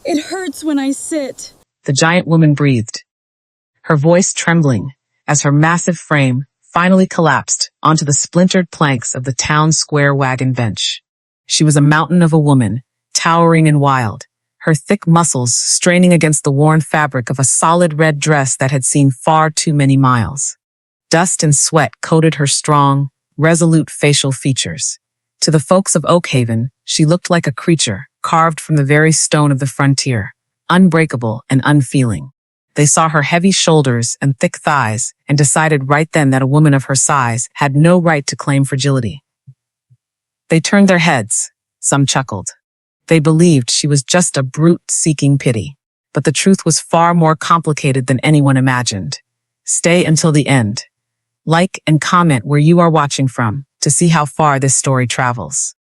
It hurts when I sit. The giant woman breathed, her voice trembling as her massive frame finally collapsed onto the splintered planks of the town square wagon bench. She was a mountain of a woman, towering and wild, her thick muscles straining against the worn fabric of a solid red dress that had seen far too many miles. Dust and sweat coated her strong, resolute facial features. To the folks of Oakhaven, she looked like a creature carved from the very stone of the frontier, unbreakable and unfeeling. They saw her heavy shoulders and thick thighs and decided right then that a woman of her size had no right to claim fragility. They turned their heads. Some chuckled. They believed she was just a brute seeking pity. But the truth was far more complicated than anyone imagined. Stay until the end. Like and comment where you are watching from to see how far this story travels.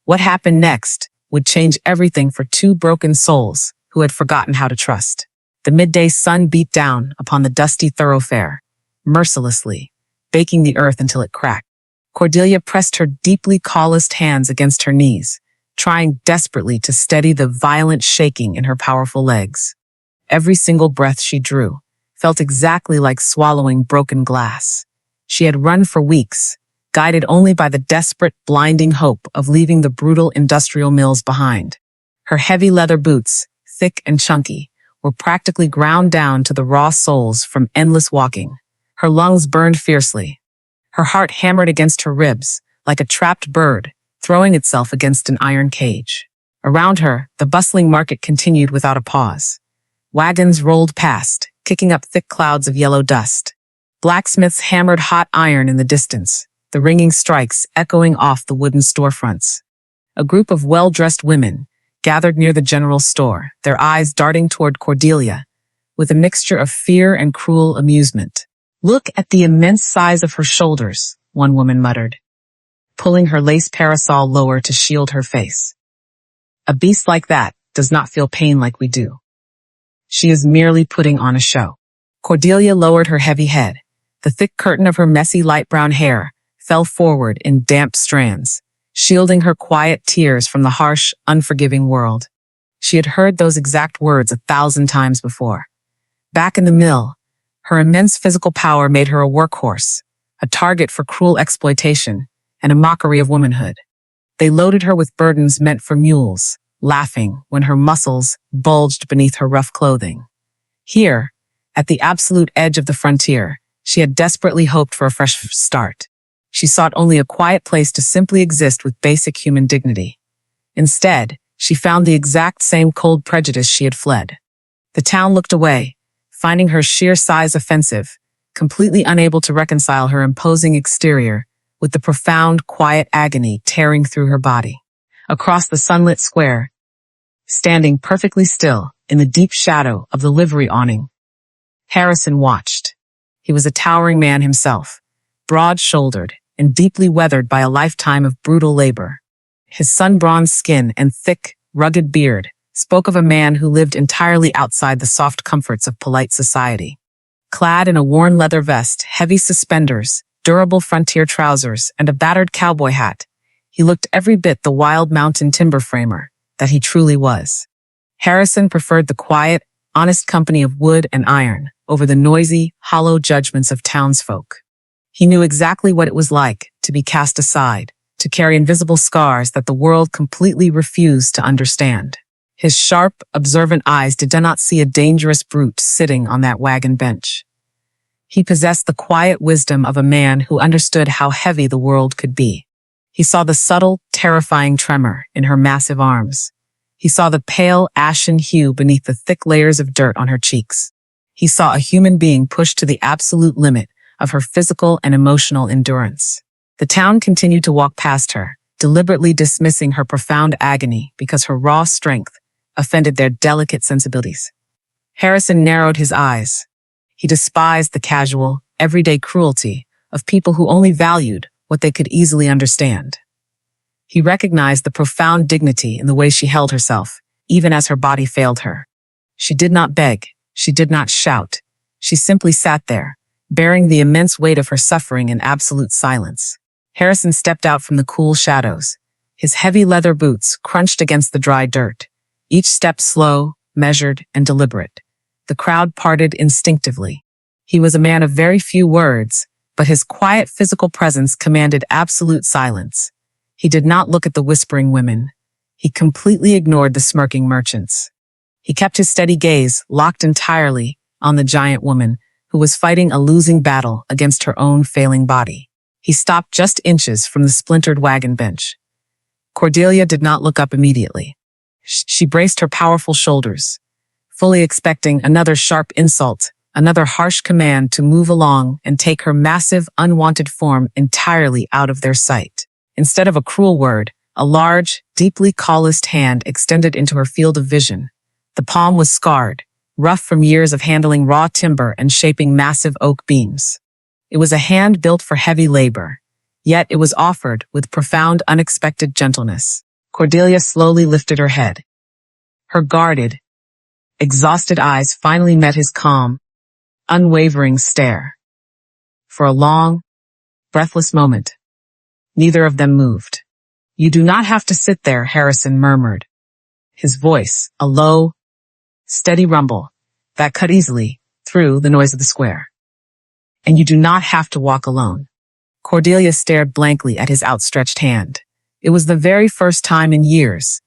What happened next would change everything for two broken souls who had forgotten how to trust. The midday sun beat down upon the dusty thoroughfare, mercilessly, baking the earth until it cracked. Cordelia pressed her deeply calloused hands against her knees, trying desperately to steady the violent shaking in her powerful legs. Every single breath she drew felt exactly like swallowing broken glass. She had run for weeks, guided only by the desperate, blinding hope of leaving the brutal industrial mills behind. Her heavy leather boots, thick and chunky, were practically ground down to the raw soles from endless walking. Her lungs burned fiercely. Her heart hammered against her ribs, like a trapped bird, throwing itself against an iron cage. Around her, the bustling market continued without a pause. Wagons rolled past, kicking up thick clouds of yellow dust. Blacksmiths hammered hot iron in the distance, the ringing strikes echoing off the wooden storefronts. A group of well-dressed women gathered near the general store, their eyes darting toward Cordelia, with a mixture of fear and cruel amusement. "Look at the immense size of her shoulders," one woman muttered, pulling her lace parasol lower to shield her face. "A beast like that does not feel pain like we do. She is merely putting on a show." Cordelia lowered her heavy head. The thick curtain of her messy light brown hair fell forward in damp strands, shielding her quiet tears from the harsh, unforgiving world. She had heard those exact words 1,000 times before. Back in the mill, her immense physical power made her a workhorse, a target for cruel exploitation, and a mockery of womanhood. They loaded her with burdens meant for mules, laughing when her muscles bulged beneath her rough clothing. Here, at the absolute edge of the frontier, she had desperately hoped for a fresh start. She sought only a quiet place to simply exist with basic human dignity. Instead, she found the exact same cold prejudice she had fled. The town looked away, finding her sheer size offensive, completely unable to reconcile her imposing exterior with the profound, quiet agony tearing through her body. Across the sunlit square, standing perfectly still in the deep shadow of the livery awning, Harrison watched. He was a towering man himself, broad-shouldered and deeply weathered by a lifetime of brutal labor. His sun-bronzed skin and thick, rugged beard spoke of a man who lived entirely outside the soft comforts of polite society. Clad in a worn leather vest, heavy suspenders, durable frontier trousers, and a battered cowboy hat, he looked every bit the wild mountain timber framer that he truly was. Harrison preferred the quiet, honest company of wood and iron over the noisy, hollow judgments of townsfolk. He knew exactly what it was like to be cast aside, to carry invisible scars that the world completely refused to understand. His sharp, observant eyes did not see a dangerous brute sitting on that wagon bench. He possessed the quiet wisdom of a man who understood how heavy the world could be. He saw the subtle, terrifying tremor in her massive arms. He saw the pale, ashen hue beneath the thick layers of dirt on her cheeks. He saw a human being pushed to the absolute limit of her physical and emotional endurance. The town continued to walk past her, deliberately dismissing her profound agony because her raw strength offended their delicate sensibilities. Harrison narrowed his eyes. He despised the casual, everyday cruelty of people who only valued what they could easily understand. He recognized the profound dignity in the way she held herself, even as her body failed her. She did not beg. She did not shout. She simply sat there, bearing the immense weight of her suffering in absolute silence. Harrison stepped out from the cool shadows. His heavy leather boots crunched against the dry dirt. each step slow, measured, and deliberate. The crowd parted instinctively. He was a man of very few words, but his quiet physical presence commanded absolute silence. He did not look at the whispering women. He completely ignored the smirking merchants. He kept his steady gaze locked entirely on the giant woman who was fighting a losing battle against her own failing body. He stopped just inches from the splintered wagon bench. Cordelia did not look up immediately. She braced her powerful shoulders, fully expecting another sharp insult, another harsh command to move along and take her massive, unwanted form entirely out of their sight. Instead of a cruel word, a large, deeply calloused hand extended into her field of vision. The palm was scarred, rough from years of handling raw timber and shaping massive oak beams. It was a hand built for heavy labor, yet it was offered with profound, unexpected gentleness. Cordelia slowly lifted her head. Her guarded, exhausted eyes finally met his calm, unwavering stare. For a long, breathless moment, neither of them moved. "You do not have to sit there," Harrison murmured. His voice, a low, steady rumble that cut easily through the noise of the square. "And you do not have to walk alone." Cordelia stared blankly at his outstretched hand. It was the very first time in years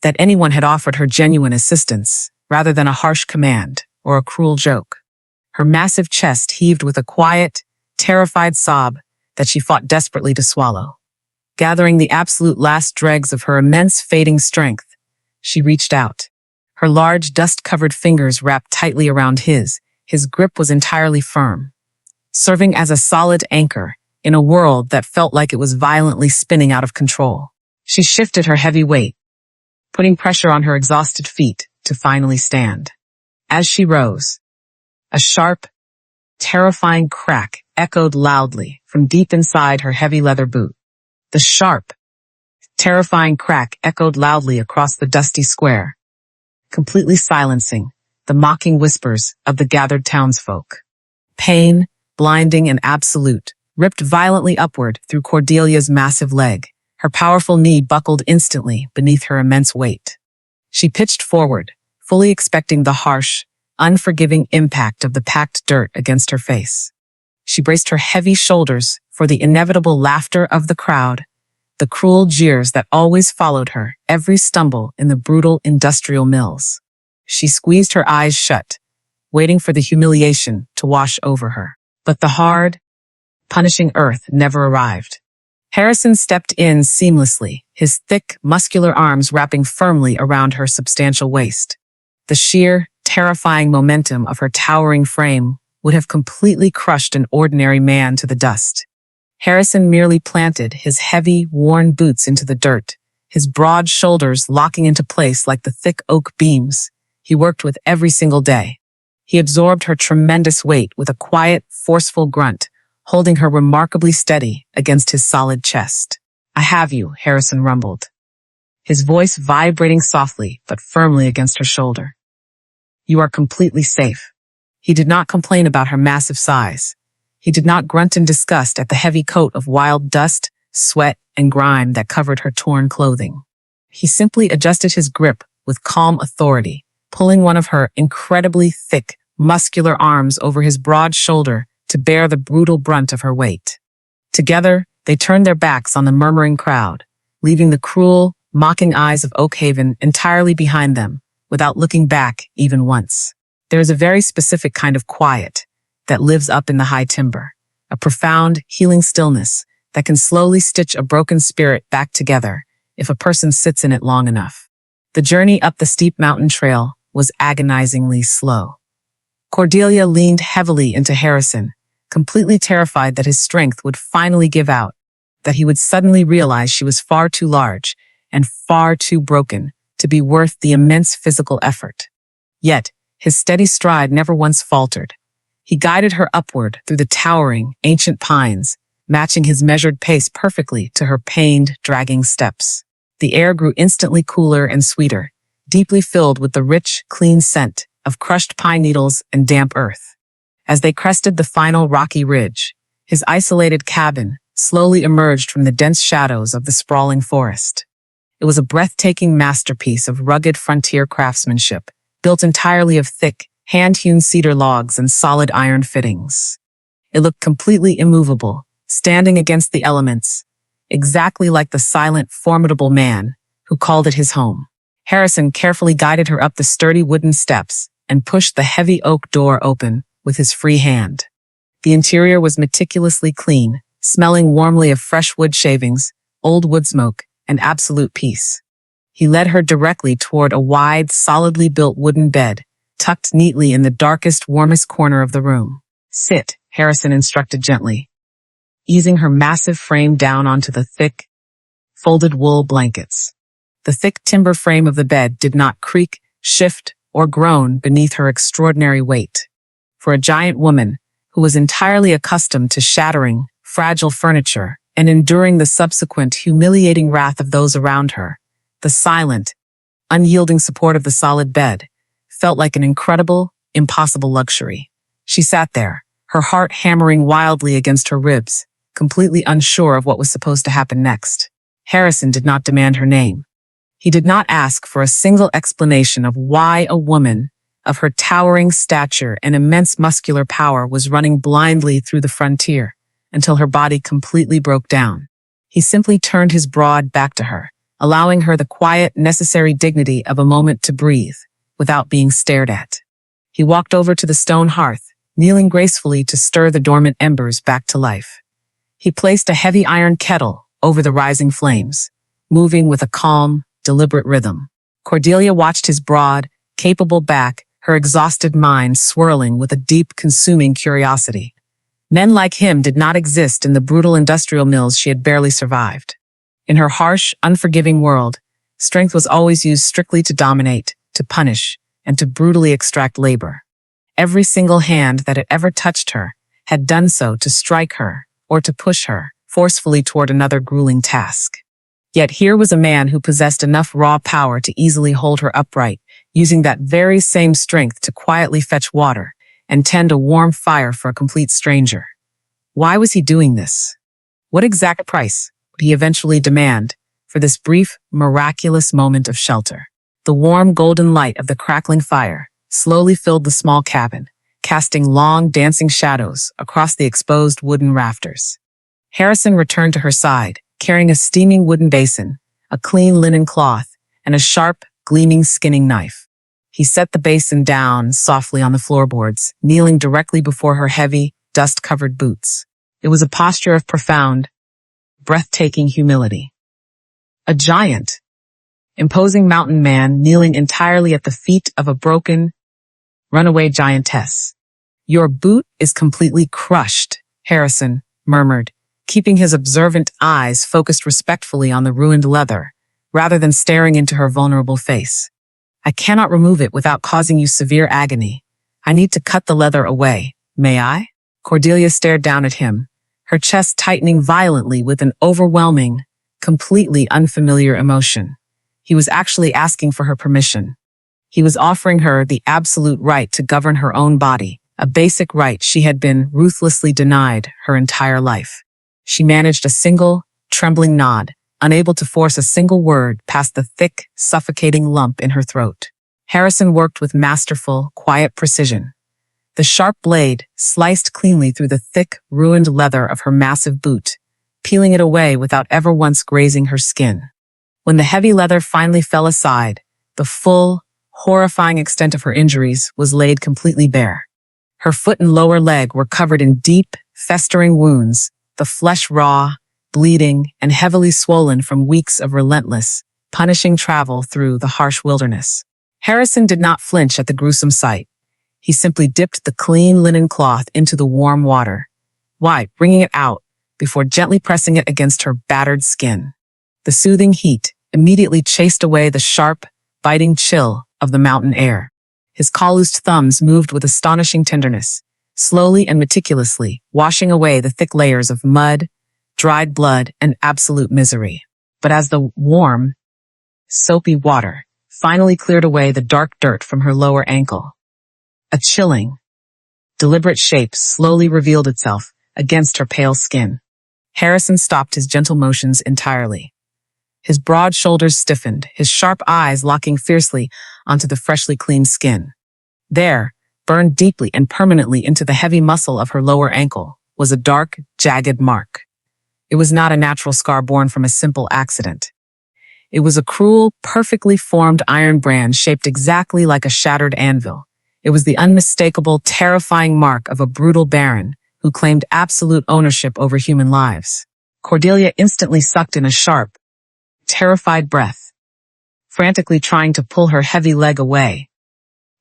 that anyone had offered her genuine assistance, rather than a harsh command or a cruel joke. Her massive chest heaved with a quiet, terrified sob that she fought desperately to swallow. Gathering the absolute last dregs of her immense fading strength, she reached out. Her large, dust-covered fingers wrapped tightly around his grip was entirely firm, serving as a solid anchor in a world that felt like it was violently spinning out of control. She shifted her heavy weight, putting pressure on her exhausted feet to finally stand. As she rose, a sharp, terrifying crack echoed loudly from deep inside her heavy leather boot. The sharp, terrifying crack echoed loudly across the dusty square, completely silencing the mocking whispers of the gathered townsfolk. Pain, blinding and absolute, ripped violently upward through Cordelia's massive leg. Her powerful knee buckled instantly beneath her immense weight. She pitched forward, fully expecting the harsh, unforgiving impact of the packed dirt against her face. She braced her heavy shoulders for the inevitable laughter of the crowd, the cruel jeers that always followed her every stumble in the brutal industrial mills. She squeezed her eyes shut, waiting for the humiliation to wash over her. But the hard, punishing earth never arrived. Harrison stepped in seamlessly, his thick, muscular arms wrapping firmly around her substantial waist. The sheer, terrifying momentum of her towering frame would have completely crushed an ordinary man to the dust. Harrison merely planted his heavy, worn boots into the dirt, his broad shoulders locking into place like the thick oak beams he worked with every single day. He absorbed her tremendous weight with a quiet, forceful grunt, holding her remarkably steady against his solid chest. "I have you," Harrison rumbled, his voice vibrating softly but firmly against her shoulder. "You are completely safe." He did not complain about her massive size. He did not grunt in disgust at the heavy coat of wild dust, sweat, and grime that covered her torn clothing. He simply adjusted his grip with calm authority, pulling one of her incredibly thick, muscular arms over his broad shoulder to bear the brutal brunt of her weight. Together, they turned their backs on the murmuring crowd, leaving the cruel, mocking eyes of Oakhaven entirely behind them, without looking back even once. There is a very specific kind of quiet that lives up in the high timber, a profound, healing stillness that can slowly stitch a broken spirit back together if a person sits in it long enough. The journey up the steep mountain trail was agonizingly slow. Cordelia leaned heavily into Harrison, completely terrified that his strength would finally give out, that he would suddenly realize she was far too large and far too broken to be worth the immense physical effort. Yet, his steady stride never once faltered. He guided her upward through the towering, ancient pines, matching his measured pace perfectly to her pained, dragging steps. The air grew instantly cooler and sweeter, deeply filled with the rich, clean scent of crushed pine needles and damp earth. As they crested the final rocky ridge, his isolated cabin slowly emerged from the dense shadows of the sprawling forest. It was a breathtaking masterpiece of rugged frontier craftsmanship, built entirely of thick, hand-hewn cedar logs and solid iron fittings. It looked completely immovable, standing against the elements, exactly like the silent, formidable man who called it his home. Harrison carefully guided her up the sturdy wooden steps and pushed the heavy oak door open with his free hand. The interior was meticulously clean, smelling warmly of fresh wood shavings, old wood smoke, and absolute peace. He led her directly toward a wide, solidly built wooden bed, tucked neatly in the darkest, warmest corner of the room. "Sit," Harrison instructed gently, easing her massive frame down onto the thick, folded wool blankets. The thick timber frame of the bed did not creak, shift, or groan beneath her extraordinary weight. For a giant woman who was entirely accustomed to shattering, fragile furniture and enduring the subsequent humiliating wrath of those around her, the silent, unyielding support of the solid bed felt like an incredible, impossible luxury. She sat there, her heart hammering wildly against her ribs, completely unsure of what was supposed to happen next. Harrison did not demand her name. He did not ask for a single explanation of why a woman of her towering stature and immense muscular power was running blindly through the frontier until her body completely broke down. He simply turned his broad back to her, allowing her the quiet, necessary dignity of a moment to breathe without being stared at. He walked over to the stone hearth, kneeling gracefully to stir the dormant embers back to life. He placed a heavy iron kettle over the rising flames, moving with a calm, deliberate rhythm. Cordelia watched his broad, capable back, her exhausted mind swirling with a deep, consuming curiosity. Men like him did not exist in the brutal industrial mills she had barely survived. In her harsh, unforgiving world, strength was always used strictly to dominate, to punish, and to brutally extract labor. Every single hand that had ever touched her had done so to strike her or to push her forcefully toward another grueling task. Yet here was a man who possessed enough raw power to easily hold her upright, using that very same strength to quietly fetch water and tend a warm fire for a complete stranger. Why was he doing this? What exact price would he eventually demand for this brief, miraculous moment of shelter? The warm golden light of the crackling fire slowly filled the small cabin, casting long, dancing shadows across the exposed wooden rafters. Harrison returned to her side, carrying a steaming wooden basin, a clean linen cloth, and a sharp, gleaming skinning knife. He set the basin down softly on the floorboards, kneeling directly before her heavy, dust-covered boots. It was a posture of profound, breathtaking humility. A giant, imposing mountain man kneeling entirely at the feet of a broken, runaway giantess. "Your boot is completely crushed," Harrison murmured, keeping his observant eyes focused respectfully on the ruined leather, rather than staring into her vulnerable face. "I cannot remove it without causing you severe agony. I need to cut the leather away. May I?" Cordelia stared down at him, her chest tightening violently with an overwhelming, completely unfamiliar emotion. He was actually asking for her permission. He was offering her the absolute right to govern her own body, a basic right she had been ruthlessly denied her entire life. She managed a single, trembling nod, unable to force a single word past the thick, suffocating lump in her throat. Harrison worked with masterful, quiet precision. The sharp blade sliced cleanly through the thick, ruined leather of her massive boot, peeling it away without ever once grazing her skin. When the heavy leather finally fell aside, the full, horrifying extent of her injuries was laid completely bare. Her foot and lower leg were covered in deep, festering wounds, the flesh raw, bleeding, and heavily swollen from weeks of relentless, punishing travel through the harsh wilderness. Harrison did not flinch at the gruesome sight. He simply dipped the clean linen cloth into the warm water, wringing it out before gently pressing it against her battered skin. The soothing heat immediately chased away the sharp, biting chill of the mountain air. His calloused thumbs moved with astonishing tenderness, slowly and meticulously washing away the thick layers of mud, dried blood, and absolute misery. But as the warm, soapy water finally cleared away the dark dirt from her lower ankle, a chilling, deliberate shape slowly revealed itself against her pale skin. Harrison stopped his gentle motions entirely. His broad shoulders stiffened, his sharp eyes locking fiercely onto the freshly cleaned skin. There, burned deeply and permanently into the heavy muscle of her lower ankle, was a dark, jagged mark. It was not a natural scar born from a simple accident. It was a cruel, perfectly formed iron brand shaped exactly like a shattered anvil. It was the unmistakable, terrifying mark of a brutal baron who claimed absolute ownership over human lives. Cordelia instantly sucked in a sharp, terrified breath, frantically trying to pull her heavy leg away,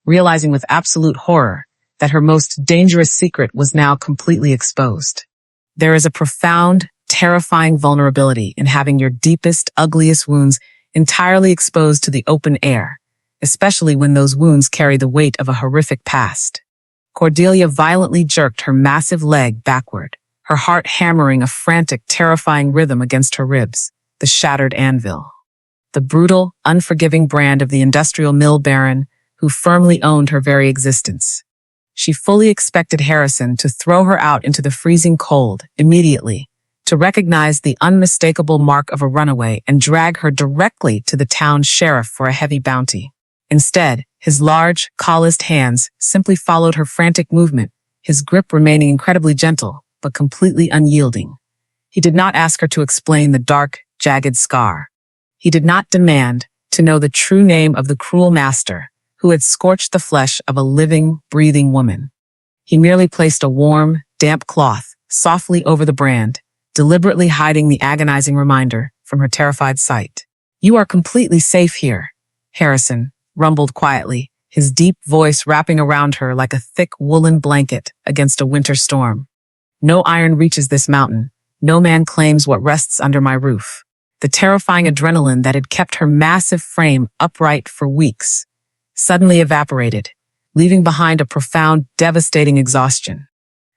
realizing with absolute horror that her most dangerous secret was now completely exposed. There is a profound, terrifying vulnerability in having your deepest, ugliest wounds entirely exposed to the open air, especially when those wounds carry the weight of a horrific past. Cordelia violently jerked her massive leg backward, her heart hammering a frantic, terrifying rhythm against her ribs, the shattered anvil. The brutal, unforgiving brand of the industrial mill baron who firmly owned her very existence. She fully expected Harrison to throw her out into the freezing cold immediately, to recognize the unmistakable mark of a runaway and drag her directly to the town sheriff for a heavy bounty. Instead, his large, calloused hands simply followed her frantic movement, his grip remaining incredibly gentle, but completely unyielding. He did not ask her to explain the dark, jagged scar. He did not demand to know the true name of the cruel master who had scorched the flesh of a living, breathing woman. He merely placed a warm, damp cloth softly over the brand, deliberately hiding the agonizing reminder from her terrified sight. "You are completely safe here," Harrison rumbled quietly, his deep voice wrapping around her like a thick woolen blanket against a winter storm. "No iron reaches this mountain. No man claims what rests under my roof." The terrifying adrenaline that had kept her massive frame upright for weeks suddenly evaporated, leaving behind a profound, devastating exhaustion.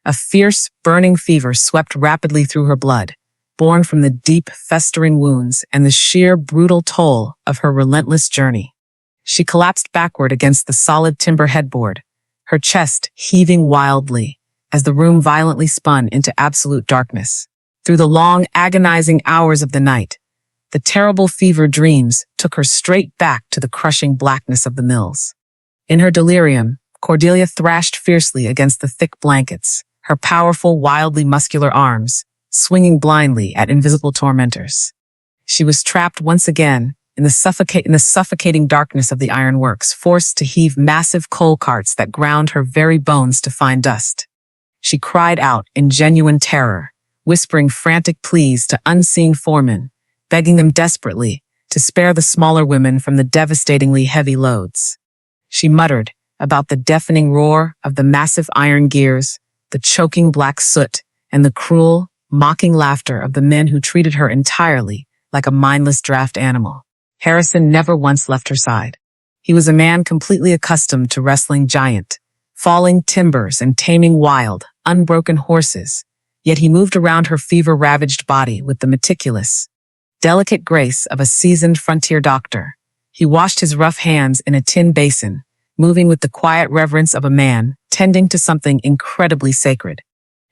A fierce, burning fever swept rapidly through her blood, born from the deep, festering wounds and the sheer, brutal toll of her relentless journey. She collapsed backward against the solid timber headboard, her chest heaving wildly as the room violently spun into absolute darkness. Through the long, agonizing hours of the night, the terrible fever dreams took her straight back to the crushing blackness of the mills. In her delirium, Cordelia thrashed fiercely against the thick blankets, her powerful, wildly muscular arms swinging blindly at invisible tormentors. She was trapped once again in the suffocating darkness of the ironworks, forced to heave massive coal carts that ground her very bones to fine dust. She cried out in genuine terror, whispering frantic pleas to unseen foremen, begging them desperately to spare the smaller women from the devastatingly heavy loads. She muttered about the deafening roar of the massive iron gears, the choking black soot, and the cruel, mocking laughter of the men who treated her entirely like a mindless draft animal. Harrison never once left her side. He was a man completely accustomed to wrestling giant, falling timbers and taming wild, unbroken horses, yet he moved around her fever-ravaged body with the meticulous, delicate grace of a seasoned frontier doctor. He washed his rough hands in a tin basin, moving with the quiet reverence of a man tending to something incredibly sacred.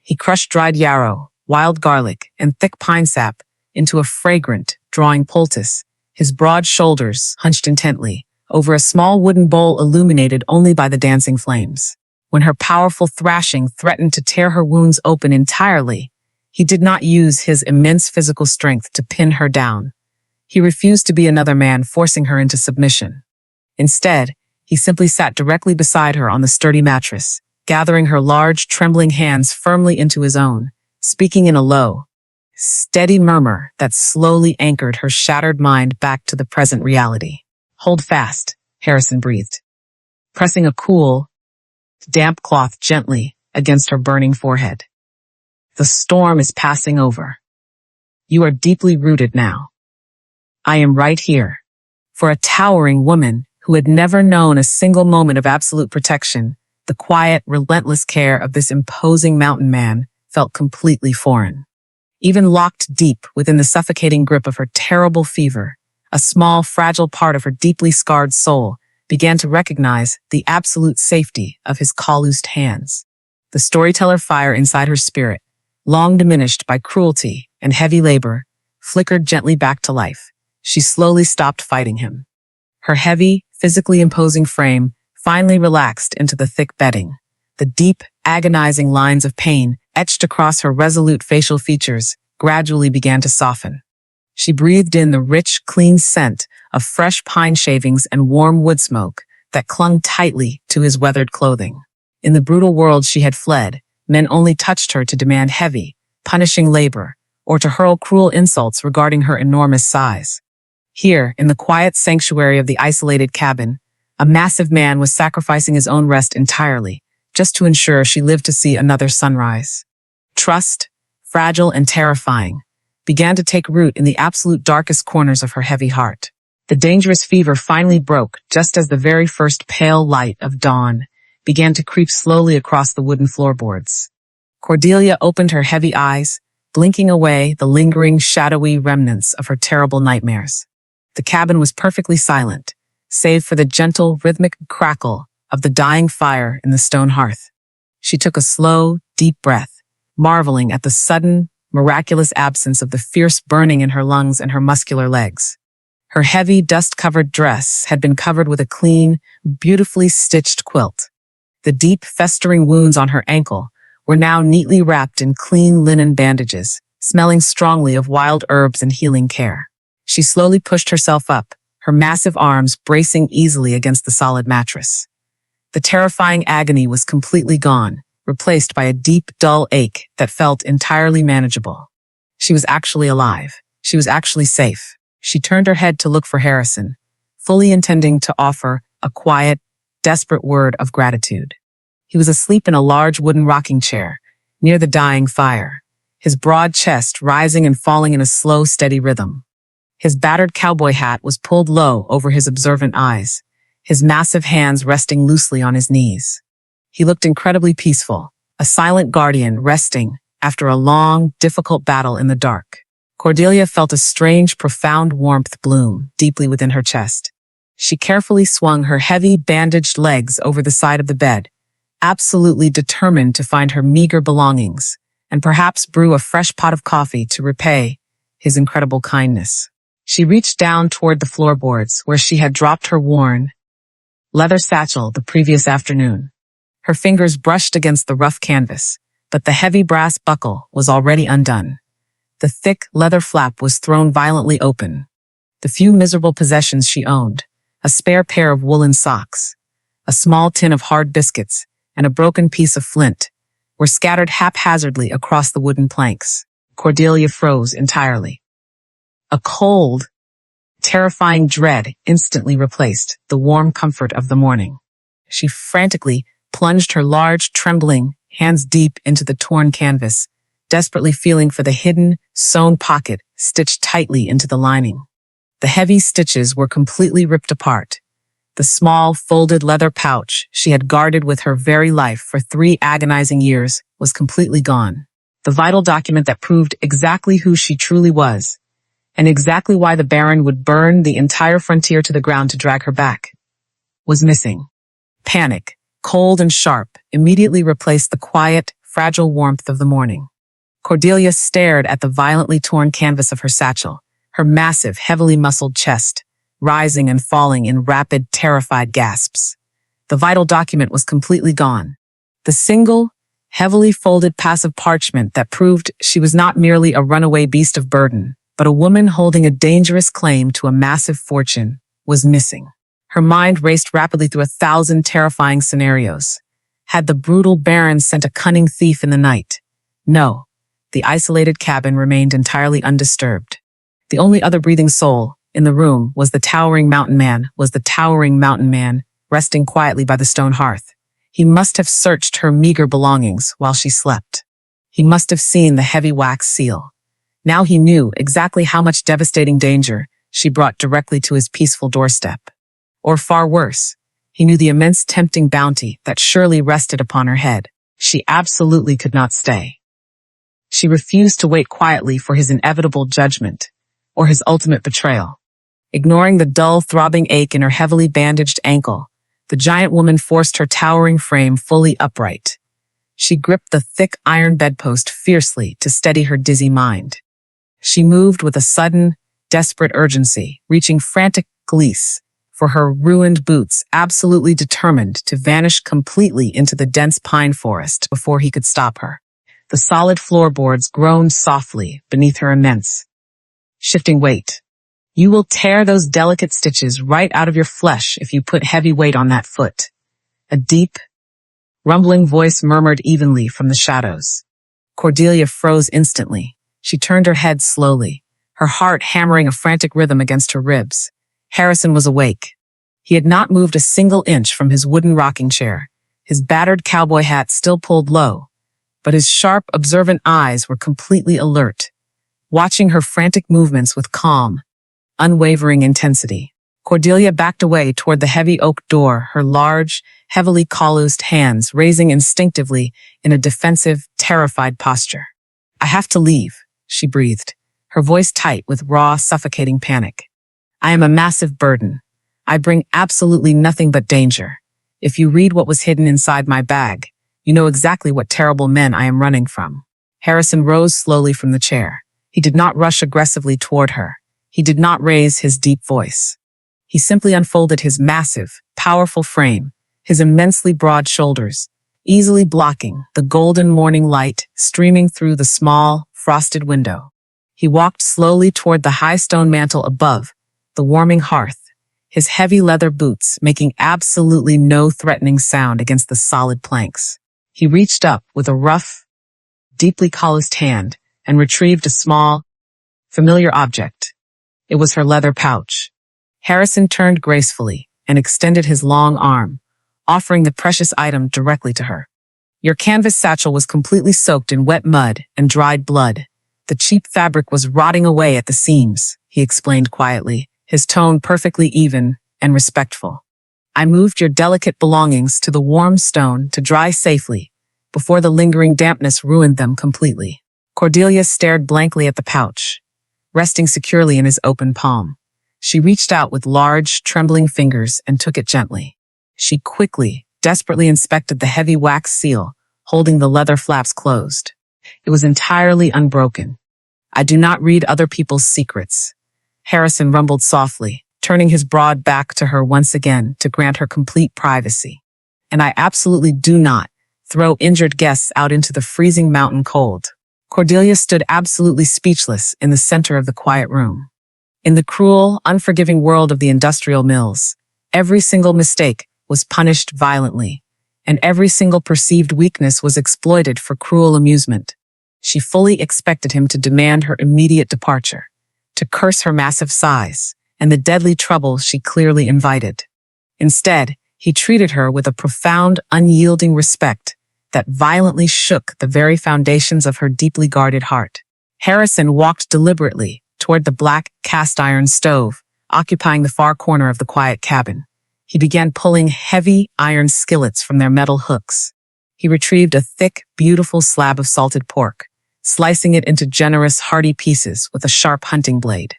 He crushed dried yarrow, wild garlic, and thick pine sap into a fragrant, drawing poultice, his broad shoulders hunched intently over a small wooden bowl illuminated only by the dancing flames. When her powerful thrashing threatened to tear her wounds open entirely, he did not use his immense physical strength to pin her down. He refused to be another man forcing her into submission. Instead, he simply sat directly beside her on the sturdy mattress, gathering her large, trembling hands firmly into his own, speaking in a low, steady murmur that slowly anchored her shattered mind back to the present reality. "Hold fast," Harrison breathed, pressing a cool, damp cloth gently against her burning forehead. "The storm is passing over. You are deeply rooted now. I am right here." For a towering woman who had never known a single moment of absolute protection, the quiet, relentless care of this imposing mountain man felt completely foreign. Even locked deep within the suffocating grip of her terrible fever, a small, fragile part of her deeply scarred soul began to recognize the absolute safety of his calloused hands. The storyteller fire inside her spirit, long diminished by cruelty and heavy labor, flickered gently back to life, she slowly stopped fighting him. Her heavy, physically imposing frame finally relaxed into the thick bedding. The deep, agonizing lines of pain etched across her resolute facial features gradually began to soften. She breathed in the rich, clean scent of fresh pine shavings and warm wood smoke that clung tightly to his weathered clothing. In the brutal world she had fled, men only touched her to demand heavy, punishing labor, or to hurl cruel insults regarding her enormous size. Here, in the quiet sanctuary of the isolated cabin, a massive man was sacrificing his own rest entirely, just to ensure she lived to see another sunrise. Trust, fragile and terrifying, began to take root in the absolute darkest corners of her heavy heart. The dangerous fever finally broke just as the very first pale light of dawn began to creep slowly across the wooden floorboards. Cordelia opened her heavy eyes, blinking away the lingering, shadowy remnants of her terrible nightmares. The cabin was perfectly silent, save for the gentle, rhythmic crackle of the dying fire in the stone hearth. She took a slow, deep breath, marveling at the sudden, miraculous absence of the fierce burning in her lungs and her muscular legs. Her heavy, dust-covered dress had been covered with a clean, beautifully stitched quilt. The deep, festering wounds on her ankle were now neatly wrapped in clean linen bandages, smelling strongly of wild herbs and healing care. She slowly pushed herself up, her massive arms bracing easily against the solid mattress. The terrifying agony was completely gone, replaced by a deep, dull ache that felt entirely manageable. She was actually alive. She was actually safe. She turned her head to look for Harrison, fully intending to offer a quiet, desperate word of gratitude. He was asleep in a large wooden rocking chair, near the dying fire, his broad chest rising and falling in a slow, steady rhythm. His battered cowboy hat was pulled low over his observant eyes, his massive hands resting loosely on his knees. He looked incredibly peaceful, a silent guardian resting after a long, difficult battle in the dark. Cordelia felt a strange, profound warmth bloom deeply within her chest. She carefully swung her heavy, bandaged legs over the side of the bed, absolutely determined to find her meager belongings, and perhaps brew a fresh pot of coffee to repay his incredible kindness. She reached down toward the floorboards where she had dropped her worn leather satchel the previous afternoon. Her fingers brushed against the rough canvas, but the heavy brass buckle was already undone. The thick leather flap was thrown violently open. The few miserable possessions she owned, a spare pair of woolen socks, a small tin of hard biscuits, and a broken piece of flint, were scattered haphazardly across the wooden planks. Cordelia froze entirely. A cold, terrifying dread instantly replaced the warm comfort of the morning. She frantically plunged her large, trembling hands deep into the torn canvas, desperately feeling for the hidden, sewn pocket stitched tightly into the lining. The heavy stitches were completely ripped apart. The small, folded leather pouch she had guarded with her very life for 3 agonizing years was completely gone. The vital document that proved exactly who she truly was, and exactly why the Baron would burn the entire frontier to the ground to drag her back, was missing. Panic, cold and sharp, immediately replaced the quiet, fragile warmth of the morning. Cordelia stared at the violently torn canvas of her satchel, her massive, heavily muscled chest rising and falling in rapid, terrified gasps. The vital document was completely gone. The single, heavily folded pass of parchment that proved she was not merely a runaway beast of burden, but a woman holding a dangerous claim to a massive fortune, was missing. Her mind raced rapidly through 1,000 terrifying scenarios. Had the brutal Baron sent a cunning thief in the night? No. The isolated cabin remained entirely undisturbed. The only other breathing soul in the room was the towering mountain man, resting quietly by the stone hearth. He must have searched her meager belongings while she slept. He must have seen the heavy wax seal. Now he knew exactly how much devastating danger she brought directly to his peaceful doorstep. Or far worse, he knew the immense tempting bounty that surely rested upon her head. She absolutely could not stay. She refused to wait quietly for his inevitable judgment, or his ultimate betrayal. Ignoring the dull, throbbing ache in her heavily bandaged ankle, the giant woman forced her towering frame fully upright. She gripped the thick iron bedpost fiercely to steady her dizzy mind. She moved with a sudden, desperate urgency, reaching frantic glees for her ruined boots, absolutely determined to vanish completely into the dense pine forest before he could stop her. The solid floorboards groaned softly beneath her immense, shifting weight. You will tear those delicate stitches right out of your flesh if you put heavy weight on that foot. A deep, rumbling voice murmured evenly from the shadows. Cordelia froze instantly. She turned her head slowly, her heart hammering a frantic rhythm against her ribs. Harrison was awake. He had not moved a single inch from his wooden rocking chair, his battered cowboy hat still pulled low, but his sharp, observant eyes were completely alert, watching her frantic movements with calm, unwavering intensity. Cordelia backed away toward the heavy oak door, her large, heavily colosed hands raising instinctively in a defensive, terrified posture. "I have to leave," she breathed, her voice tight with raw, suffocating panic. "I am a massive burden. I bring absolutely nothing but danger. If you read what was hidden inside my bag, you know exactly what terrible men I am running from." Harrison rose slowly from the chair. He did not rush aggressively toward her. He did not raise his deep voice. He simply unfolded his massive, powerful frame, his immensely broad shoulders, easily blocking the golden morning light streaming through the small, frosted window. He walked slowly toward the high stone mantel above, the warming hearth, his heavy leather boots making absolutely no threatening sound against the solid planks. He reached up with a rough, deeply calloused hand and retrieved a small, familiar object. It was her leather pouch. Harrison turned gracefully and extended his long arm, offering the precious item directly to her. "Your canvas satchel was completely soaked in wet mud and dried blood. The cheap fabric was rotting away at the seams," he explained quietly, his tone perfectly even and respectful. "I moved your delicate belongings to the warm stone to dry safely before the lingering dampness ruined them completely." Cordelia stared blankly at the pouch, resting securely in his open palm. She reached out with large, trembling fingers and took it gently. She quickly, desperately inspected the heavy wax seal, holding the leather flaps closed. It was entirely unbroken. "I do not read other people's secrets," Harrison rumbled softly, turning his broad back to her once again to grant her complete privacy. "And I absolutely do not throw injured guests out into the freezing mountain cold." Cordelia stood absolutely speechless in the center of the quiet room. In the cruel, unforgiving world of the industrial mills, every single mistake was punished violently, and every single perceived weakness was exploited for cruel amusement. She fully expected him to demand her immediate departure, to curse her massive size, and the deadly trouble she clearly invited. Instead, he treated her with a profound, unyielding respect that violently shook the very foundations of her deeply guarded heart. Harrison walked deliberately toward the black cast-iron stove, occupying the far corner of the quiet cabin. He began pulling heavy iron skillets from their metal hooks. He retrieved a thick, beautiful slab of salted pork, slicing it into generous, hearty pieces with a sharp hunting blade.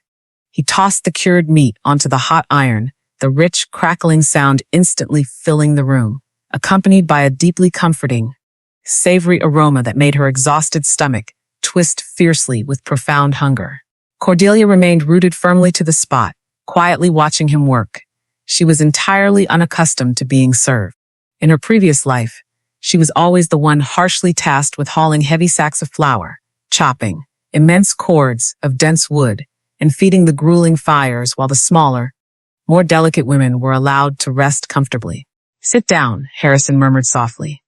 He tossed the cured meat onto the hot iron, the rich, crackling sound instantly filling the room, accompanied by a deeply comforting, savory aroma that made her exhausted stomach twist fiercely with profound hunger. Cordelia remained rooted firmly to the spot, quietly watching him work. She was entirely unaccustomed to being served. In her previous life, she was always the one harshly tasked with hauling heavy sacks of flour, chopping immense cords of dense wood, and feeding the grueling fires while the smaller, more delicate women were allowed to rest comfortably. "Sit down," Harrison murmured softly,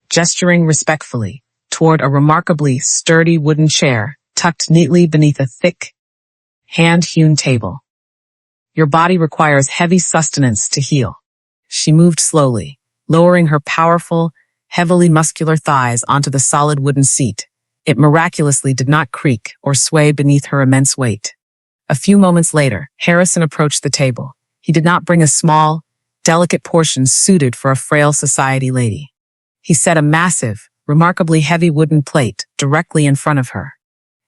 gesturing respectfully toward a remarkably sturdy wooden chair tucked neatly beneath a thick, hand-hewn table. "Your body requires heavy sustenance to heal." She moved slowly, lowering her powerful, heavily muscular thighs onto the solid wooden seat. It miraculously did not creak or sway beneath her immense weight. A few moments later, Harrison approached the table. He did not bring a small, delicate portion suited for a frail society lady. He set a massive, remarkably heavy wooden plate directly in front of her.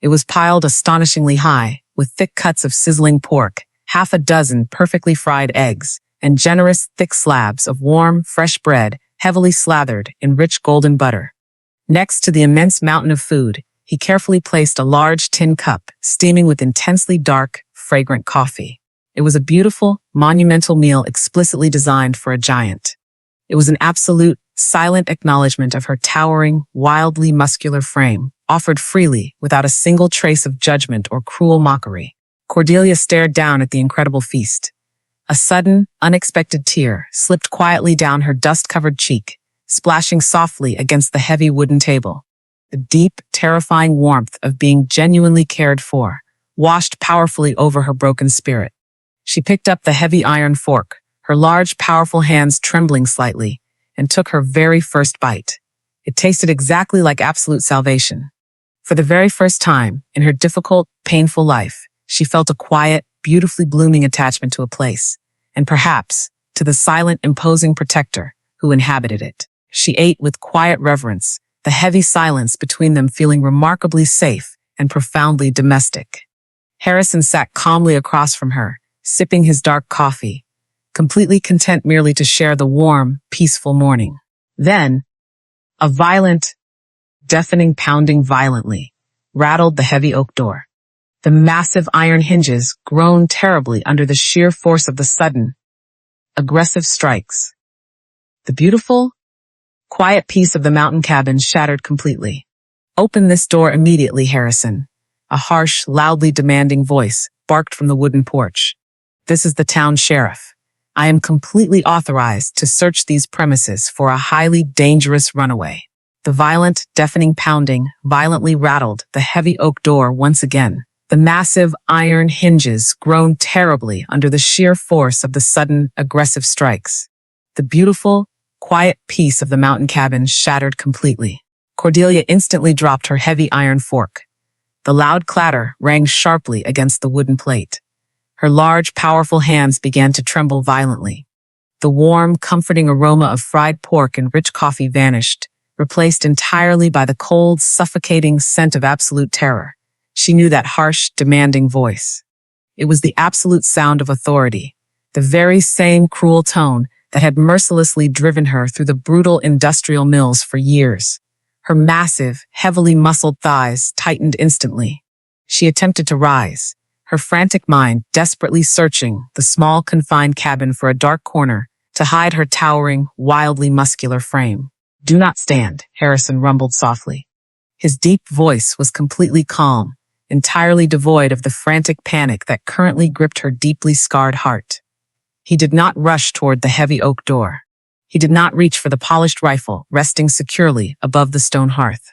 It was piled astonishingly high, with thick cuts of sizzling pork, half a dozen perfectly fried eggs, and generous, thick slabs of warm, fresh bread heavily slathered in rich golden butter. Next to the immense mountain of food, he carefully placed a large tin cup, steaming with intensely dark, fragrant coffee. It was a beautiful, monumental meal explicitly designed for a giant. It was an absolute, silent acknowledgement of her towering, wildly muscular frame, offered freely, without a single trace of judgment or cruel mockery. Cordelia stared down at the incredible feast. A sudden, unexpected tear slipped quietly down her dust-covered cheek, splashing softly against the heavy wooden table. The deep, terrifying warmth of being genuinely cared for washed powerfully over her broken spirit. She picked up the heavy iron fork, her large, powerful hands trembling slightly, and took her very first bite. It tasted exactly like absolute salvation. For the very first time in her difficult, painful life, she felt a quiet, beautifully blooming attachment to a place, and perhaps to the silent, imposing protector who inhabited it. She ate with quiet reverence, the heavy silence between them feeling remarkably safe and profoundly domestic. Harrison sat calmly across from her, sipping his dark coffee, completely content merely to share the warm, peaceful morning. Then, a violent, deafening pounding violently rattled the heavy oak door. The massive iron hinges groaned terribly under the sheer force of the sudden, aggressive strikes. The beautiful, quiet peace of the mountain cabin shattered completely. "Open this door immediately, Harrison," a harsh, loudly demanding voice barked from the wooden porch. "This is the town sheriff. I am completely authorized to search these premises for a highly dangerous runaway." The violent, deafening pounding violently rattled the heavy oak door once again. The massive iron hinges groaned terribly under the sheer force of the sudden, aggressive strikes. The beautiful, quiet peace of the mountain cabin shattered completely. Cordelia instantly dropped her heavy iron fork. The loud clatter rang sharply against the wooden plate. Her large, powerful hands began to tremble violently. The warm, comforting aroma of fried pork and rich coffee vanished, replaced entirely by the cold, suffocating scent of absolute terror. She knew that harsh, demanding voice. It was the absolute sound of authority, the very same cruel tone that had mercilessly driven her through the brutal industrial mills for years. Her massive, heavily muscled thighs tightened instantly. She attempted to rise, her frantic mind desperately searching the small, confined cabin for a dark corner to hide her towering, wildly muscular frame. "Do not stand," Harrison rumbled softly. His deep voice was completely calm, entirely devoid of the frantic panic that currently gripped her deeply scarred heart. He did not rush toward the heavy oak door. He did not reach for the polished rifle resting securely above the stone hearth.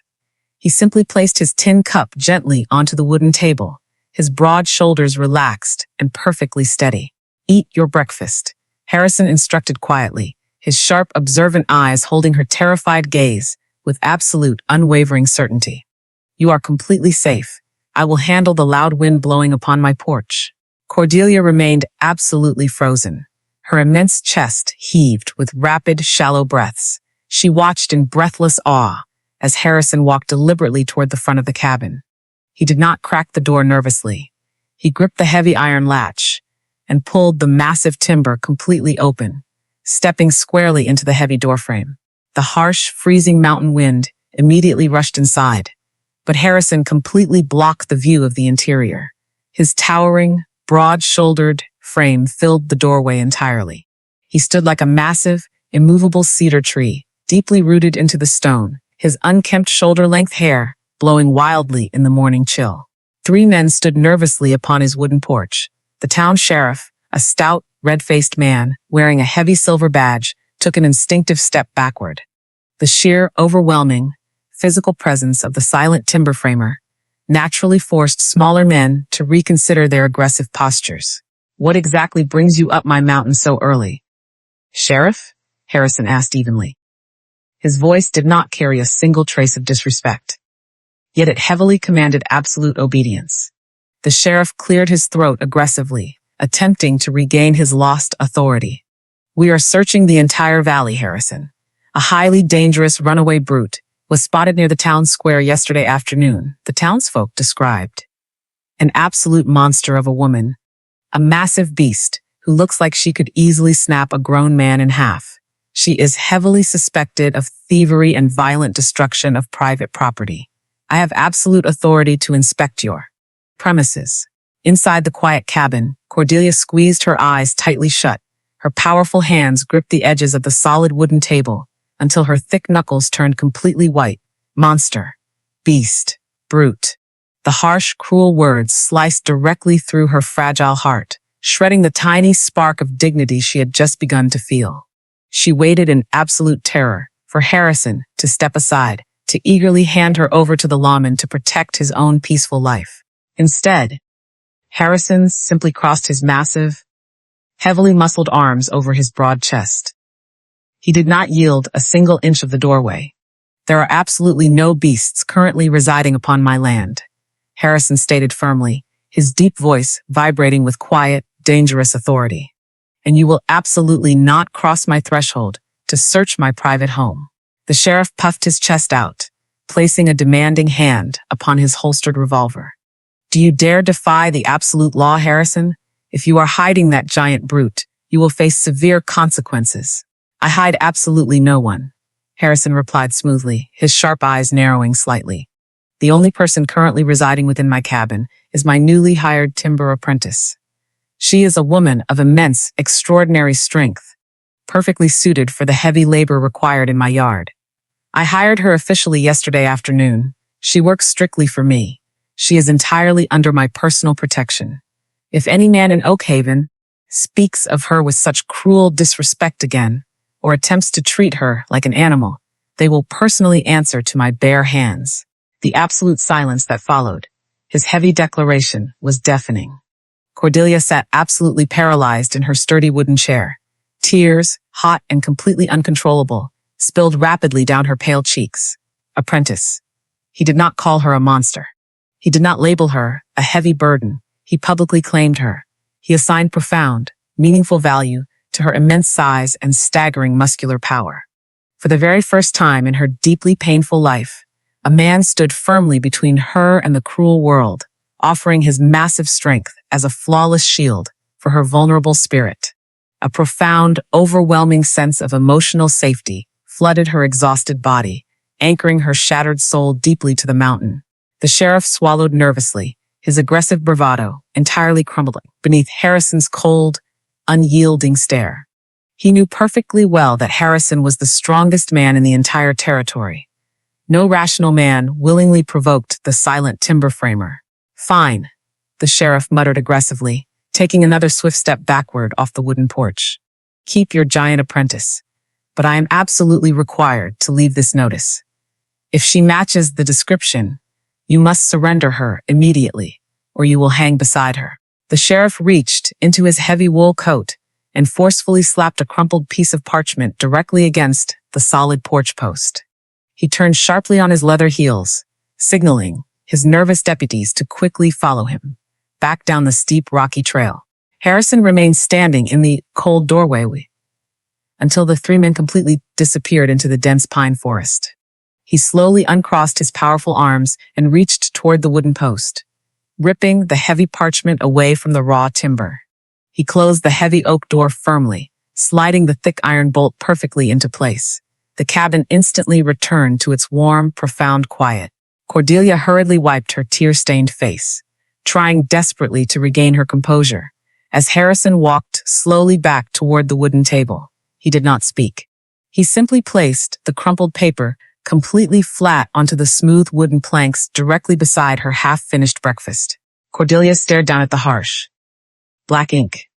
He simply placed his tin cup gently onto the wooden table, his broad shoulders relaxed and perfectly steady. "Eat your breakfast," Harrison instructed quietly, his sharp, observant eyes holding her terrified gaze with absolute, unwavering certainty. "You are completely safe. I will handle the loud wind blowing upon my porch." Cordelia remained absolutely frozen. Her immense chest heaved with rapid, shallow breaths. She watched in breathless awe as Harrison walked deliberately toward the front of the cabin. He did not crack the door nervously. He gripped the heavy iron latch and pulled the massive timber completely open, stepping squarely into the heavy doorframe. The harsh, freezing mountain wind immediately rushed inside, but Harrison completely blocked the view of the interior. His towering, broad-shouldered frame filled the doorway entirely. He stood like a massive, immovable cedar tree, deeply rooted into the stone, his unkempt shoulder-length hair blowing wildly in the morning chill. 3 men stood nervously upon his wooden porch. The town sheriff, a stout, red-faced man wearing a heavy silver badge, took an instinctive step backward. The sheer, overwhelming, physical presence of the silent timber framer naturally forced smaller men to reconsider their aggressive postures. "What exactly brings you up my mountain so early?" "Sheriff?" Harrison asked evenly. His voice did not carry a single trace of disrespect, yet it heavily commanded absolute obedience. The sheriff cleared his throat aggressively, attempting to regain his lost authority. "We are searching the entire valley, Harrison. A highly dangerous runaway brute was spotted near the town square yesterday afternoon," the townsfolk described. "An absolute monster of a woman. A massive beast who looks like she could easily snap a grown man in half. She is heavily suspected of thievery and violent destruction of private property. I have absolute authority to inspect your premises." Inside the quiet cabin, Cordelia squeezed her eyes tightly shut. Her powerful hands gripped the edges of the solid wooden table until her thick knuckles turned completely white. Monster. Beast. Brute. The harsh, cruel words sliced directly through her fragile heart, shredding the tiny spark of dignity she had just begun to feel. She waited in absolute terror for Harrison to step aside, to eagerly hand her over to the lawman to protect his own peaceful life. Instead, Harrison simply crossed his massive, heavily muscled arms over his broad chest. He did not yield a single inch of the doorway. "There are absolutely no beasts currently residing upon my land," Harrison stated firmly, his deep voice vibrating with quiet, dangerous authority. "And you will absolutely not cross my threshold to search my private home." The sheriff puffed his chest out, placing a demanding hand upon his holstered revolver. "Do you dare defy the absolute law, Harrison? If you are hiding that giant brute, you will face severe consequences." "I hide absolutely no one," Harrison replied smoothly, his sharp eyes narrowing slightly. "The only person currently residing within my cabin is my newly hired timber apprentice. She is a woman of immense, extraordinary strength, perfectly suited for the heavy labor required in my yard. I hired her officially yesterday afternoon. She works strictly for me. She is entirely under my personal protection. If any man in Oakhaven speaks of her with such cruel disrespect again, or attempts to treat her like an animal, they will personally answer to my bare hands." The absolute silence that followed his heavy declaration was deafening. Cordelia sat absolutely paralyzed in her sturdy wooden chair. Tears, hot and completely uncontrollable, spilled rapidly down her pale cheeks. Apprentice. He did not call her a monster. He did not label her a heavy burden. He publicly claimed her. He assigned profound, meaningful value to her immense size and staggering muscular power. For the very first time in her deeply painful life, a man stood firmly between her and the cruel world, offering his massive strength as a flawless shield for her vulnerable spirit. A profound, overwhelming sense of emotional safety flooded her exhausted body, anchoring her shattered soul deeply to the mountain. The sheriff swallowed nervously, his aggressive bravado entirely crumbling beneath Harrison's cold, unyielding stare. He knew perfectly well that Harrison was the strongest man in the entire territory. No rational man willingly provoked the silent timber framer. "Fine," the sheriff muttered aggressively, taking another swift step backward off the wooden porch. "Keep your giant apprentice. But I am absolutely required to leave this notice. If she matches the description, you must surrender her immediately, or you will hang beside her." The sheriff reached into his heavy wool coat and forcefully slapped a crumpled piece of parchment directly against the solid porch post. He turned sharply on his leather heels, signaling his nervous deputies to quickly follow him back down the steep, rocky trail. Harrison remained standing in the cold doorway until the three men completely disappeared into the dense pine forest. He slowly uncrossed his powerful arms and reached toward the wooden post, ripping the heavy parchment away from the raw timber. He closed the heavy oak door firmly, sliding the thick iron bolt perfectly into place. The cabin instantly returned to its warm, profound quiet. Cordelia hurriedly wiped her tear-stained face, trying desperately to regain her composure. As Harrison walked slowly back toward the wooden table, he did not speak. He simply placed the crumpled paper completely flat onto the smooth wooden planks directly beside her half-finished breakfast. Cordelia stared down at the harsh black ink.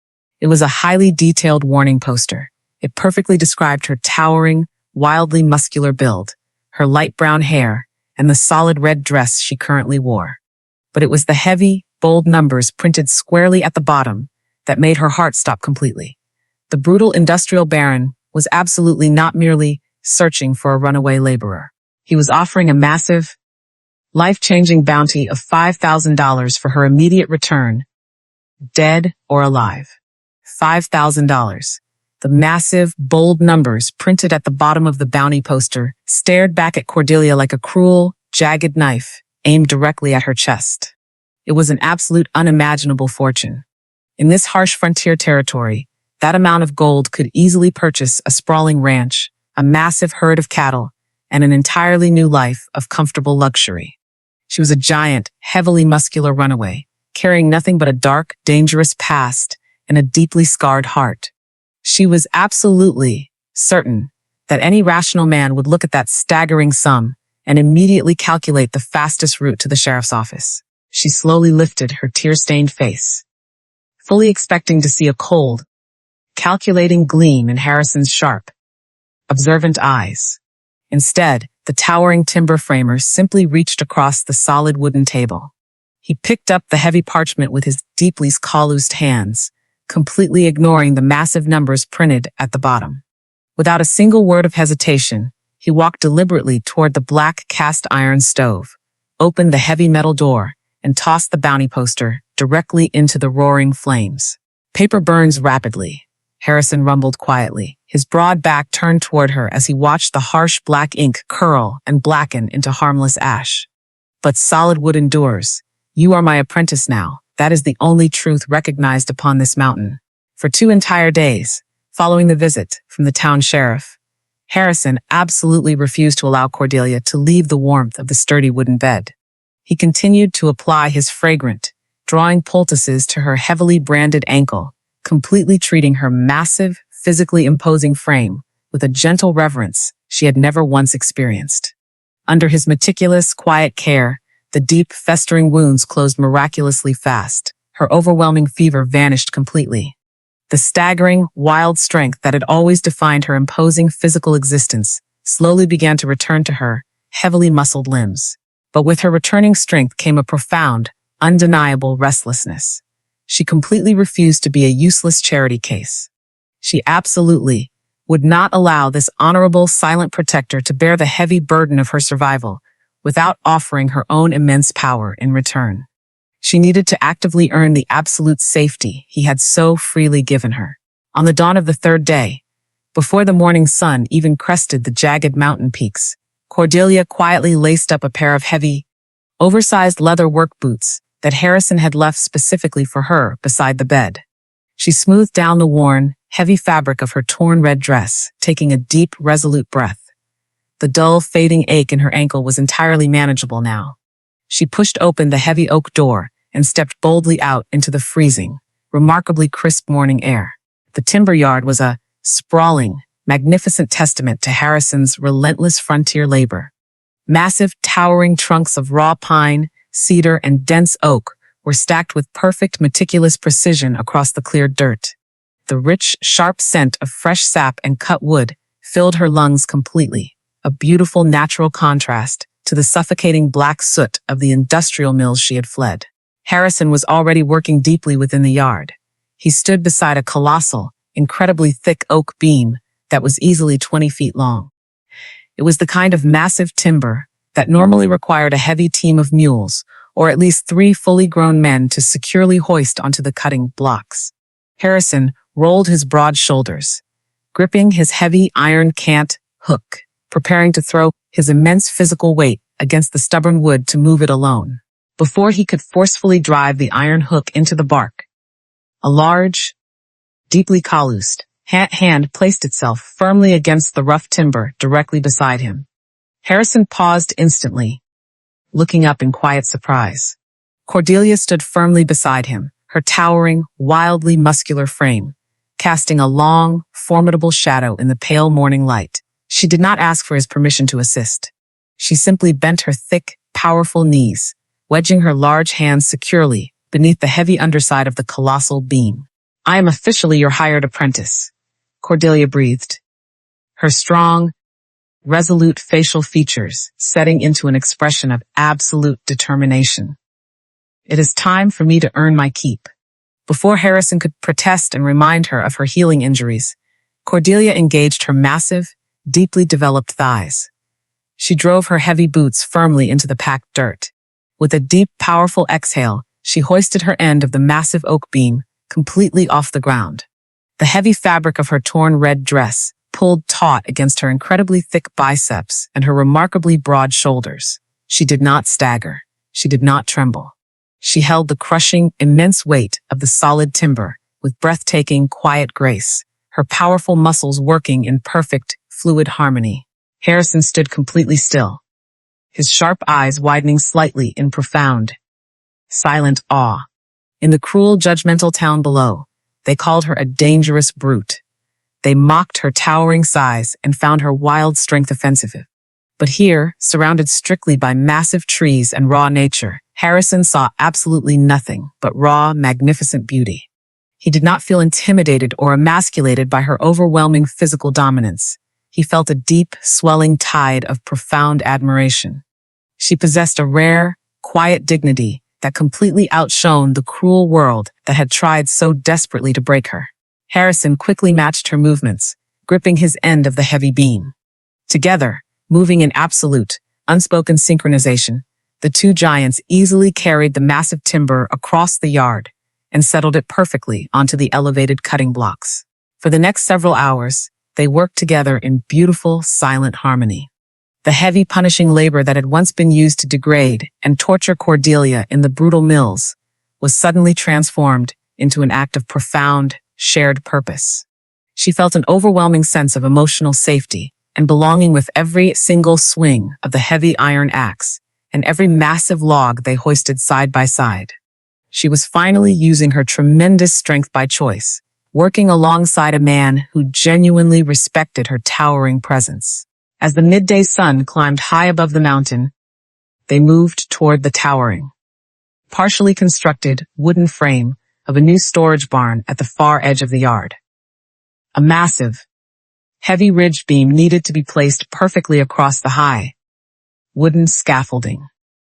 It was a highly detailed warning poster. It perfectly described her towering, wildly muscular build, her light brown hair, and the solid red dress she currently wore. But it was the heavy, bold numbers printed squarely at the bottom that made her heart stop completely. The brutal industrial baron was absolutely not merely searching for a runaway laborer. He was offering a massive, life-changing bounty of $5,000 for her immediate return, dead or alive. $5,000. The massive, bold numbers printed at the bottom of the bounty poster stared back at Cordelia like a cruel, jagged knife aimed directly at her chest. It was an absolute unimaginable fortune. In this harsh frontier territory, that amount of gold could easily purchase a sprawling ranch, a massive herd of cattle, and an entirely new life of comfortable luxury. She was a giant, heavily muscular runaway, carrying nothing but a dark, dangerous past and a deeply scarred heart. She was absolutely certain that any rational man would look at that staggering sum and immediately calculate the fastest route to the sheriff's office. She slowly lifted her tear-stained face, fully expecting to see a cold, calculating gleam in Harrison's sharp, observant eyes. Instead, the towering timber framer simply reached across the solid wooden table. He picked up the heavy parchment with his deeply calloused hands, completely ignoring the massive numbers printed at the bottom. Without a single word of hesitation, he walked deliberately toward the black cast iron stove, opened the heavy metal door, and tossed the bounty poster directly into the roaring flames. Paper burns rapidly, Harrison rumbled quietly, his broad back turned toward her as he watched the harsh black ink curl and blacken into harmless ash. But solid wood endures. You are my apprentice now. That is the only truth recognized upon this mountain. For 2 entire days, following the visit from the town sheriff, Harrison absolutely refused to allow Cordelia to leave the warmth of the sturdy wooden bed. He continued to apply his fragrant, drawing poultices to her heavily branded ankle, completely treating her massive, physically imposing frame with a gentle reverence she had never once experienced. Under his meticulous, quiet care, the deep, festering wounds closed miraculously fast. Her overwhelming fever vanished completely. The staggering, wild strength that had always defined her imposing physical existence slowly began to return to her heavily muscled limbs. But with her returning strength came a profound, undeniable restlessness. She completely refused to be a useless charity case. She absolutely would not allow this honorable, silent protector to bear the heavy burden of her survival without offering her own immense power in return. She needed to actively earn the absolute safety he had so freely given her. On the dawn of the 3rd day, before the morning sun even crested the jagged mountain peaks, Cordelia quietly laced up a pair of heavy, oversized leather work boots that Harrison had left specifically for her beside the bed. She smoothed down the worn, heavy fabric of her torn red dress, taking a deep, resolute breath. The dull, fading ache in her ankle was entirely manageable now. She pushed open the heavy oak door and stepped boldly out into the freezing, remarkably crisp morning air. The timber yard was a sprawling, magnificent testament to Harrison's relentless frontier labor. Massive, towering trunks of raw pine, cedar, and dense oak were stacked with perfect, meticulous precision across the cleared dirt. The rich, sharp scent of fresh sap and cut wood filled her lungs completely, a beautiful natural contrast to the suffocating black soot of the industrial mills she had fled. Harrison was already working deeply within the yard. He stood beside a colossal, incredibly thick oak beam that was easily 20 feet long. It was the kind of massive timber that normally required a heavy team of mules, or at least 3 fully grown men to securely hoist onto the cutting blocks. Harrison rolled his broad shoulders, gripping his heavy iron cant hook, preparing to throw his immense physical weight against the stubborn wood to move it alone. Before he could forcefully drive the iron hook into the bark, a large, deeply calloused hand placed itself firmly against the rough timber directly beside him. Harrison paused instantly, looking up in quiet surprise. Cordelia stood firmly beside him, her towering, wildly muscular frame casting a long, formidable shadow in the pale morning light. She did not ask for his permission to assist. She simply bent her thick, powerful knees, wedging her large hands securely beneath the heavy underside of the colossal beam. "I am officially your hired apprentice," Cordelia breathed, her strong, resolute facial features setting into an expression of absolute determination. "It is time for me to earn my keep." Before Harrison could protest and remind her of her healing injuries, Cordelia engaged her massive, deeply developed thighs. She drove her heavy boots firmly into the packed dirt. With a deep, powerful exhale, she hoisted her end of the massive oak beam completely off the ground. The heavy fabric of her torn red dress pulled taut against her incredibly thick biceps and her remarkably broad shoulders. She did not stagger. She did not tremble. She held the crushing, immense weight of the solid timber with breathtaking, quiet grace, her powerful muscles working in perfect, fluid harmony. Harrison stood completely still, his sharp eyes widening slightly in profound, silent awe. In the cruel, judgmental town below, they called her a dangerous brute. They mocked her towering size and found her wild strength offensive. But here, surrounded strictly by massive trees and raw nature, Harrison saw absolutely nothing but raw, magnificent beauty. He did not feel intimidated or emasculated by her overwhelming physical dominance. He felt a deep, swelling tide of profound admiration. She possessed a rare, quiet dignity that completely outshone the cruel world that had tried so desperately to break her. Harrison quickly matched her movements, gripping his end of the heavy beam. Together, moving in absolute, unspoken synchronization, the two giants easily carried the massive timber across the yard and settled it perfectly onto the elevated cutting blocks. For the next several hours, they worked together in beautiful, silent harmony. The heavy, punishing labor that had once been used to degrade and torture Cordelia in the brutal mills was suddenly transformed into an act of profound, shared purpose. She felt an overwhelming sense of emotional safety and belonging with every single swing of the heavy iron axe and every massive log they hoisted side by side. She was finally using her tremendous strength by choice, working alongside a man who genuinely respected her towering presence. As the midday sun climbed high above the mountain, they moved toward the towering, partially constructed wooden frame of a new storage barn at the far edge of the yard. A massive, heavy ridge beam needed to be placed perfectly across the high, wooden scaffolding.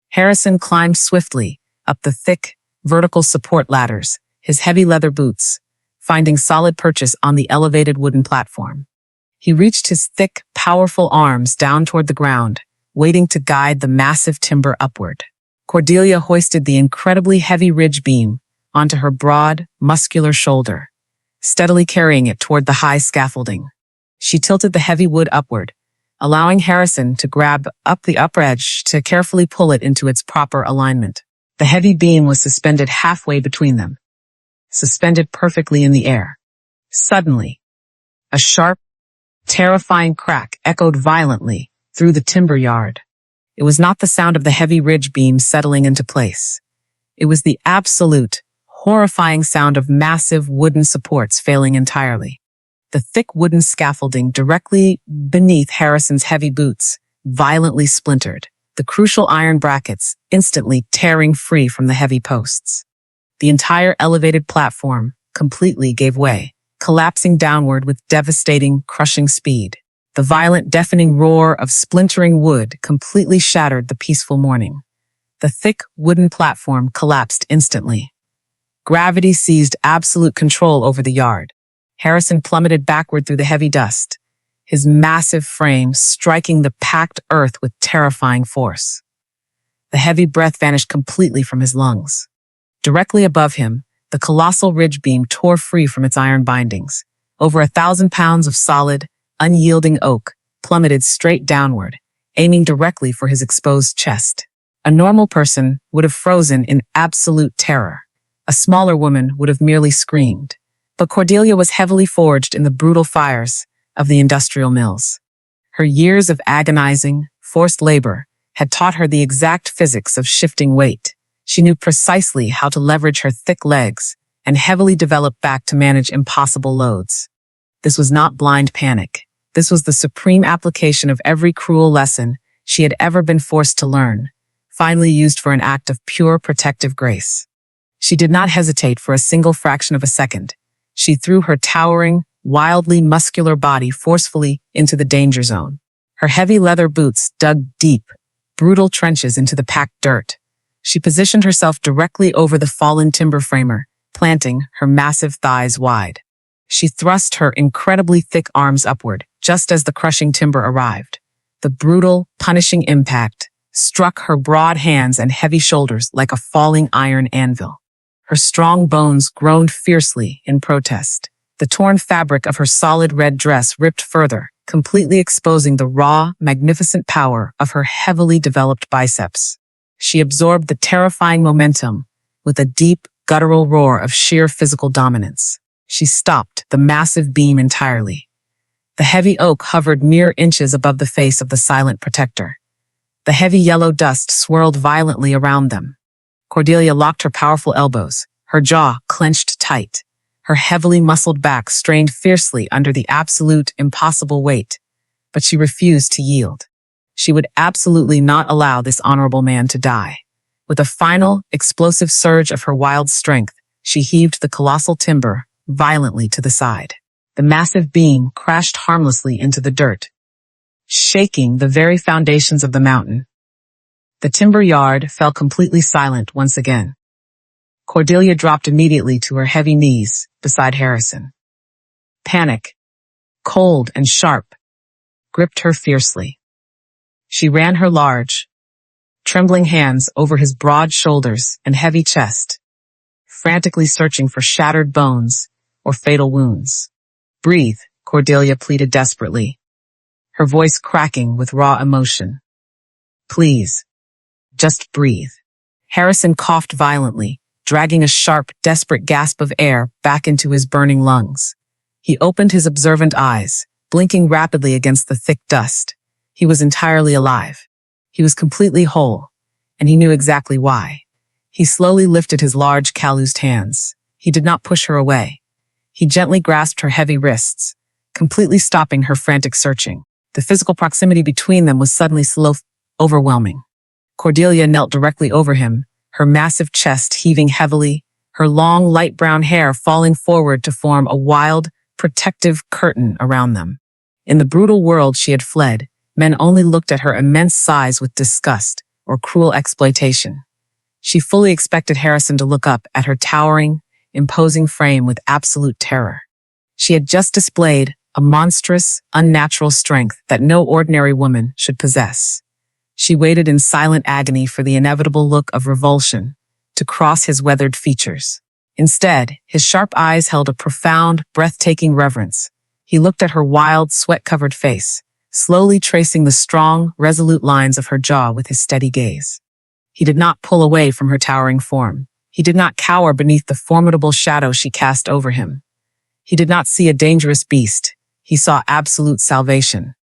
Harrison climbed swiftly up the thick, vertical support ladders, his heavy leather boots, finding solid purchase on the elevated wooden platform. He reached his thick, powerful arms down toward the ground, waiting to guide the massive timber upward. Cordelia hoisted the incredibly heavy ridge beam onto her broad, muscular shoulder, steadily carrying it toward the high scaffolding. She tilted the heavy wood upward, allowing Harrison to grab up the upper edge to carefully pull it into its proper alignment. The heavy beam was suspended halfway between them, suspended perfectly in the air. Suddenly, a sharp, terrifying crack echoed violently through the timber yard. It was not the sound of the heavy ridge beam settling into place. It was the absolute, horrifying sound of massive wooden supports failing entirely. The thick wooden scaffolding directly beneath Harrison's heavy boots violently splintered, the crucial iron brackets instantly tearing free from the heavy posts. The entire elevated platform completely gave way, collapsing downward with devastating, crushing speed. The violent, deafening roar of splintering wood completely shattered the peaceful morning. The thick wooden platform collapsed instantly. Gravity seized absolute control over the yard. Harrison plummeted backward through the heavy dust, his massive frame striking the packed earth with terrifying force. The heavy breath vanished completely from his lungs. Directly above him, the colossal ridge beam tore free from its iron bindings. Over 1,000 pounds of solid, unyielding oak plummeted straight downward, aiming directly for his exposed chest. A normal person would have frozen in absolute terror. A smaller woman would have merely screamed. But Cordelia was heavily forged in the brutal fires of the industrial mills. Her years of agonizing, forced labor had taught her the exact physics of shifting weight. She knew precisely how to leverage her thick legs and heavily developed back to manage impossible loads. This was not blind panic. This was the supreme application of every cruel lesson she had ever been forced to learn, finally used for an act of pure protective grace. She did not hesitate for a single fraction of a second. She threw her towering, wildly muscular body forcefully into the danger zone. Her heavy leather boots dug deep, brutal trenches into the packed dirt. She positioned herself directly over the fallen timber framer, planting her massive thighs wide. She thrust her incredibly thick arms upward, just as the crushing timber arrived. The brutal, punishing impact struck her broad hands and heavy shoulders like a falling iron anvil. Her strong bones groaned fiercely in protest. The torn fabric of her solid red dress ripped further, completely exposing the raw, magnificent power of her heavily developed biceps. She absorbed the terrifying momentum with a deep, guttural roar of sheer physical dominance. She stopped the massive beam entirely. The heavy oak hovered mere inches above the face of the silent protector. The heavy yellow dust swirled violently around them. Cordelia locked her powerful elbows, her jaw clenched tight. Her heavily muscled back strained fiercely under the absolute impossible weight, but she refused to yield. She would absolutely not allow this honorable man to die. With a final, explosive surge of her wild strength, she heaved the colossal timber violently to the side. The massive beam crashed harmlessly into the dirt, shaking the very foundations of the mountain. The timber yard fell completely silent once again. Cordelia dropped immediately to her heavy knees beside Harrison. Panic, cold and sharp, gripped her fiercely. She ran her large, trembling hands over his broad shoulders and heavy chest, frantically searching for shattered bones or fatal wounds. "Breathe," Cordelia pleaded desperately, her voice cracking with raw emotion. "Please, just breathe." Harrison coughed violently, dragging a sharp, desperate gasp of air back into his burning lungs. He opened his observant eyes, blinking rapidly against the thick dust. He was entirely alive. He was completely whole, and he knew exactly why. He slowly lifted his large, calloused hands. He did not push her away. He gently grasped her heavy wrists, completely stopping her frantic searching. The physical proximity between them was suddenly overwhelming. Cordelia knelt directly over him, her massive chest heaving heavily, her long, light brown hair falling forward to form a wild, protective curtain around them. In the brutal world she had fled, men only looked at her immense size with disgust or cruel exploitation. She fully expected Harrison to look up at her towering, imposing frame with absolute terror. She had just displayed a monstrous, unnatural strength that no ordinary woman should possess. She waited in silent agony for the inevitable look of revulsion to cross his weathered features. Instead, his sharp eyes held a profound, breathtaking reverence. He looked at her wild, sweat-covered face, slowly tracing the strong, resolute lines of her jaw with his steady gaze. He did not pull away from her towering form. He did not cower beneath the formidable shadow she cast over him. He did not see a dangerous beast. He saw absolute salvation.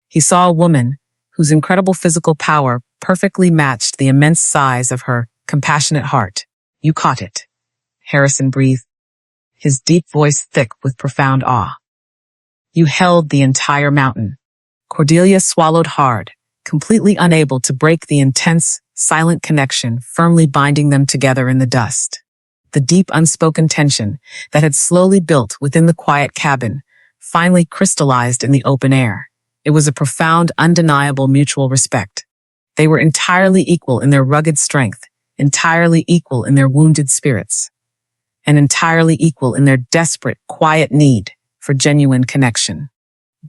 He saw a woman whose incredible physical power perfectly matched the immense size of her compassionate heart. "You caught it," Harrison breathed, his deep voice thick with profound awe. "You held the entire mountain." Cordelia swallowed hard, completely unable to break the intense, silent connection firmly binding them together in the dust. The deep unspoken tension that had slowly built within the quiet cabin finally crystallized in the open air. It was a profound, undeniable mutual respect. They were entirely equal in their rugged strength, entirely equal in their wounded spirits, and entirely equal in their desperate, quiet need for genuine connection.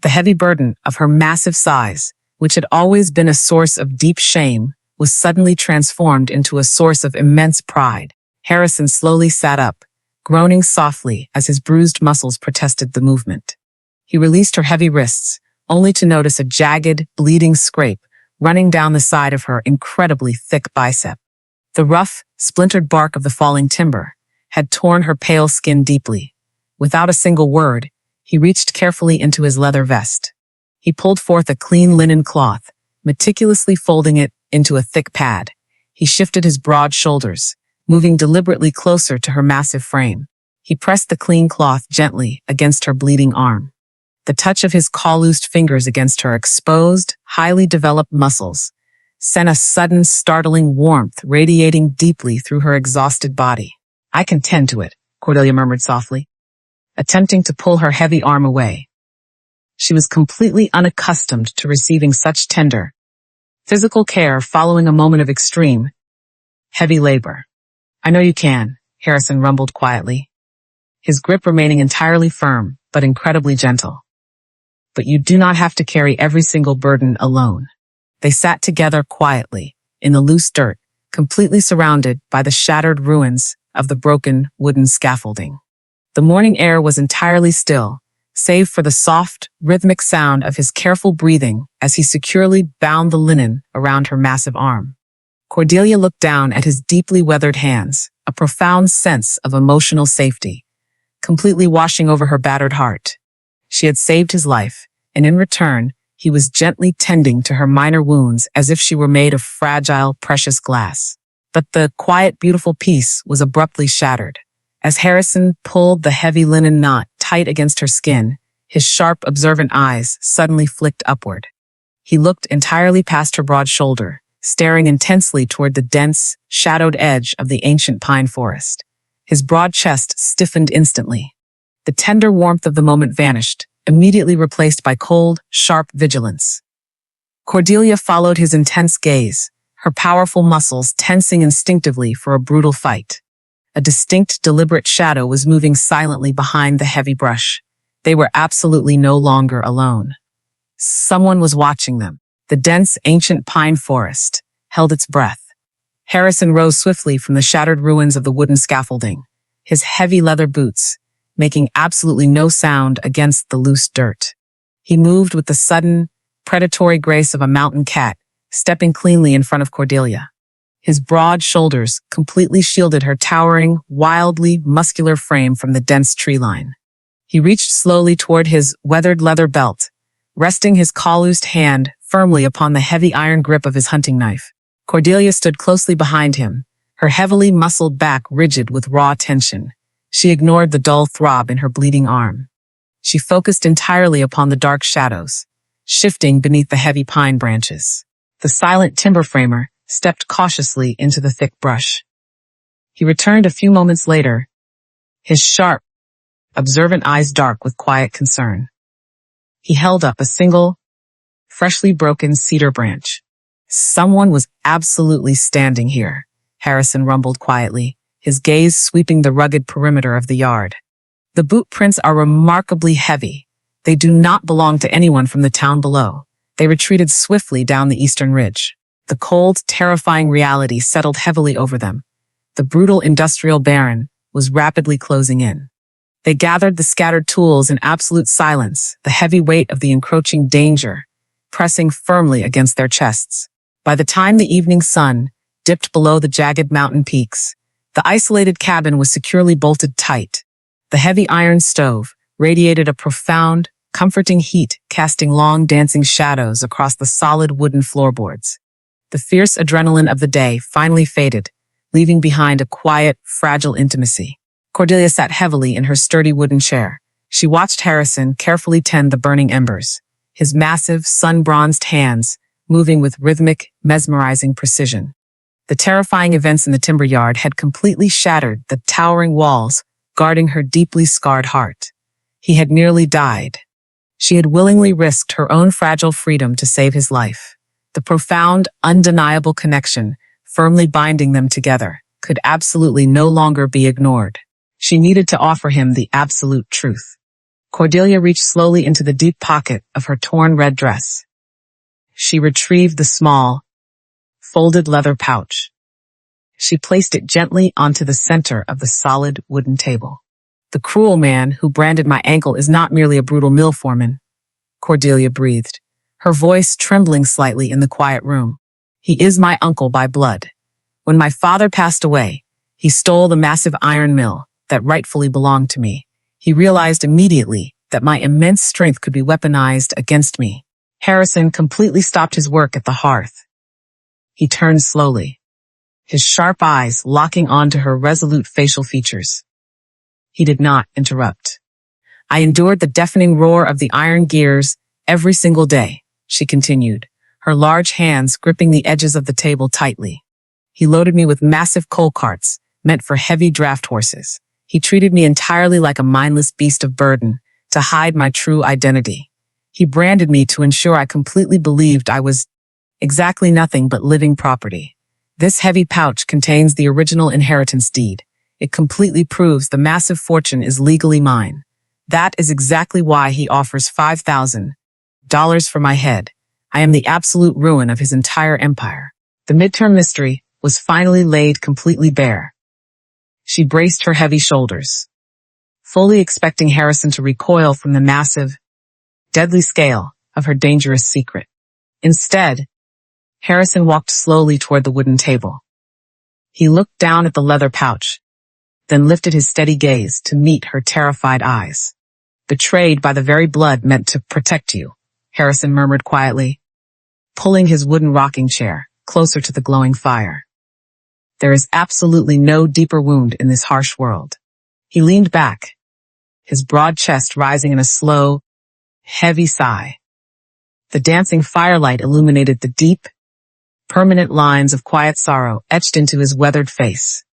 The heavy burden of her massive size, which had always been a source of deep shame, was suddenly transformed into a source of immense pride. Harrison slowly sat up, groaning softly as his bruised muscles protested the movement. He released her heavy wrists, only to notice a jagged, bleeding scrape running down the side of her incredibly thick bicep. The rough, splintered bark of the falling timber had torn her pale skin deeply. Without a single word, he reached carefully into his leather vest. He pulled forth a clean linen cloth, meticulously folding it into a thick pad. He shifted his broad shoulders, moving deliberately closer to her massive frame. He pressed the clean cloth gently against her bleeding arm. The touch of his calloused fingers against her exposed, highly developed muscles sent a sudden, startling warmth radiating deeply through her exhausted body. "I can tend to it," Cordelia murmured softly, attempting to pull her heavy arm away. She was completely unaccustomed to receiving such tender, physical care following a moment of extreme, heavy labor. "I know you can," Harrison rumbled quietly, his grip remaining entirely firm but incredibly gentle. "But you do not have to carry every single burden alone." They sat together quietly, in the loose dirt, completely surrounded by the shattered ruins of the broken wooden scaffolding. The morning air was entirely still, save for the soft, rhythmic sound of his careful breathing as he securely bound the linen around her massive arm. Cordelia looked down at his deeply weathered hands, a profound sense of emotional safety, completely washing over her battered heart. She had saved his life, and in return, he was gently tending to her minor wounds as if she were made of fragile, precious glass. But the quiet, beautiful peace was abruptly shattered. As Harrison pulled the heavy linen knot tight against her skin, his sharp, observant eyes suddenly flicked upward. He looked entirely past her broad shoulder, staring intensely toward the dense, shadowed edge of the ancient pine forest. His broad chest stiffened instantly. The tender warmth of the moment vanished, immediately replaced by cold, sharp vigilance. Cordelia followed his intense gaze, her powerful muscles tensing instinctively for a brutal fight. A distinct, deliberate shadow was moving silently behind the heavy brush. They were absolutely no longer alone. Someone was watching them. The dense, ancient pine forest held its breath. Harrison rose swiftly from the shattered ruins of the wooden scaffolding, his heavy leather boots making absolutely no sound against the loose dirt. He moved with the sudden, predatory grace of a mountain cat, stepping cleanly in front of Cordelia. His broad shoulders completely shielded her towering, wildly muscular frame from the dense tree line. He reached slowly toward his weathered leather belt, resting his calloused hand firmly upon the heavy iron grip of his hunting knife. Cordelia stood closely behind him, her heavily muscled back rigid with raw tension. She ignored the dull throb in her bleeding arm. She focused entirely upon the dark shadows, shifting beneath the heavy pine branches. The silent timber framer stepped cautiously into the thick brush. He returned a few moments later, his sharp, observant eyes dark with quiet concern. He held up a single, freshly broken cedar branch. Someone was absolutely standing here, Harrison rumbled quietly, his gaze sweeping the rugged perimeter of the yard. The boot prints are remarkably heavy. They do not belong to anyone from the town below. They retreated swiftly down the eastern ridge. The cold, terrifying reality settled heavily over them. The brutal industrial baron was rapidly closing in. They gathered the scattered tools in absolute silence, the heavy weight of the encroaching danger pressing firmly against their chests. By the time the evening sun dipped below the jagged mountain peaks, the isolated cabin was securely bolted tight. The heavy iron stove radiated a profound, comforting heat, casting long, dancing shadows across the solid wooden floorboards. The fierce adrenaline of the day finally faded, leaving behind a quiet, fragile intimacy. Cordelia sat heavily in her sturdy wooden chair. She watched Harrison carefully tend the burning embers, his massive, sun-bronzed hands moving with rhythmic, mesmerizing precision. The terrifying events in the timber yard had completely shattered the towering walls guarding her deeply scarred heart. He had nearly died. She had willingly risked her own fragile freedom to save his life. The profound, undeniable connection firmly binding them together could absolutely no longer be ignored. She needed to offer him the absolute truth. Cordelia reached slowly into the deep pocket of her torn red dress. She retrieved the small, folded leather pouch. She placed it gently onto the center of the solid wooden table. The cruel man who branded my ankle is not merely a brutal mill foreman, Cordelia breathed, her voice trembling slightly in the quiet room. He is my uncle by blood. When my father passed away, he stole the massive iron mill that rightfully belonged to me. He realized immediately that my immense strength could be weaponized against me. Harrison completely stopped his work at the hearth. He turned slowly, his sharp eyes locking onto her resolute facial features. He did not interrupt. I endured the deafening roar of the iron gears every single day, she continued, her large hands gripping the edges of the table tightly. He loaded me with massive coal carts, meant for heavy draft horses. He treated me entirely like a mindless beast of burden, to hide my true identity. He branded me to ensure I completely believed I was exactly nothing but living property. This heavy pouch contains the original inheritance deed. It completely proves the massive fortune is legally mine. That is exactly why he offers $5,000 for my head. I am the absolute ruin of his entire empire. The midterm mystery was finally laid completely bare. She braced her heavy shoulders, fully expecting Harrison to recoil from the massive, deadly scale of her dangerous secret. Instead, Harrison walked slowly toward the wooden table. He looked down at the leather pouch, then lifted his steady gaze to meet her terrified eyes. Betrayed by the very blood meant to protect you, Harrison murmured quietly, pulling his wooden rocking chair closer to the glowing fire. There is absolutely no deeper wound in this harsh world. He leaned back, his broad chest rising in a slow, heavy sigh. The dancing firelight illuminated the deep, permanent lines of quiet sorrow etched into his weathered face.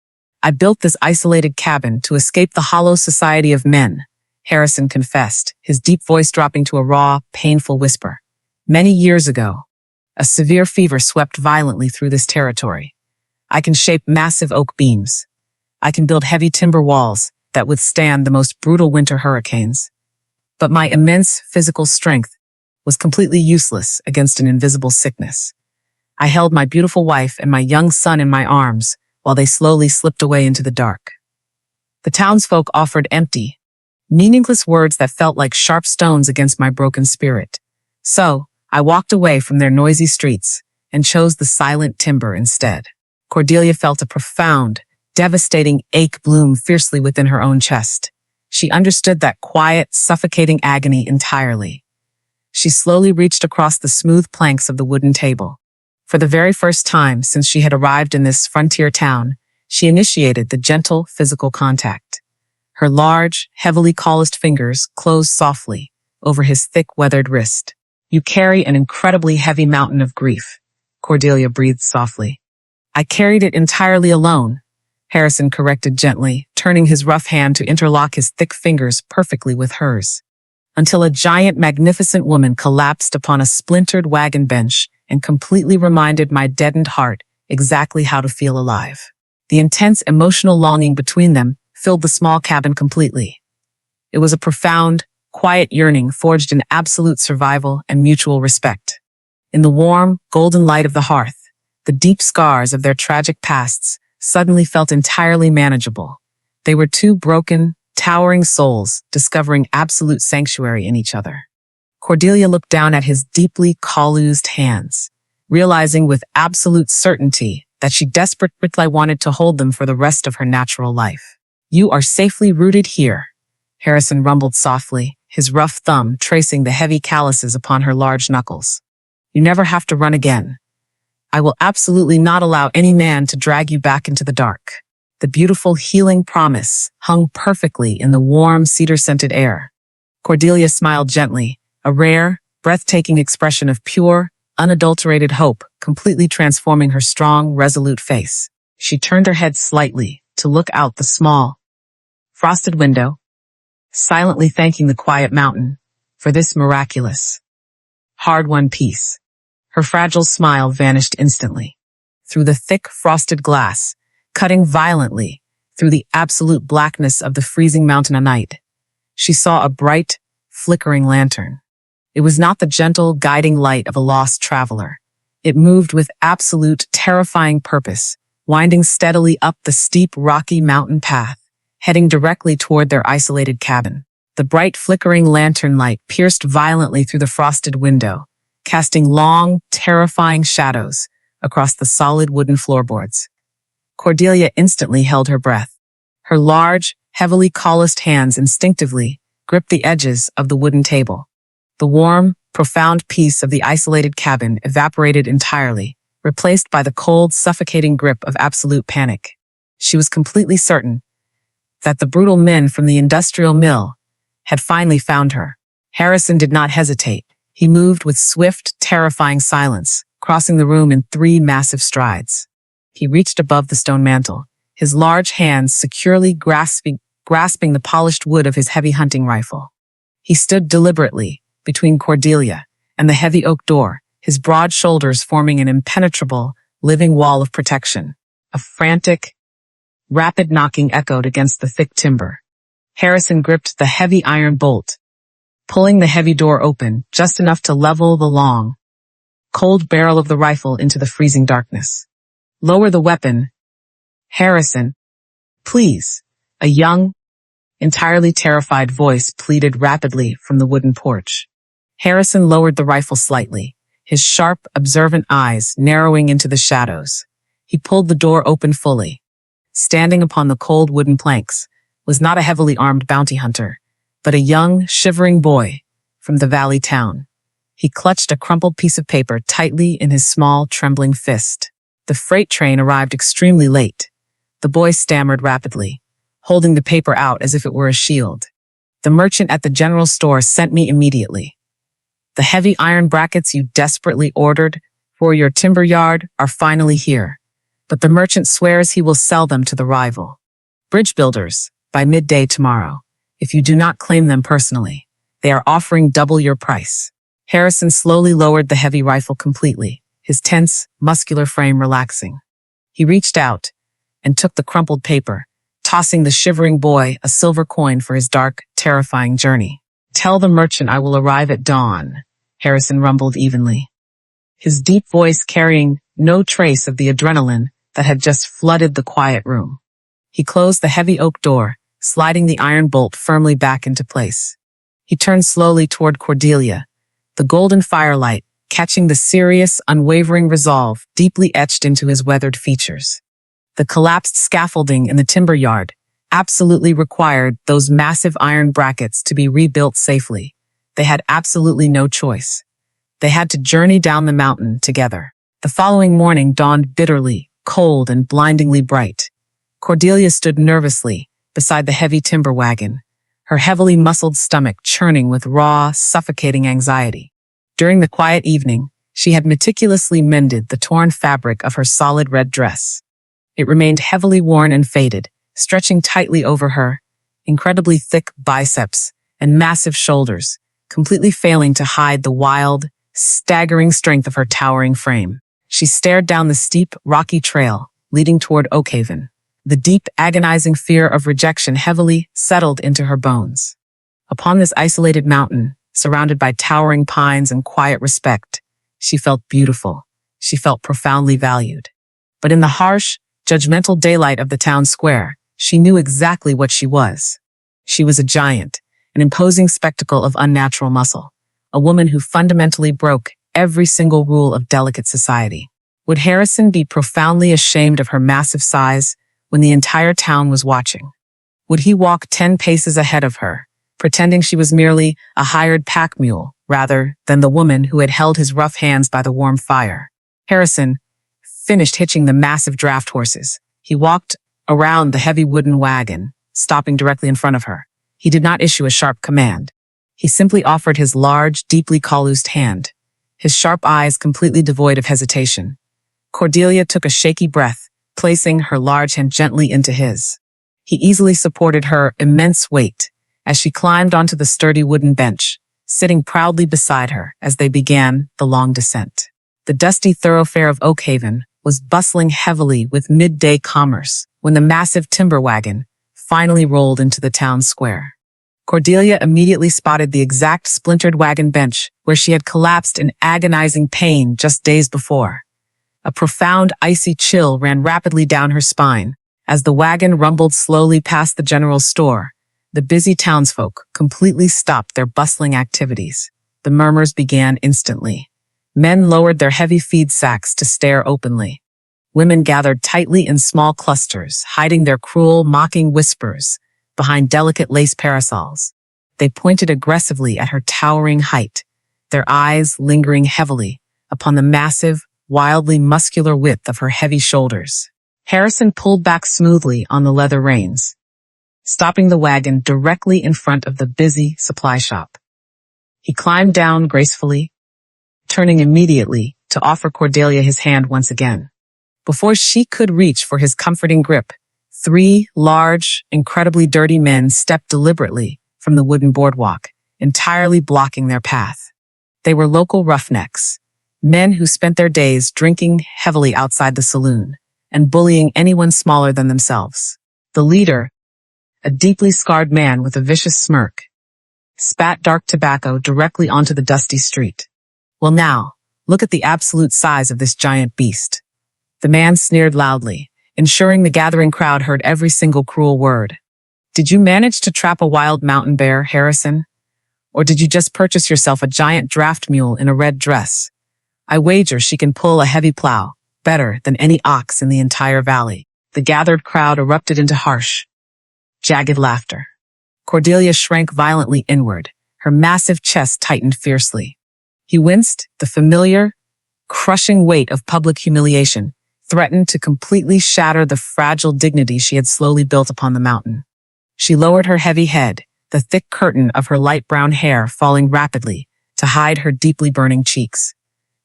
I built this isolated cabin to escape the hollow society of men, Harrison confessed, his deep voice dropping to a raw, painful whisper. Many years ago, a severe fever swept violently through this territory. I can shape massive oak beams. I can build heavy timber walls that withstand the most brutal winter hurricanes. But my immense physical strength was completely useless against an invisible sickness. I held my beautiful wife and my young son in my arms while they slowly slipped away into the dark. The townsfolk offered empty, meaningless words that felt like sharp stones against my broken spirit. So, I walked away from their noisy streets and chose the silent timber instead. Cordelia felt a profound, devastating ache bloom fiercely within her own chest. She understood that quiet, suffocating agony entirely. She slowly reached across the smooth planks of the wooden table. For the very first time since she had arrived in this frontier town, she initiated the gentle physical contact. Her large, heavily calloused fingers closed softly over his thick, weathered wrist. "You carry an incredibly heavy mountain of grief," Cordelia breathed softly. "I carried it entirely alone," Harrison corrected gently, turning his rough hand to interlock his thick fingers perfectly with hers. Until a giant, magnificent woman collapsed upon a splintered wagon bench and completely reminded my deadened heart exactly how to feel alive. The intense emotional longing between them filled the small cabin completely. It was a profound, quiet yearning forged in absolute survival and mutual respect. In the warm, golden light of the hearth, the deep scars of their tragic pasts suddenly felt entirely manageable. They were two broken, towering souls discovering absolute sanctuary in each other. Cordelia looked down at his deeply calloused hands, realizing with absolute certainty that she desperately wanted to hold them for the rest of her natural life. "You are safely rooted here," Harrison rumbled softly, his rough thumb tracing the heavy calluses upon her large knuckles. "You never have to run again. I will absolutely not allow any man to drag you back into the dark." The beautiful healing promise hung perfectly in the warm cedar-scented air. Cordelia smiled gently, a rare, breathtaking expression of pure, unadulterated hope completely transforming her strong, resolute face. She turned her head slightly to look out the small, frosted window, silently thanking the quiet mountain for this miraculous, hard-won peace. Her fragile smile vanished instantly. Through the thick, frosted glass, cutting violently through the absolute blackness of the freezing mountain night, she saw a bright, flickering lantern. It was not the gentle, guiding light of a lost traveler. It moved with absolute, terrifying purpose, winding steadily up the steep, rocky mountain path, heading directly toward their isolated cabin. The bright, flickering lantern light pierced violently through the frosted window, casting long, terrifying shadows across the solid wooden floorboards. Cordelia instantly held her breath. Her large, heavily calloused hands instinctively gripped the edges of the wooden table. The warm, profound peace of the isolated cabin evaporated entirely, replaced by the cold, suffocating grip of absolute panic. She was completely certain that the brutal men from the industrial mill had finally found her. Harrison did not hesitate. He moved with swift, terrifying silence, crossing the room in 3 massive strides. He reached above the stone mantel, his large hands securely grasping the polished wood of his heavy hunting rifle. He stood deliberately between Cordelia and the heavy oak door, his broad shoulders forming an impenetrable, living wall of protection. A frantic, rapid knocking echoed against the thick timber. Harrison gripped the heavy iron bolt, pulling the heavy door open just enough to level the long, cold barrel of the rifle into the freezing darkness. "Lower the weapon, Harrison. Please," a young, entirely terrified voice pleaded rapidly from the wooden porch. Harrison lowered the rifle slightly, his sharp, observant eyes narrowing into the shadows. He pulled the door open fully. Standing upon the cold wooden planks was not a heavily armed bounty hunter, but a young, shivering boy from the valley town. He clutched a crumpled piece of paper tightly in his small, trembling fist. The freight train arrived extremely late. The boy stammered rapidly. holding the paper out as if it were a shield. The merchant at the general store sent me immediately. The heavy iron brackets you desperately ordered for your timber yard are finally here, but the merchant swears he will sell them to the rival bridge builders by midday tomorrow. If you do not claim them personally, they are offering double your price. Harrison slowly lowered the heavy rifle completely, his tense, muscular frame relaxing. He reached out and took the crumpled paper, tossing the shivering boy a silver coin for his dark, terrifying journey. Tell the merchant I will arrive at dawn, Harrison rumbled evenly, his deep voice carrying no trace of the adrenaline that had just flooded the quiet room. He closed the heavy oak door, sliding the iron bolt firmly back into place. He turned slowly toward Cordelia, the golden firelight catching the serious, unwavering resolve deeply etched into his weathered features. The collapsed scaffolding in the timber yard absolutely required those massive iron brackets to be rebuilt safely. They had absolutely no choice. They had to journey down the mountain together. The following morning dawned bitterly, cold and blindingly bright. Cordelia stood nervously beside the heavy timber wagon, her heavily muscled stomach churning with raw, suffocating anxiety. During the quiet evening, she had meticulously mended the torn fabric of her solid red dress. It remained heavily worn and faded, stretching tightly over her incredibly thick biceps and massive shoulders, completely failing to hide the wild, staggering strength of her towering frame. She stared down the steep, rocky trail leading toward Oakhaven. The deep, agonizing fear of rejection heavily settled into her bones. Upon this isolated mountain, surrounded by towering pines and quiet respect, she felt beautiful. She felt profoundly valued. But in the harsh, judgmental daylight of the town square, she knew exactly what she was. She was a giant, an imposing spectacle of unnatural muscle, a woman who fundamentally broke every single rule of delicate society. Would Harrison be profoundly ashamed of her massive size when the entire town was watching? Would he walk 10 paces ahead of her, pretending she was merely a hired pack mule rather than the woman who had held his rough hands by the warm fire? Harrison finished hitching the massive draft horses. He walked around the heavy wooden wagon, stopping directly in front of her. He did not issue a sharp command. He simply offered his large, deeply calloused hand, his sharp eyes completely devoid of hesitation. Cordelia took a shaky breath, placing her large hand gently into his. He easily supported her immense weight as she climbed onto the sturdy wooden bench, sitting proudly beside her as they began the long descent. The dusty thoroughfare of Oakhaven was bustling heavily with midday commerce when the massive timber wagon finally rolled into the town square. Cordelia immediately spotted the exact splintered wagon bench where she had collapsed in agonizing pain just days before. A profound, icy chill ran rapidly down her spine as the wagon rumbled slowly past the general store. The busy townsfolk completely stopped their bustling activities. The murmurs began instantly. Men lowered their heavy feed sacks to stare openly. Women gathered tightly in small clusters, hiding their cruel, mocking whispers behind delicate lace parasols. They pointed aggressively at her towering height, their eyes lingering heavily upon the massive, wildly muscular width of her heavy shoulders. Harrison pulled back smoothly on the leather reins, stopping the wagon directly in front of the busy supply shop. He climbed down gracefully, turning immediately to offer Cordelia his hand once again. Before she could reach for his comforting grip, 3 large, incredibly dirty men stepped deliberately from the wooden boardwalk, entirely blocking their path. They were local roughnecks, men who spent their days drinking heavily outside the saloon and bullying anyone smaller than themselves. The leader, a deeply scarred man with a vicious smirk, spat dark tobacco directly onto the dusty street. Well now, look at the absolute size of this giant beast. The man sneered loudly, ensuring the gathering crowd heard every single cruel word. Did you manage to trap a wild mountain bear, Harrison? Or did you just purchase yourself a giant draft mule in a red dress? I wager she can pull a heavy plow better than any ox in the entire valley. The gathered crowd erupted into harsh, jagged laughter. Cordelia shrank violently inward, her massive chest tightened fiercely. He winced. The familiar, crushing weight of public humiliation threatened to completely shatter the fragile dignity she had slowly built upon the mountain. She lowered her heavy head, the thick curtain of her light brown hair falling rapidly to hide her deeply burning cheeks.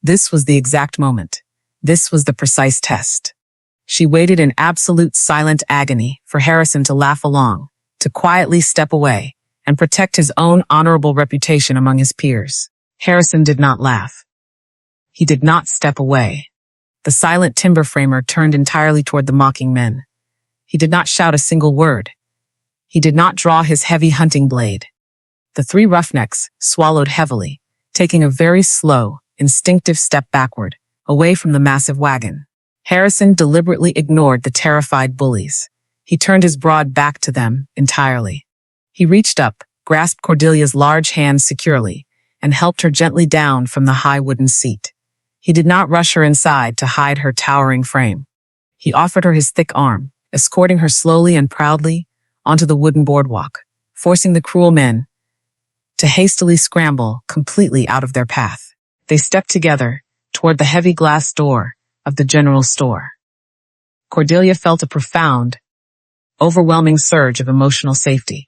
This was the exact moment. This was the precise test. She waited in absolute silent agony for Harrison to laugh along, to quietly step away, and protect his own honorable reputation among his peers. Harrison did not laugh. He did not step away. The silent timber framer turned entirely toward the mocking men. He did not shout a single word. He did not draw his heavy hunting blade. The three roughnecks swallowed heavily, taking a very slow, instinctive step backward, away from the massive wagon. Harrison deliberately ignored the terrified bullies. He turned his broad back to them entirely. He reached up, grasped Cordelia's large hand securely, and helped her gently down from the high wooden seat. He did not rush her inside to hide her towering frame. He offered her his thick arm, escorting her slowly and proudly onto the wooden boardwalk, forcing the cruel men to hastily scramble completely out of their path. They stepped together toward the heavy glass door of the general store. Cordelia felt a profound, overwhelming surge of emotional safety.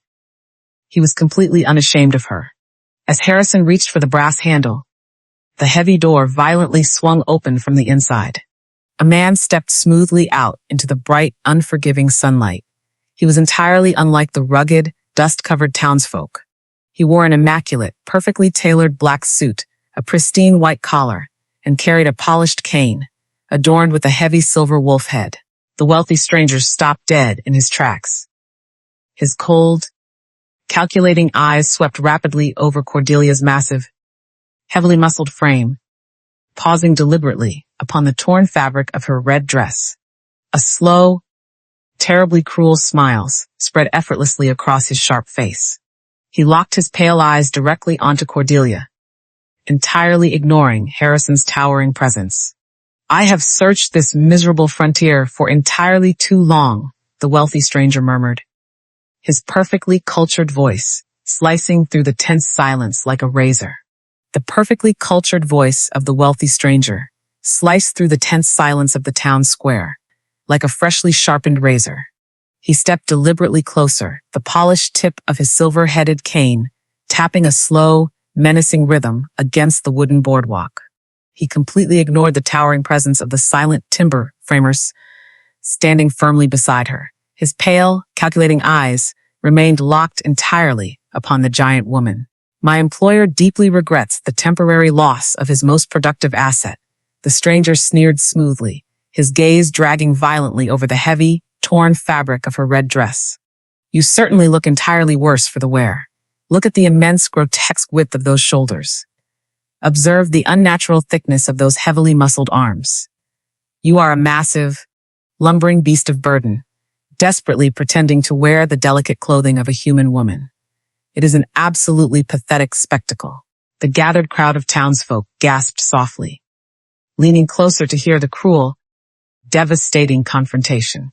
He was completely unashamed of her. As Harrison reached for the brass handle, the heavy door violently swung open from the inside. A man stepped smoothly out into the bright, unforgiving sunlight. He was entirely unlike the rugged, dust-covered townsfolk. He wore an immaculate, perfectly tailored black suit, a pristine white collar, and carried a polished cane, adorned with a heavy silver wolf head. The wealthy stranger stopped dead in his tracks. His cold, calculating eyes swept rapidly over Cordelia's massive, heavily muscled frame, pausing deliberately upon the torn fabric of her red dress. A slow, terribly cruel smile spread effortlessly across his sharp face. He locked his pale eyes directly onto Cordelia, entirely ignoring Harrison's towering presence. "I have searched this miserable frontier for entirely too long," the wealthy stranger murmured, his perfectly cultured voice slicing through the tense silence like a razor. The perfectly cultured voice of the wealthy stranger sliced through the tense silence of the town square like a freshly sharpened razor. He stepped deliberately closer, the polished tip of his silver-headed cane tapping a slow, menacing rhythm against the wooden boardwalk. He completely ignored the towering presence of the silent timber framers standing firmly beside her. His pale, calculating eyes remained locked entirely upon the giant woman. "My employer deeply regrets the temporary loss of his most productive asset," the stranger sneered smoothly, his gaze dragging violently over the heavy, torn fabric of her red dress. "You certainly look entirely worse for the wear. Look at the immense, grotesque width of those shoulders. Observe the unnatural thickness of those heavily muscled arms. You are a massive, lumbering beast of burden, desperately pretending to wear the delicate clothing of a human woman. It is an absolutely pathetic spectacle." The gathered crowd of townsfolk gasped softly, leaning closer to hear the cruel, devastating confrontation.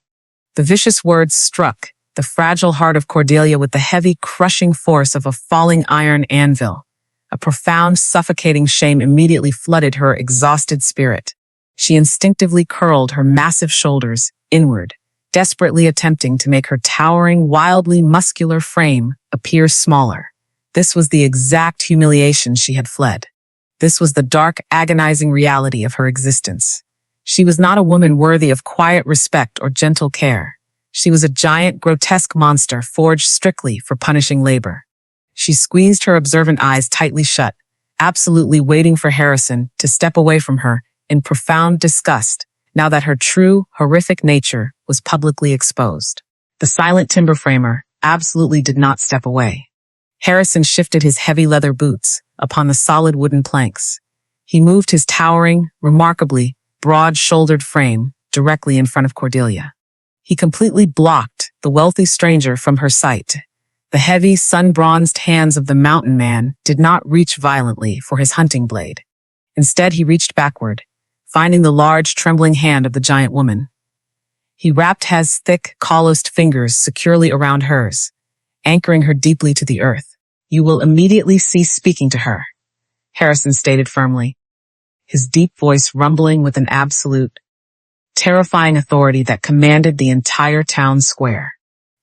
The vicious words struck the fragile heart of Cordelia with the heavy, crushing force of a falling iron anvil. A profound, suffocating shame immediately flooded her exhausted spirit. She instinctively curled her massive shoulders inward, desperately attempting to make her towering, wildly muscular frame appear smaller. This was the exact humiliation she had fled. This was the dark, agonizing reality of her existence. She was not a woman worthy of quiet respect or gentle care. She was a giant, grotesque monster forged strictly for punishing labor. She squeezed her observant eyes tightly shut, absolutely waiting for Harrison to step away from her in profound disgust, now that her true, horrific nature was publicly exposed. The silent timber framer absolutely did not step away. Harrison shifted his heavy leather boots upon the solid wooden planks. He moved his towering, remarkably broad-shouldered frame directly in front of Cordelia. He completely blocked the wealthy stranger from her sight. The heavy, sun-bronzed hands of the mountain man did not reach violently for his hunting blade. Instead, he reached backward, finding the large, trembling hand of the giant woman. He wrapped his thick, calloused fingers securely around hers, anchoring her deeply to the earth. "You will immediately cease speaking to her," Harrison stated firmly, his deep voice rumbling with an absolute, terrifying authority that commanded the entire town square.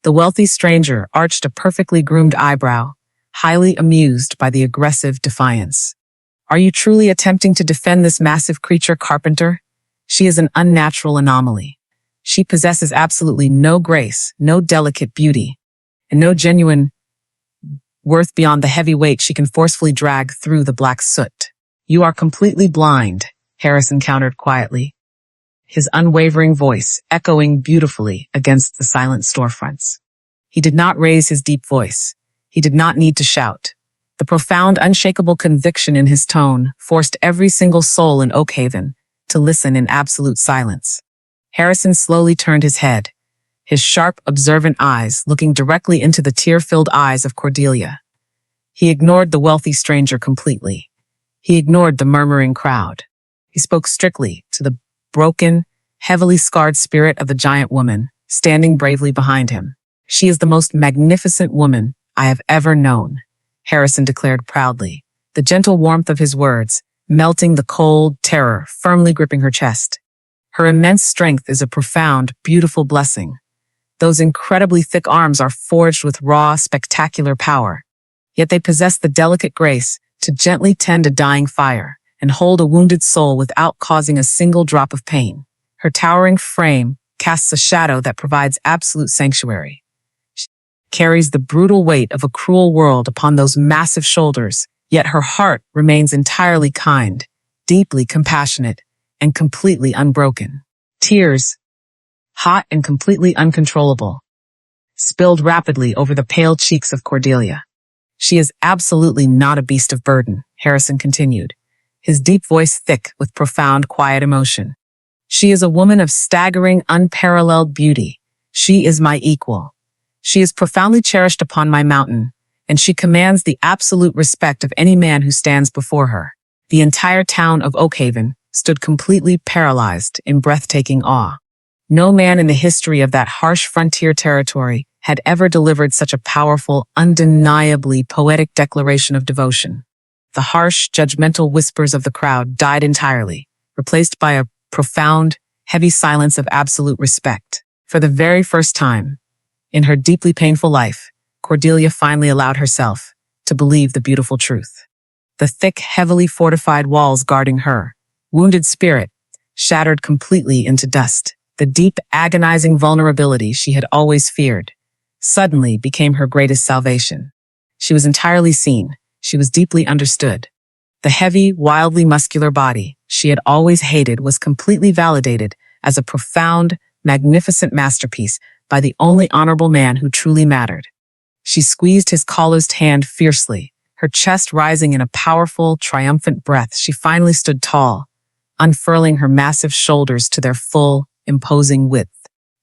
The wealthy stranger arched a perfectly groomed eyebrow, highly amused by the aggressive defiance. Are you truly attempting to defend this massive creature, Carpenter? She is an unnatural anomaly. She possesses absolutely no grace, no delicate beauty, and no genuine worth beyond the heavy weight she can forcefully drag through the black soot. You are completely blind, Harrison countered quietly, his unwavering voice echoing beautifully against the silent storefronts. He did not raise his deep voice. He did not need to shout. The profound, unshakable conviction in his tone forced every single soul in Oakhaven to listen in absolute silence. Harrison slowly turned his head, his sharp, observant eyes looking directly into the tear-filled eyes of Cordelia. He ignored the wealthy stranger completely. He ignored the murmuring crowd. He spoke strictly to the broken, heavily scarred spirit of the giant woman standing bravely behind him. She is the most magnificent woman I have ever known, Harrison declared proudly, the gentle warmth of his words melting the cold terror firmly gripping her chest. Her immense strength is a profound, beautiful blessing. Those incredibly thick arms are forged with raw, spectacular power. Yet they possess the delicate grace to gently tend a dying fire and hold a wounded soul without causing a single drop of pain. Her towering frame casts a shadow that provides absolute sanctuary. She carries the brutal weight of a cruel world upon those massive shoulders, yet her heart remains entirely kind, deeply compassionate, and completely unbroken. Tears, hot and completely uncontrollable, spilled rapidly over the pale cheeks of Cordelia. She is absolutely not a beast of burden, Harrison continued, his deep voice thick with profound, quiet emotion. She is a woman of staggering, unparalleled beauty. She is my equal. She is profoundly cherished upon my mountain, and she commands the absolute respect of any man who stands before her. The entire town of Oakhaven stood completely paralyzed in breathtaking awe. No man in the history of that harsh frontier territory had ever delivered such a powerful, undeniably poetic declaration of devotion. The harsh, judgmental whispers of the crowd died entirely, replaced by a profound, heavy silence of absolute respect. For the very first time in her deeply painful life, Cordelia finally allowed herself to believe the beautiful truth. The thick, heavily fortified walls guarding her wounded spirit shattered completely into dust. The deep, agonizing vulnerability she had always feared suddenly became her greatest salvation. She was entirely seen. She was deeply understood. The heavy, wildly muscular body she had always hated was completely validated as a profound, magnificent masterpiece by the only honorable man who truly mattered. She squeezed his calloused hand fiercely, her chest rising in a powerful, triumphant breath. She finally stood tall, unfurling her massive shoulders to their full, imposing width.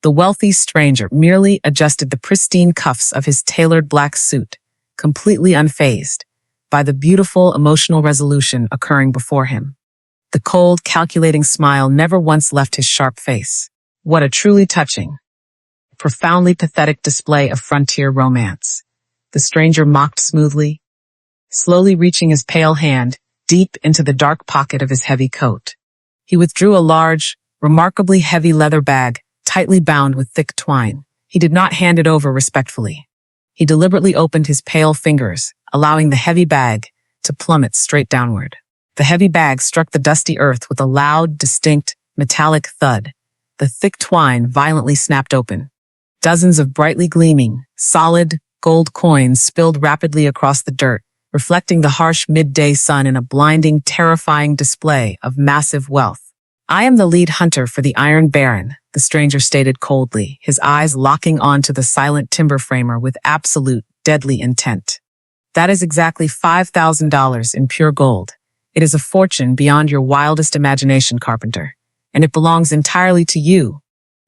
The wealthy stranger merely adjusted the pristine cuffs of his tailored black suit, completely unfazed by the beautiful emotional resolution occurring before him. The cold, calculating smile never once left his sharp face. What a truly touching, profoundly pathetic display of frontier romance. The stranger mocked smoothly, slowly reaching his pale hand deep into the dark pocket of his heavy coat. He withdrew a large, remarkably heavy leather bag, tightly bound with thick twine. He did not hand it over respectfully. He deliberately opened his pale fingers, allowing the heavy bag to plummet straight downward. The heavy bag struck the dusty earth with a loud, distinct, metallic thud. The thick twine violently snapped open. Dozens of brightly gleaming, solid, gold coins spilled rapidly across the dirt, reflecting the harsh midday sun in a blinding, terrifying display of massive wealth. I am the lead hunter for the Iron Baron, the stranger stated coldly, his eyes locking onto the silent timber framer with absolute, deadly intent. That is exactly $5,000 in pure gold. It is a fortune beyond your wildest imagination, Carpenter, and it belongs entirely to you,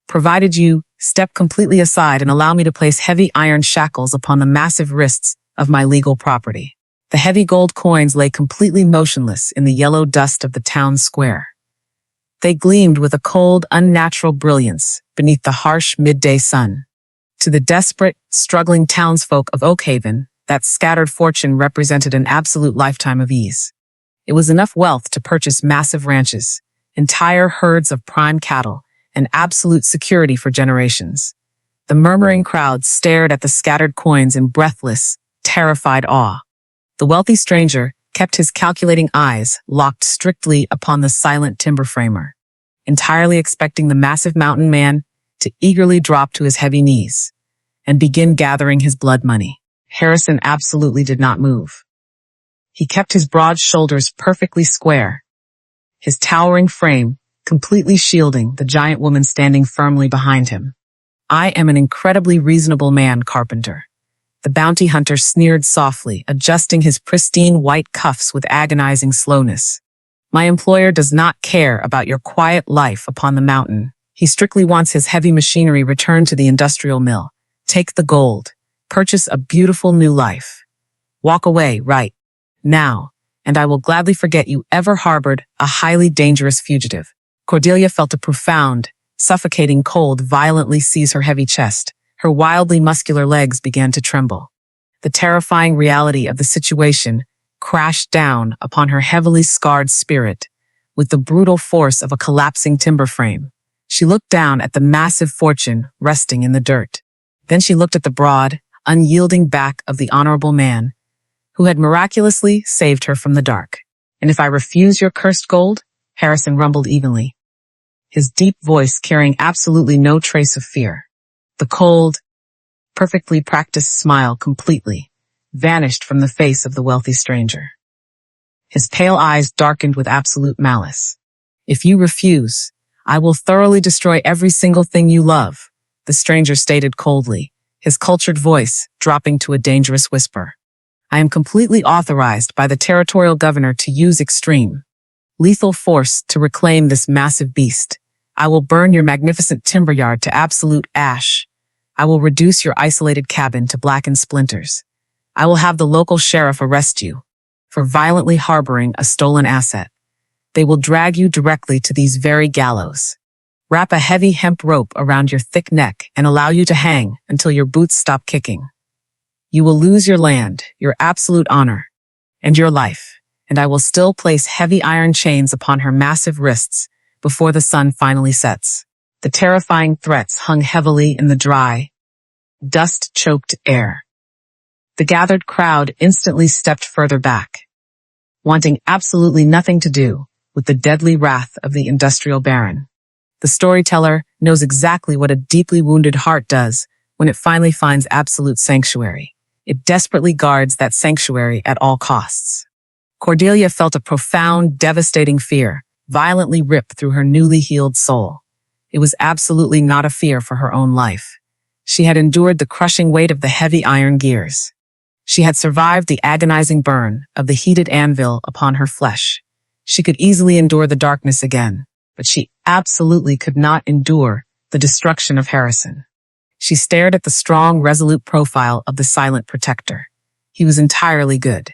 provided you step completely aside and allow me to place heavy iron shackles upon the massive wrists of my legal property. The heavy gold coins lay completely motionless in the yellow dust of the town square. They gleamed with a cold, unnatural brilliance beneath the harsh midday sun. To the desperate, struggling townsfolk of Oakhaven, that scattered fortune represented an absolute lifetime of ease. It was enough wealth to purchase massive ranches, entire herds of prime cattle, and absolute security for generations. The murmuring crowd stared at the scattered coins in breathless, terrified awe. The wealthy stranger kept his calculating eyes locked strictly upon the silent timber framer, entirely expecting the massive mountain man to eagerly drop to his heavy knees and begin gathering his blood money. Harrison absolutely did not move. He kept his broad shoulders perfectly square, his towering frame completely shielding the giant woman standing firmly behind him. "I am an incredibly reasonable man, Carpenter." The bounty hunter sneered softly, adjusting his pristine white cuffs with agonizing slowness. "My employer does not care about your quiet life upon the mountain. He strictly wants his heavy machinery returned to the industrial mill. Take the gold. Purchase a beautiful new life. Walk away right now, and I will gladly forget you ever harbored a highly dangerous fugitive." Cordelia felt a profound, suffocating cold violently seize her heavy chest. Her wildly muscular legs began to tremble. The terrifying reality of the situation crashed down upon her heavily scarred spirit with the brutal force of a collapsing timber frame. She looked down at the massive fortune resting in the dirt. Then she looked at the broad, unyielding back of the honorable man who had miraculously saved her from the dark. "And if I refuse your cursed gold?" Harrison rumbled evenly, his deep voice carrying absolutely no trace of fear. The cold, perfectly practiced smile completely vanished from the face of the wealthy stranger. His pale eyes darkened with absolute malice. "If you refuse, I will thoroughly destroy every single thing you love," the stranger stated coldly, his cultured voice dropping to a dangerous whisper. "I am completely authorized by the territorial governor to use extreme, lethal force to reclaim this massive beast. I will burn your magnificent timber yard to absolute ash. I will reduce your isolated cabin to blackened splinters. I will have the local sheriff arrest you for violently harboring a stolen asset. They will drag you directly to these very gallows. Wrap a heavy hemp rope around your thick neck and allow you to hang until your boots stop kicking. You will lose your land, your absolute honor, and your life, and I will still place heavy iron chains upon her massive wrists before the sun finally sets." The terrifying threats hung heavily in the dry, dust-choked air. The gathered crowd instantly stepped further back, wanting absolutely nothing to do with the deadly wrath of the industrial baron. The storyteller knows exactly what a deeply wounded heart does when it finally finds absolute sanctuary. It desperately guards that sanctuary at all costs. Cordelia felt a profound, devastating fear violently rip through her newly healed soul. It was absolutely not a fear for her own life. She had endured the crushing weight of the heavy iron gears. She had survived the agonizing burn of the heated anvil upon her flesh. She could easily endure the darkness again, but she absolutely could not endure the destruction of Harrison. She stared at the strong, resolute profile of the silent protector. He was entirely good.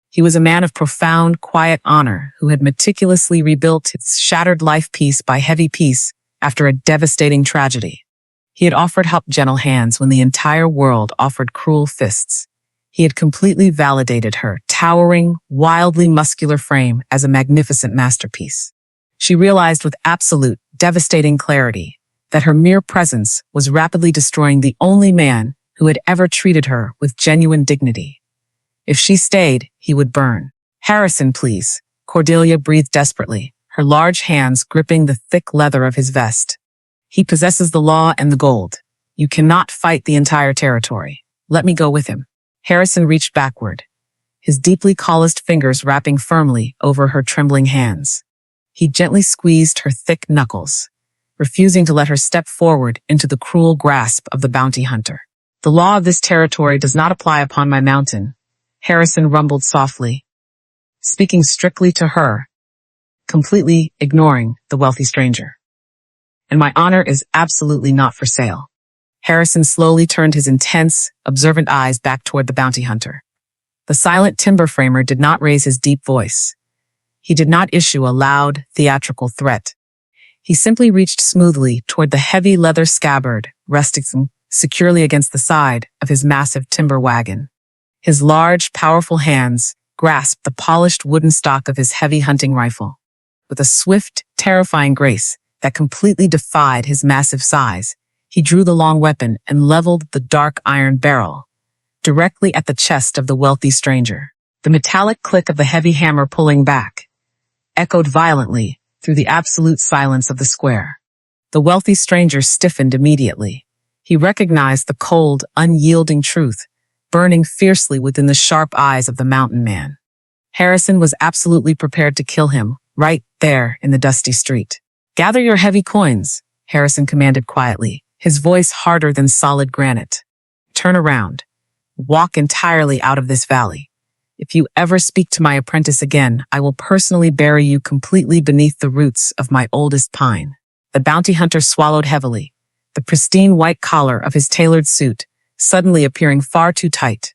He was a man of profound, quiet honor who had meticulously rebuilt his shattered life piece by heavy piece after a devastating tragedy. He had offered help gentle hands when the entire world offered cruel fists. He had completely validated her towering, wildly muscular frame as a magnificent masterpiece. She realized with absolute, devastating clarity that her mere presence was rapidly destroying the only man who had ever treated her with genuine dignity. If she stayed, he would burn. "Harrison, please," Cordelia breathed desperately, her large hands gripping the thick leather of his vest. "He possesses the law and the gold. You cannot fight the entire territory. Let me go with him." Harrison reached backward, his deeply calloused fingers wrapping firmly over her trembling hands. He gently squeezed her thick knuckles, refusing to let her step forward into the cruel grasp of the bounty hunter. "The law of this territory does not apply upon my mountain," Harrison rumbled softly, speaking strictly to her, completely ignoring the wealthy stranger. "And my honor is absolutely not for sale." Harrison slowly turned his intense, observant eyes back toward the bounty hunter. The silent timber framer did not raise his deep voice. He did not issue a loud, theatrical threat. He simply reached smoothly toward the heavy leather scabbard resting securely against the side of his massive timber wagon. His large, powerful hands grasped the polished wooden stock of his heavy hunting rifle. With a swift, terrifying grace that completely defied his massive size, He drew the long weapon and leveled the dark iron barrel directly at the chest of the wealthy stranger. The metallic click of the heavy hammer pulling back echoed violently through the absolute silence of the square. The wealthy stranger stiffened immediately. He recognized the cold, unyielding truth burning fiercely within the sharp eyes of the mountain man. Harrison was absolutely prepared to kill him right there in the dusty street. "Gather your heavy coins," Harrison commanded quietly, his voice harder than solid granite. "Turn around. Walk entirely out of this valley. If you ever speak to my apprentice again, I will personally bury you completely beneath the roots of my oldest pine." The bounty hunter swallowed heavily, the pristine white collar of his tailored suit suddenly appearing far too tight.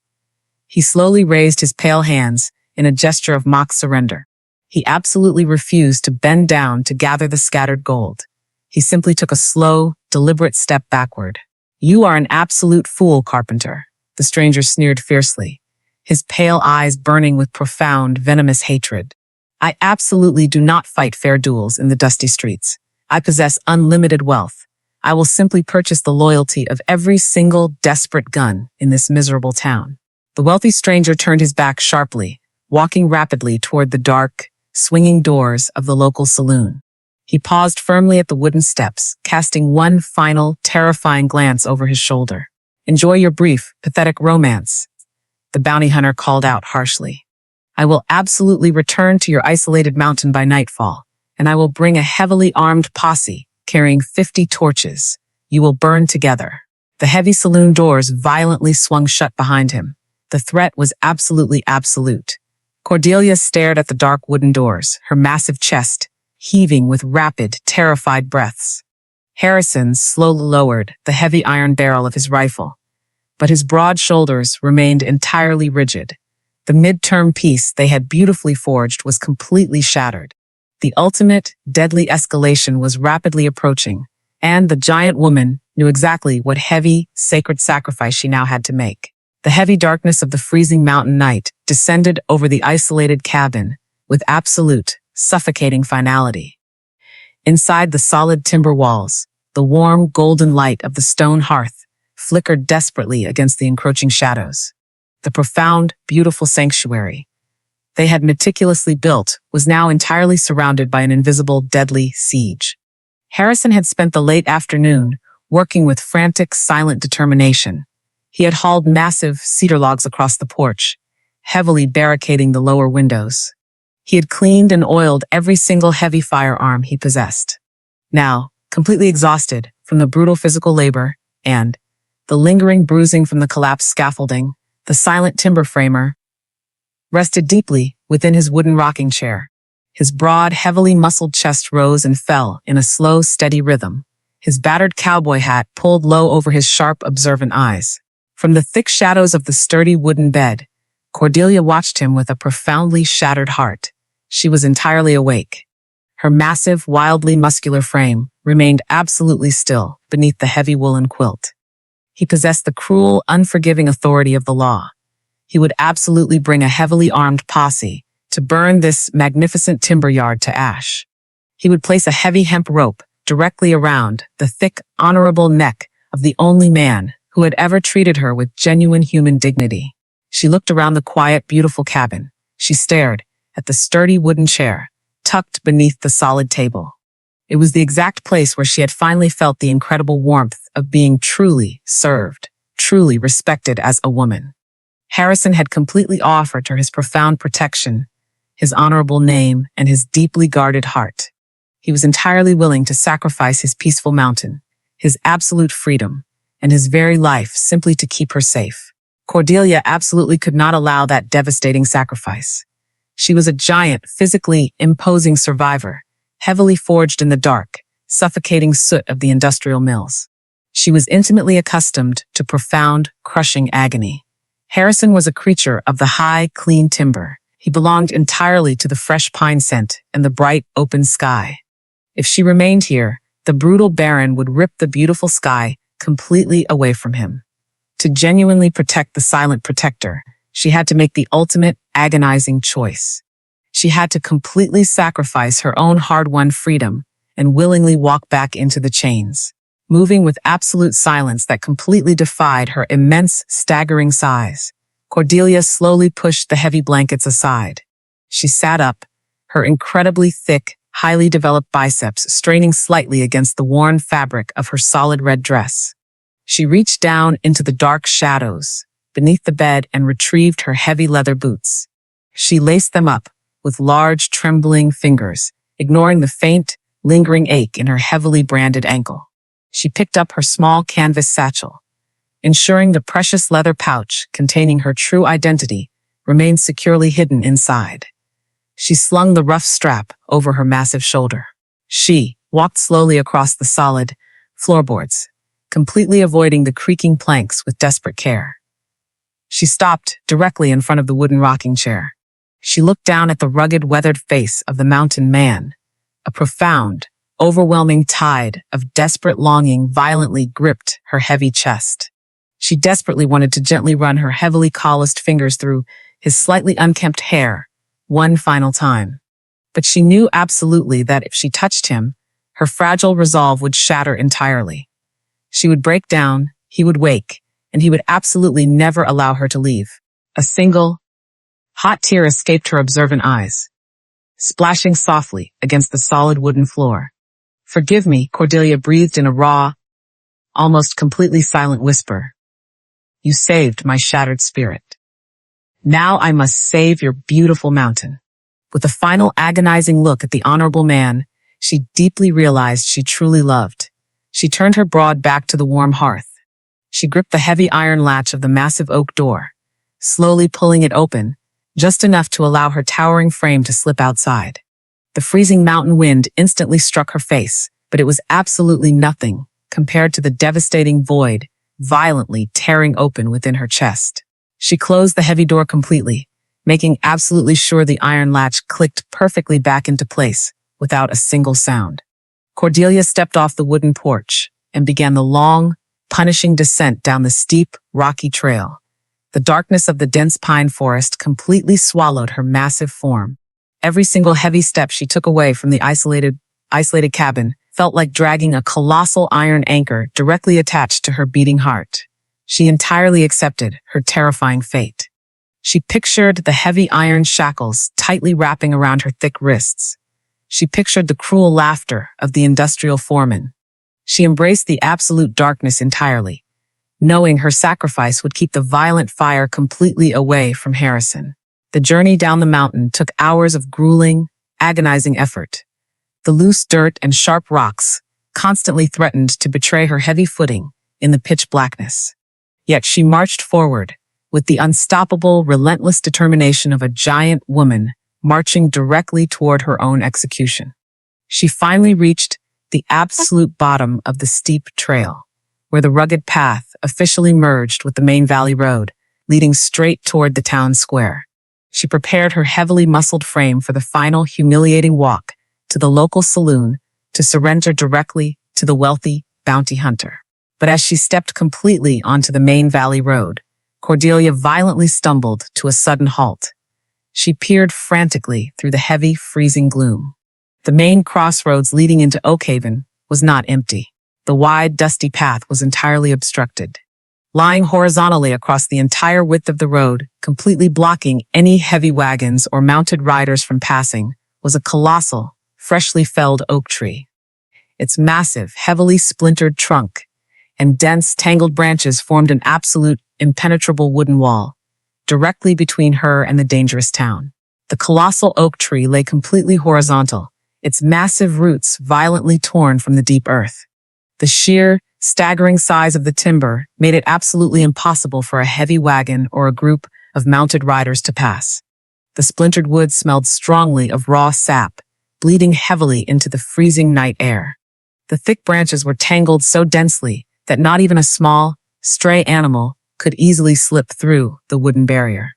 He slowly raised his pale hands in a gesture of mock surrender. He absolutely refused to bend down to gather the scattered gold. He simply took a slow, deliberate step backward. "You are an absolute fool, Carpenter," the stranger sneered fiercely, his pale eyes burning with profound, venomous hatred. "I absolutely do not fight fair duels in the dusty streets. I possess unlimited wealth. I will simply purchase the loyalty of every single desperate gun in this miserable town." The wealthy stranger turned his back sharply, walking rapidly toward the dark, swinging doors of the local saloon. He paused firmly at the wooden steps, casting one final, terrifying glance over his shoulder. "Enjoy your brief, pathetic romance," the bounty hunter called out harshly. "I will absolutely return to your isolated mountain by nightfall, and I will bring a heavily armed posse carrying 50 torches. You will burn together." The heavy saloon doors violently swung shut behind him. The threat was absolutely absolute. Cordelia stared at the dark wooden doors, her massive chest heaving with rapid, terrified breaths. Harrison slowly lowered the heavy iron barrel of his rifle, but his broad shoulders remained entirely rigid. The midterm piece they had beautifully forged was completely shattered. The ultimate, deadly escalation was rapidly approaching, and the giant woman knew exactly what heavy, sacred sacrifice she now had to make. The heavy darkness of the freezing mountain night descended over the isolated cabin with absolute, suffocating finality. Inside the solid timber walls, the warm, golden light of the stone hearth flickered desperately against the encroaching shadows. The profound, beautiful sanctuary they had meticulously built was now entirely surrounded by an invisible, deadly siege. Harrison had spent the late afternoon working with frantic, silent determination. He had hauled massive cedar logs across the porch, heavily barricading the lower windows. He had cleaned and oiled every single heavy firearm he possessed. Now, completely exhausted from the brutal physical labor and the lingering bruising from the collapsed scaffolding, the silent timber framer rested deeply within his wooden rocking chair. His broad, heavily muscled chest rose and fell in a slow, steady rhythm, his battered cowboy hat pulled low over his sharp, observant eyes. From the thick shadows of the sturdy wooden bed, Cordelia watched him with a profoundly shattered heart. She was entirely awake. Her massive, wildly muscular frame remained absolutely still beneath the heavy woolen quilt. He possessed the cruel, unforgiving authority of the law. He would absolutely bring a heavily armed posse to burn this magnificent timber yard to ash. He would place a heavy hemp rope directly around the thick, honorable neck of the only man who had ever treated her with genuine human dignity. She looked around the quiet, beautiful cabin. She stared at the sturdy wooden chair, tucked beneath the solid table. It was the exact place where she had finally felt the incredible warmth of being truly served, truly respected as a woman. Harrison had completely offered her his profound protection, his honorable name, and his deeply guarded heart. He was entirely willing to sacrifice his peaceful mountain, his absolute freedom, and his very life simply to keep her safe. Cordelia absolutely could not allow that devastating sacrifice. She was a giant, physically imposing survivor, heavily forged in the dark, suffocating soot of the industrial mills. She was intimately accustomed to profound, crushing agony. Harrison was a creature of the high, clean timber. He belonged entirely to the fresh pine scent and the bright, open sky. If she remained here, the brutal Baron would rip the beautiful sky completely away from him. To genuinely protect the silent protector, she had to make the ultimate, agonizing choice. She had to completely sacrifice her own hard-won freedom and willingly walk back into the chains. moving with absolute silence that completely defied her immense, staggering size. Cordelia slowly pushed the heavy blankets aside. She sat up, her incredibly thick, highly developed biceps straining slightly against the worn fabric of her solid red dress. She reached down into the dark shadows beneath the bed and retrieved her heavy leather boots. She laced them up with large, trembling fingers, ignoring the faint, lingering ache in her heavily branded ankle. She picked up her small canvas satchel, ensuring the precious leather pouch containing her true identity remained securely hidden inside. She slung the rough strap over her massive shoulder. She walked slowly across the solid floorboards, completely avoiding the creaking planks with desperate care. She stopped directly in front of the wooden rocking chair. She looked down at the rugged, weathered face of the mountain man. A profound, overwhelming tide of desperate longing violently gripped her heavy chest. She desperately wanted to gently run her heavily calloused fingers through his slightly unkempt hair one final time. But she knew absolutely that if she touched him, her fragile resolve would shatter entirely. She would break down, he would wake, and he would absolutely never allow her to leave. A single, hot tear escaped her observant eyes, splashing softly against the solid wooden floor. "Forgive me," Cordelia breathed in a raw, almost completely silent whisper. "You saved my shattered spirit. Now I must save your beautiful mountain." With a final agonizing look at the honorable man she deeply realized she truly loved, she turned her broad back to the warm hearth. She gripped the heavy iron latch of the massive oak door, slowly pulling it open, just enough to allow her towering frame to slip outside. The freezing mountain wind instantly struck her face, but it was absolutely nothing compared to the devastating void violently tearing open within her chest. She closed the heavy door completely, making absolutely sure the iron latch clicked perfectly back into place without a single sound. Cordelia stepped off the wooden porch and began the long, punishing descent down the steep, rocky trail. The darkness of the dense pine forest completely swallowed her massive form. Every single heavy step she took away from the isolated cabin felt like dragging a colossal iron anchor directly attached to her beating heart. She entirely accepted her terrifying fate. She pictured the heavy iron shackles tightly wrapping around her thick wrists. She pictured the cruel laughter of the industrial foreman. She embraced the absolute darkness entirely, knowing her sacrifice would keep the violent fire completely away from Harrison. The journey down the mountain took hours of grueling, agonizing effort. The loose dirt and sharp rocks constantly threatened to betray her heavy footing in the pitch blackness. Yet she marched forward with the unstoppable, relentless determination of a giant woman marching directly toward her own execution. She finally reached the absolute bottom of the steep trail, where the rugged path officially merged with the main valley road, leading straight toward the town square. She prepared her heavily muscled frame for the final humiliating walk to the local saloon to surrender directly to the wealthy bounty hunter. But as she stepped completely onto the main valley road, Cordelia violently stumbled to a sudden halt. She peered frantically through the heavy, freezing gloom. The main crossroads leading into Oakhaven was not empty. The wide, dusty path was entirely obstructed. Lying horizontally across the entire width of the road, completely blocking any heavy wagons or mounted riders from passing, was a colossal, freshly felled oak tree. Its massive, heavily splintered trunk and dense, tangled branches formed an absolute, impenetrable wooden wall, directly between her and the dangerous town. The colossal oak tree lay completely horizontal, its massive roots violently torn from the deep earth. The sheer, staggering size of the timber made it absolutely impossible for a heavy wagon or a group of mounted riders to pass. The splintered wood smelled strongly of raw sap, bleeding heavily into the freezing night air. The thick branches were tangled so densely that not even a small, stray animal could easily slip through the wooden barrier.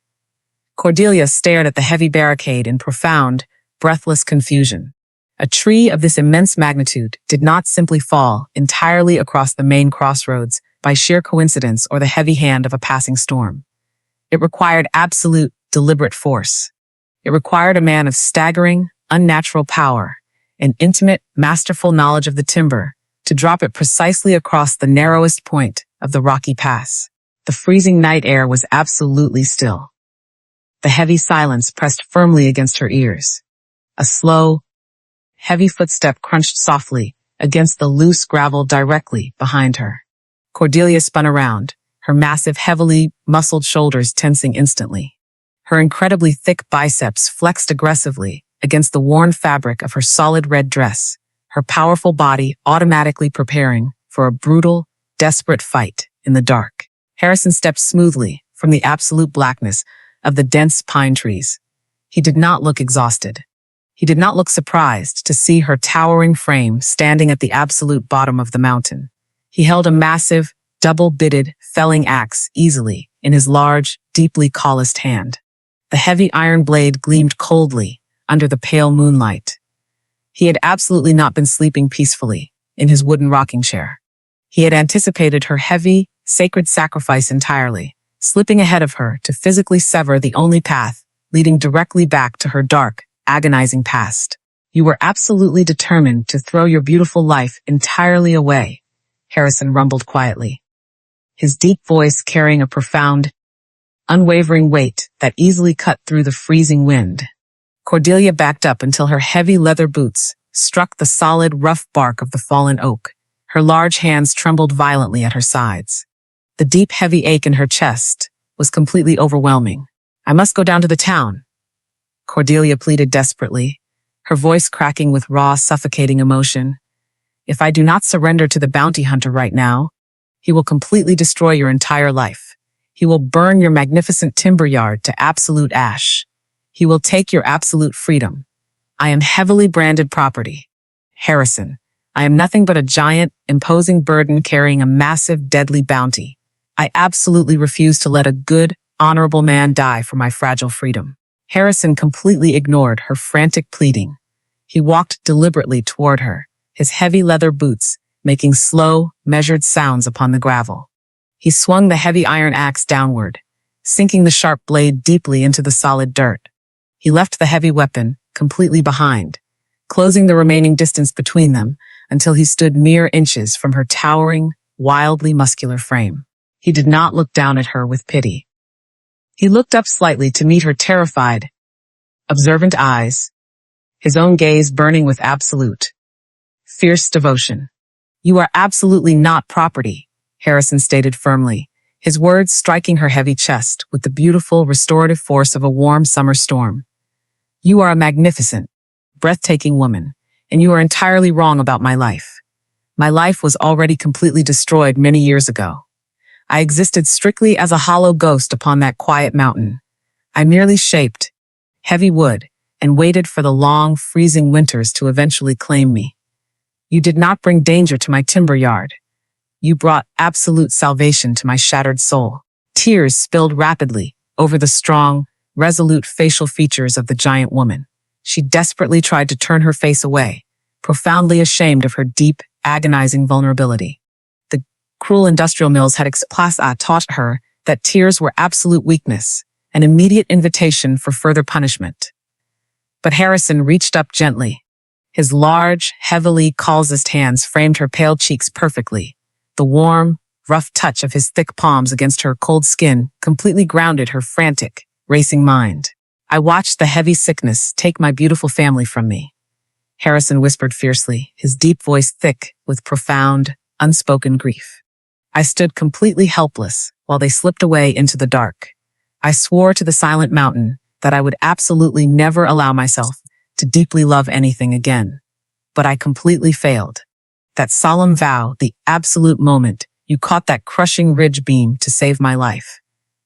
Cordelia stared at the heavy barricade in profound, breathless confusion. A tree of this immense magnitude did not simply fall entirely across the main crossroads by sheer coincidence or the heavy hand of a passing storm. It required absolute, deliberate force. It required a man of staggering, unnatural power, an intimate, masterful knowledge of the timber to drop it precisely across the narrowest point of the rocky pass. The freezing night air was absolutely still. The heavy silence pressed firmly against her ears. A slow, heavy footstep crunched softly against the loose gravel directly behind her. Cordelia spun around, her massive, heavily muscled shoulders tensing instantly. Her incredibly thick biceps flexed aggressively against the worn fabric of her solid red dress, her powerful body automatically preparing for a brutal, desperate fight in the dark. Harrison stepped smoothly from the absolute blackness of the dense pine trees. He did not look exhausted. He did not look surprised to see her towering frame standing at the absolute bottom of the mountain. He held a massive, double-bitted felling axe easily in his large, deeply calloused hand. The heavy iron blade gleamed coldly under the pale moonlight. He had absolutely not been sleeping peacefully in his wooden rocking chair. He had anticipated her heavy, sacred sacrifice entirely, slipping ahead of her to physically sever the only path leading directly back to her dark, agonizing past. You were absolutely determined to throw your beautiful life entirely away, Harrison rumbled quietly, his deep voice carrying a profound, unwavering weight that easily cut through the freezing wind. Cordelia backed up until her heavy leather boots struck the solid, rough bark of the fallen oak. Her large hands trembled violently at her sides. The deep, heavy ache in her chest was completely overwhelming. I must go down to the town, Cordelia pleaded desperately, her voice cracking with raw, suffocating emotion. If I do not surrender to the bounty hunter right now, he will completely destroy your entire life. He will burn your magnificent timber yard to absolute ash. He will take your absolute freedom. I am heavily branded property. Harrison, I am nothing but a giant, imposing burden carrying a massive, deadly bounty. I absolutely refuse to let a good, honorable man die for my fragile freedom. Harrison completely ignored her frantic pleading. He walked deliberately toward her, his heavy leather boots making slow, measured sounds upon the gravel. He swung the heavy iron axe downward, sinking the sharp blade deeply into the solid dirt. He left the heavy weapon completely behind, closing the remaining distance between them until he stood mere inches from her towering, wildly muscular frame. He did not look down at her with pity. He looked up slightly to meet her terrified, observant eyes, his own gaze burning with absolute, fierce devotion. You are absolutely not property, Harrison stated firmly, his words striking her heavy chest with the beautiful, restorative force of a warm summer storm. You are a magnificent, breathtaking woman, and you are entirely wrong about my life. My life was already completely destroyed many years ago. I existed strictly as a hollow ghost upon that quiet mountain. I merely shaped heavy wood and waited for the long, freezing winters to eventually claim me. You did not bring danger to my timber yard. You brought absolute salvation to my shattered soul. Tears spilled rapidly over the strong, resolute facial features of the giant woman. She desperately tried to turn her face away, profoundly ashamed of her deep, agonizing vulnerability. The cruel industrial mills had taught her that tears were absolute weakness, an immediate invitation for further punishment. But Harrison reached up gently. His large, heavily calloused hands framed her pale cheeks perfectly. The warm, rough touch of his thick palms against her cold skin completely grounded her frantic, racing mind. I watched the heavy sickness take my beautiful family from me, Harrison whispered fiercely, his deep voice thick with profound, unspoken grief. I stood completely helpless while they slipped away into the dark. I swore to the silent mountain that I would absolutely never allow myself to deeply love anything again. But I completely failed. That solemn vow, the absolute moment you caught that crushing ridge beam to save my life.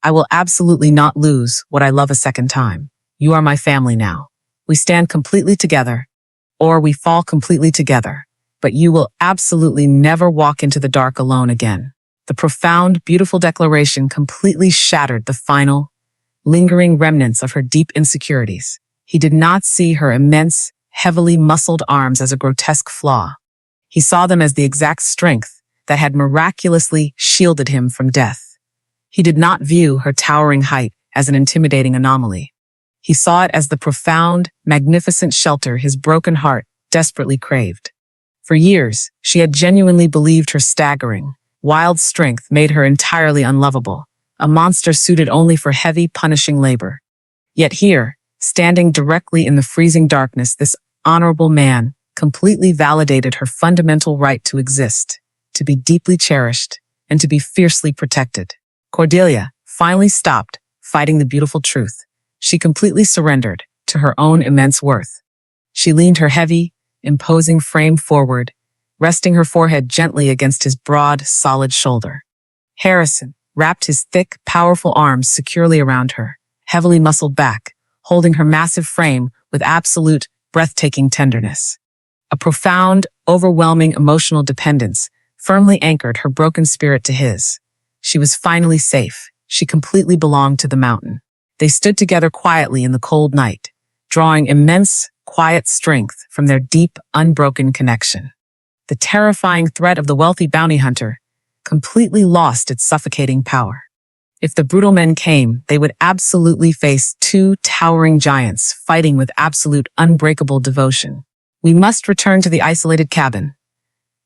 I will absolutely not lose what I love a second time. You are my family now. We stand completely together, or we fall completely together, but you will absolutely never walk into the dark alone again. The profound, beautiful declaration completely shattered the final, lingering remnants of her deep insecurities. He did not see her immense, heavily muscled arms as a grotesque flaw. He saw them as the exact strength that had miraculously shielded him from death. He did not view her towering height as an intimidating anomaly. He saw it as the profound, magnificent shelter his broken heart desperately craved. For years, she had genuinely believed her staggering, wild strength made her entirely unlovable, a monster suited only for heavy, punishing labor. Yet here, standing directly in the freezing darkness, this honorable man completely validated her fundamental right to exist, to be deeply cherished, and to be fiercely protected. Cordelia finally stopped fighting the beautiful truth. She completely surrendered to her own immense worth. She leaned her heavy, imposing frame forward, resting her forehead gently against his broad, solid shoulder. Harrison wrapped his thick, powerful arms securely around her, heavily muscled back, holding her massive frame with absolute, breathtaking tenderness. A profound, overwhelming emotional dependence firmly anchored her broken spirit to his. She was finally safe. She completely belonged to the mountain. They stood together quietly in the cold night, drawing immense, quiet strength from their deep, unbroken connection. The terrifying threat of the wealthy bounty hunter completely lost its suffocating power. If the brutal men came, they would absolutely face two towering giants fighting with absolute unbreakable devotion. "We must return to the isolated cabin,"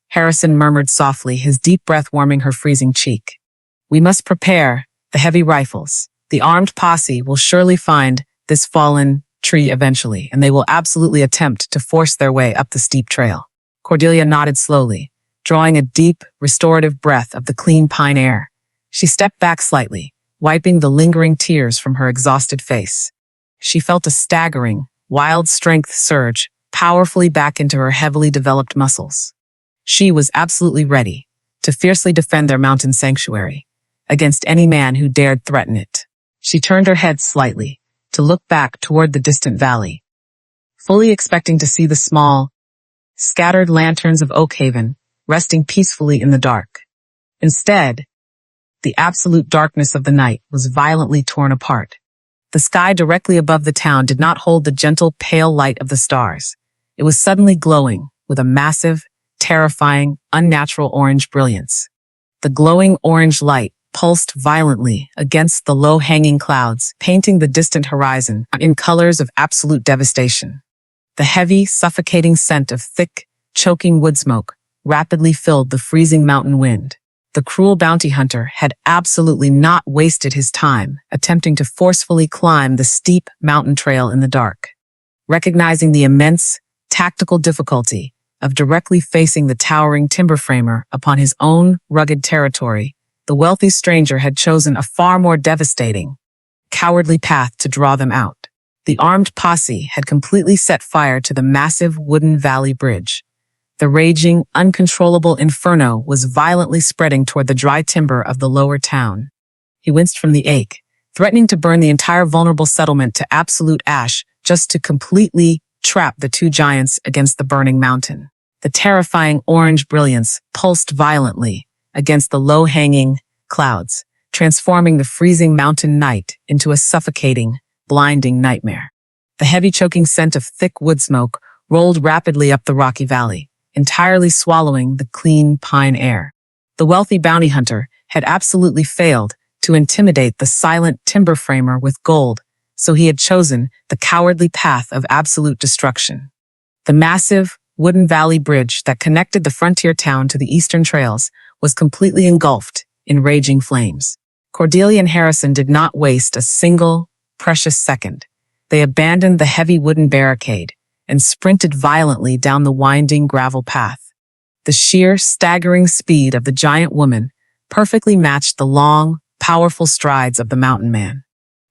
Harrison murmured softly, his deep breath warming her freezing cheek. "We must prepare the heavy rifles. The armed posse will surely find this fallen tree eventually, and they will absolutely attempt to force their way up the steep trail." Cordelia nodded slowly, drawing a deep, restorative breath of the clean pine air. She stepped back slightly, wiping the lingering tears from her exhausted face. She felt a staggering, wild strength surge powerfully back into her heavily developed muscles. She was absolutely ready to fiercely defend their mountain sanctuary against any man who dared threaten it. She turned her head slightly to look back toward the distant valley, fully expecting to see the small, scattered lanterns of Oakhaven resting peacefully in the dark. Instead, the absolute darkness of the night was violently torn apart. The sky directly above the town did not hold the gentle, pale light of the stars. It was suddenly glowing with a massive, terrifying, unnatural orange brilliance. The glowing orange light pulsed violently against the low-hanging clouds, painting the distant horizon in colors of absolute devastation. The heavy, suffocating scent of thick, choking wood smoke rapidly filled the freezing mountain wind. The cruel bounty hunter had absolutely not wasted his time attempting to forcefully climb the steep mountain trail in the dark. Recognizing the immense, tactical difficulty of directly facing the towering timber framer upon his own rugged territory, the wealthy stranger had chosen a far more devastating, cowardly path to draw them out. The armed posse had completely set fire to the massive wooden valley bridge. The raging, uncontrollable inferno was violently spreading toward the dry timber of the lower town. He winced from the ache, threatening to burn the entire vulnerable settlement to absolute ash just to completely trap the two giants against the burning mountain. The terrifying orange brilliance pulsed violently against the low-hanging clouds, transforming the freezing mountain night into a suffocating, blinding nightmare. The heavy choking scent of thick wood smoke rolled rapidly up the rocky valley, entirely swallowing the clean pine air. The wealthy bounty hunter had absolutely failed to intimidate the silent timber framer with gold, so he had chosen the cowardly path of absolute destruction. The massive, wooden valley bridge that connected the frontier town to the eastern trails was completely engulfed in raging flames. Cordelia and Harrison did not waste a single precious second. They abandoned the heavy wooden barricade and sprinted violently down the winding gravel path. The sheer, staggering speed of the giant woman perfectly matched the long, powerful strides of the mountain man.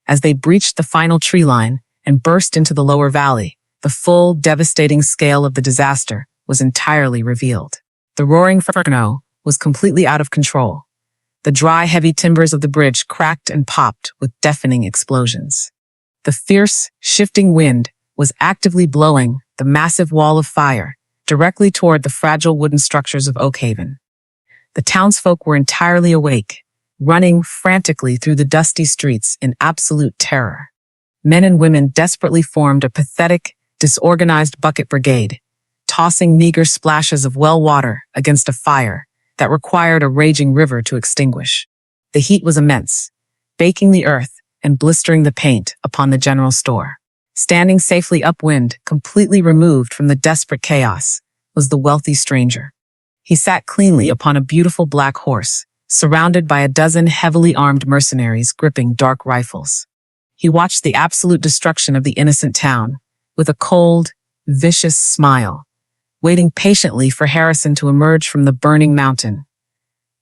As they breached the final tree line and burst into the lower valley, the full, devastating scale of the disaster was entirely revealed. The roaring inferno was completely out of control. The dry, heavy timbers of the bridge cracked and popped with deafening explosions. The fierce, shifting wind was actively blowing the massive wall of fire directly toward the fragile wooden structures of Oakhaven. The townsfolk were entirely awake, running frantically through the dusty streets in absolute terror. Men and women desperately formed a pathetic, disorganized bucket brigade, tossing meager splashes of well water against a fire that required a raging river to extinguish. The heat was immense, baking the earth and blistering the paint upon the general store. Standing safely upwind, completely removed from the desperate chaos, was the wealthy stranger. He sat cleanly upon a beautiful black horse, surrounded by a dozen heavily armed mercenaries gripping dark rifles. He watched the absolute destruction of the innocent town with a cold, vicious smile, waiting patiently for Harrison to emerge from the burning mountain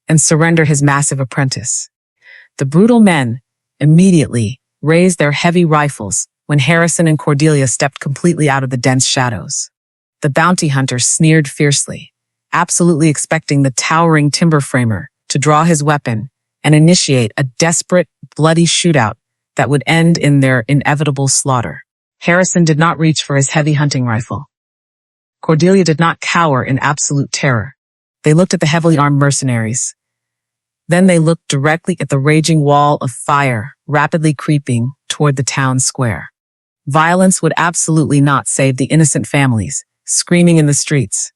and surrender his massive apprentice. The brutal men immediately raised their heavy rifles when Harrison and Cordelia stepped completely out of the dense shadows. The bounty hunter sneered fiercely, absolutely expecting the towering timber framer to draw his weapon and initiate a desperate, bloody shootout that would end in their inevitable slaughter. Harrison did not reach for his heavy hunting rifle. Cordelia did not cower in absolute terror. They looked at the heavily armed mercenaries. Then they looked directly at the raging wall of fire rapidly creeping toward the town square. Violence would absolutely not save the innocent families, screaming in the streets.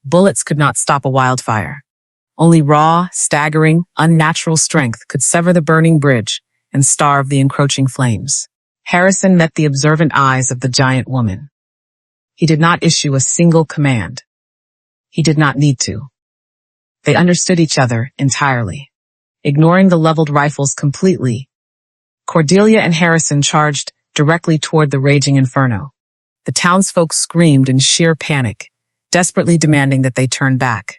Bullets could not stop a wildfire. Only raw, staggering, unnatural strength could sever the burning bridge and starve the encroaching flames. Harrison met the observant eyes of the giant woman. He did not issue a single command. He did not need to. They understood each other entirely. Ignoring the leveled rifles completely, Cordelia and Harrison charged directly toward the raging inferno. The townsfolk screamed in sheer panic, desperately demanding that they turn back.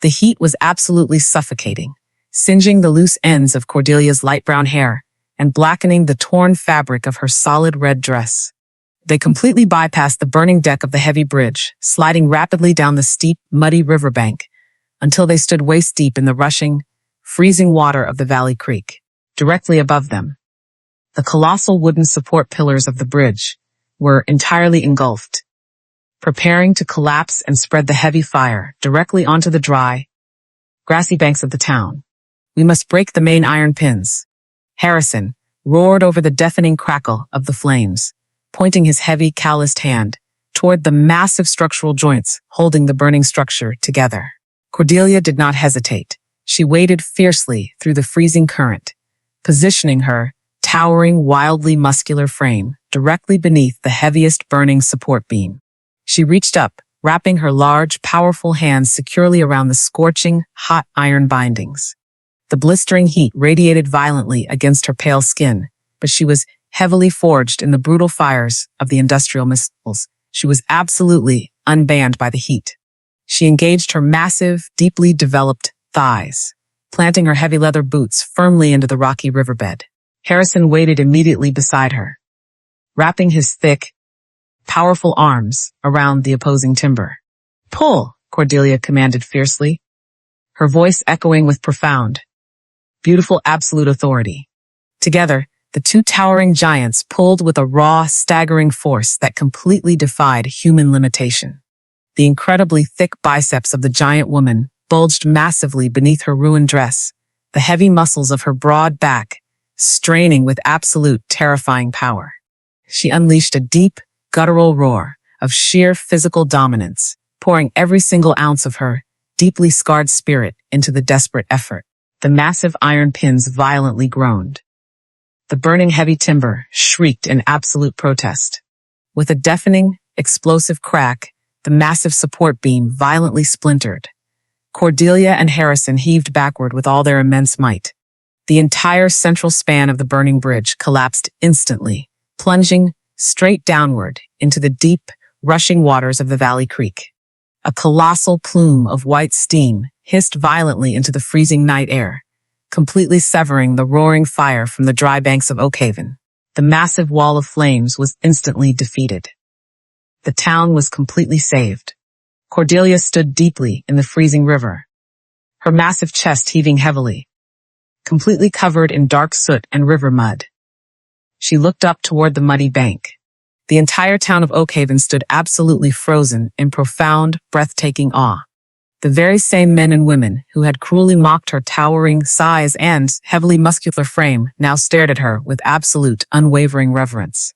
The heat was absolutely suffocating, singeing the loose ends of Cordelia's light brown hair and blackening the torn fabric of her solid red dress. They completely bypassed the burning deck of the heavy bridge, sliding rapidly down the steep, muddy riverbank until they stood waist-deep in the rushing, freezing water of the Valley Creek. Directly above them, the colossal wooden support pillars of the bridge were entirely engulfed, preparing to collapse and spread the heavy fire directly onto the dry, grassy banks of the town. "We must break the main iron pins," Harrison roared over the deafening crackle of the flames, pointing his heavy, calloused hand toward the massive structural joints holding the burning structure together. Cordelia did not hesitate. She waded fiercely through the freezing current, positioning her towering, wildly muscular frame directly beneath the heaviest burning support beam. She reached up, wrapping her large, powerful hands securely around the scorching, hot iron bindings. The blistering heat radiated violently against her pale skin, but she was heavily forged in the brutal fires of the industrial missiles. She was absolutely unbanned by the heat. She engaged her massive, deeply developed thighs, planting her heavy leather boots firmly into the rocky riverbed. Harrison waited immediately beside her, wrapping his thick, powerful arms around the opposing timber. "Pull," Cordelia commanded fiercely, her voice echoing with profound, beautiful absolute authority. Together, the two towering giants pulled with a raw, staggering force that completely defied human limitation. The incredibly thick biceps of the giant woman bulged massively beneath her ruined dress, the heavy muscles of her broad back straining with absolute terrifying power. She unleashed a deep, guttural roar of sheer physical dominance, pouring every single ounce of her deeply scarred spirit into the desperate effort. The massive iron pins violently groaned. The burning heavy timber shrieked in absolute protest. With a deafening, explosive crack, the massive support beam violently splintered. Cordelia and Harrison heaved backward with all their immense might. The entire central span of the burning bridge collapsed instantly, plunging straight downward into the deep, rushing waters of the Valley Creek. A colossal plume of white steam hissed violently into the freezing night air, completely severing the roaring fire from the dry banks of Oakhaven. The massive wall of flames was instantly defeated. The town was completely saved. Cordelia stood deeply in the freezing river, her massive chest heaving heavily, completely covered in dark soot and river mud. She looked up toward the muddy bank. The entire town of Oakhaven stood absolutely frozen in profound, breathtaking awe. The very same men and women who had cruelly mocked her towering size and heavily muscular frame now stared at her with absolute, unwavering reverence.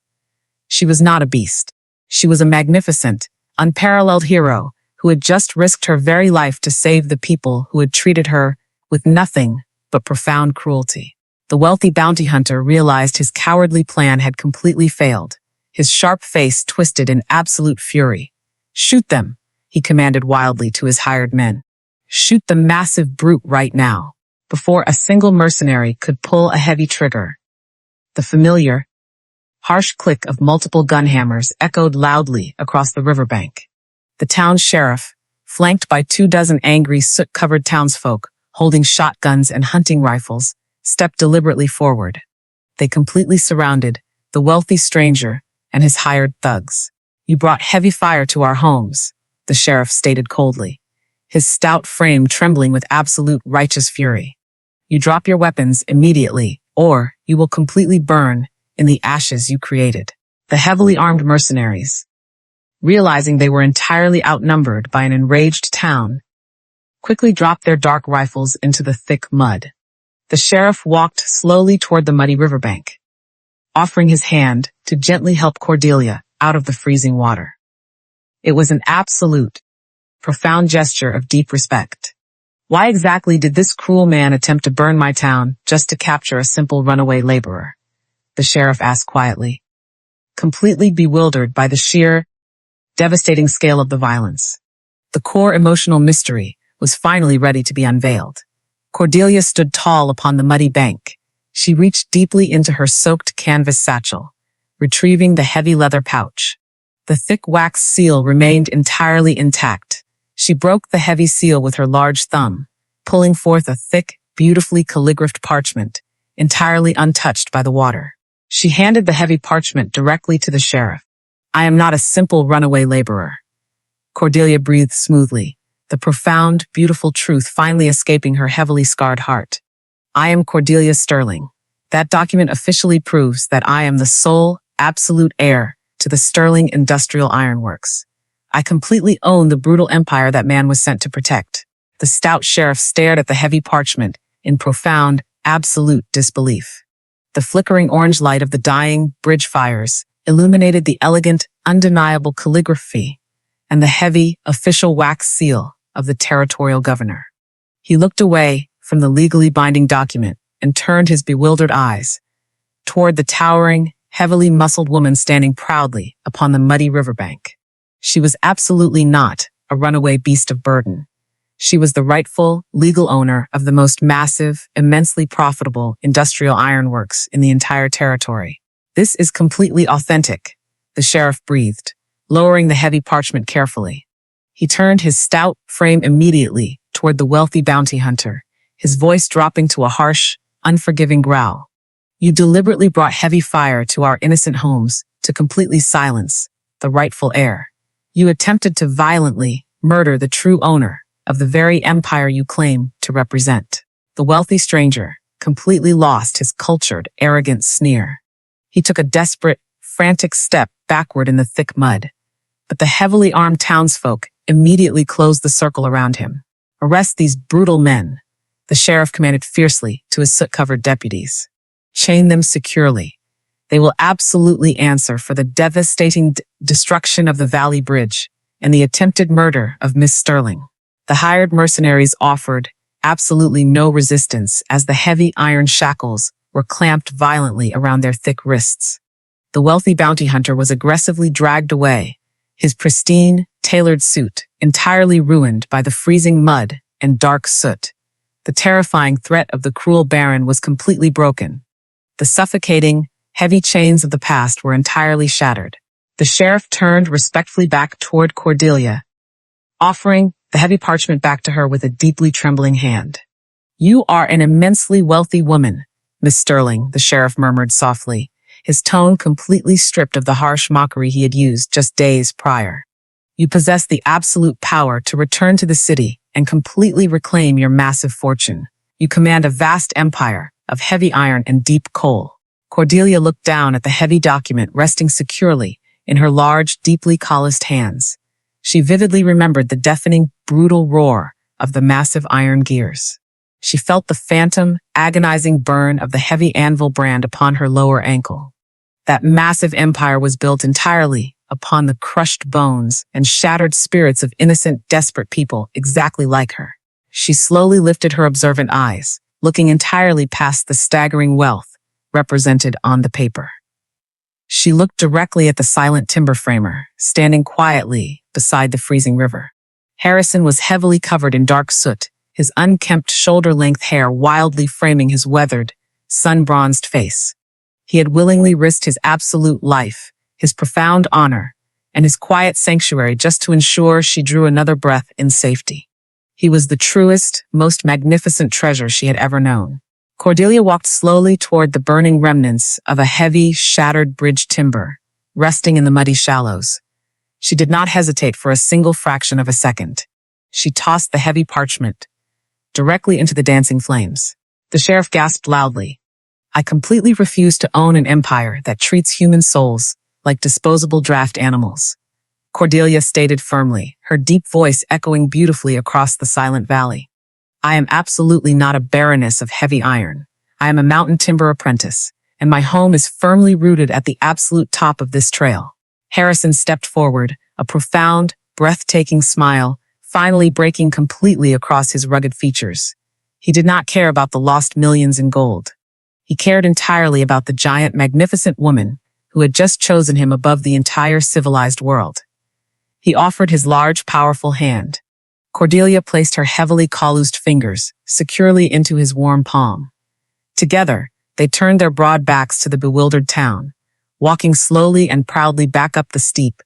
She was not a beast. She was a magnificent, unparalleled hero who had just risked her very life to save the people who had treated her with nothing but profound cruelty. The wealthy bounty hunter realized his cowardly plan had completely failed. His sharp face twisted in absolute fury. "Shoot them," he commanded wildly to his hired men. Shoot the massive brute right now, before a single mercenary could pull a heavy trigger. The familiar, harsh click of multiple gun hammers echoed loudly across the riverbank. The town sheriff, flanked by 24 angry soot-covered townsfolk holding shotguns and hunting rifles, stepped deliberately forward. They completely surrounded the wealthy stranger and his hired thugs. "You brought heavy fire to our homes," the sheriff stated coldly, his stout frame trembling with absolute righteous fury. "You drop your weapons immediately, or you will completely burn in the ashes you created." The heavily armed mercenaries, realizing they were entirely outnumbered by an enraged town, quickly dropped their dark rifles into the thick mud. The sheriff walked slowly toward the muddy riverbank, offering his hand to gently help Cordelia out of the freezing water. It was an absolute, profound gesture of deep respect. Why exactly did this cruel man attempt to burn my town just to capture a simple runaway laborer? The sheriff asked quietly, completely bewildered by the sheer, devastating scale of the violence. The core emotional mystery was finally ready to be unveiled. Cordelia stood tall upon the muddy bank. She reached deeply into her soaked canvas satchel, retrieving the heavy leather pouch. The thick wax seal remained entirely intact. She broke the heavy seal with her large thumb, pulling forth a thick, beautifully calligraphed parchment, entirely untouched by the water. She handed the heavy parchment directly to the sheriff. "I am not a simple runaway laborer." Cordelia breathed smoothly, the profound, beautiful truth finally escaping her heavily scarred heart. "I am Cordelia Sterling. That document officially proves that I am the sole, absolute heir to the Sterling Industrial Iron Works. I completely own the brutal empire that man was sent to protect." The stout sheriff stared at the heavy parchment in profound, absolute disbelief. The flickering orange light of the dying bridge fires illuminated the elegant, undeniable calligraphy and the heavy, official wax seal of the territorial governor. He looked away from the legally binding document and turned his bewildered eyes toward the towering, heavily muscled woman standing proudly upon the muddy riverbank. She was absolutely not a runaway beast of burden. She was the rightful, legal owner of the most massive, immensely profitable industrial ironworks in the entire territory. "This is completely authentic," the sheriff breathed, lowering the heavy parchment carefully. He turned his stout frame immediately toward the wealthy bounty hunter, his voice dropping to a harsh, unforgiving growl. "You deliberately brought heavy fire to our innocent homes to completely silence the rightful heir. You attempted to violently murder the true owner of the very empire you claim to represent." The wealthy stranger completely lost his cultured, arrogant sneer. He took a desperate, frantic step backward in the thick mud, but the heavily armed townsfolk immediately closed the circle around him. "Arrest these brutal men," the sheriff commanded fiercely to his soot-covered deputies. "Chain them securely. They will absolutely answer for the devastating destruction of the Valley Bridge and the attempted murder of Miss Sterling." The hired mercenaries offered absolutely no resistance as the heavy iron shackles were clamped violently around their thick wrists. The wealthy bounty hunter was aggressively dragged away, his pristine, tailored suit entirely ruined by the freezing mud and dark soot. The terrifying threat of the cruel baron was completely broken. The suffocating, heavy chains of the past were entirely shattered. The sheriff turned respectfully back toward Cordelia, offering the heavy parchment back to her with a deeply trembling hand. "You are an immensely wealthy woman, Miss Sterling," the sheriff murmured softly, his tone completely stripped of the harsh mockery he had used just days prior. "You possess the absolute power to return to the city and completely reclaim your massive fortune. You command a vast empire of heavy iron and deep coal." Cordelia looked down at the heavy document resting securely in her large, deeply calloused hands. She vividly remembered the deafening, brutal roar of the massive iron gears. She felt the phantom, agonizing burn of the heavy anvil brand upon her lower ankle. That massive empire was built entirely upon the crushed bones and shattered spirits of innocent, desperate people exactly like her. She slowly lifted her observant eyes, looking entirely past the staggering wealth represented on the paper. She looked directly at the silent timber framer, standing quietly beside the freezing river. Harrison was heavily covered in dark soot, his unkempt shoulder-length hair wildly framing his weathered, sun-bronzed face. He had willingly risked his absolute life, his profound honor, and his quiet sanctuary just to ensure she drew another breath in safety. He was the truest, most magnificent treasure she had ever known. Cordelia walked slowly toward the burning remnants of a heavy, shattered bridge timber, resting in the muddy shallows. She did not hesitate for a single fraction of a second. She tossed the heavy parchment directly into the dancing flames. The sheriff gasped loudly. "I completely refuse to own an empire that treats human souls like disposable draft animals," Cordelia stated firmly, her deep voice echoing beautifully across the silent valley. "I am absolutely not a baroness of heavy iron. I am a mountain timber apprentice, and my home is firmly rooted at the absolute top of this trail." Harrison stepped forward, a profound, breathtaking smile finally breaking completely across his rugged features. He did not care about the lost millions in gold. He cared entirely about the giant, magnificent woman who had just chosen him above the entire civilized world. He offered his large, powerful hand. Cordelia placed her heavily calloused fingers securely into his warm palm. Together, they turned their broad backs to the bewildered town, walking slowly and proudly back up the steep,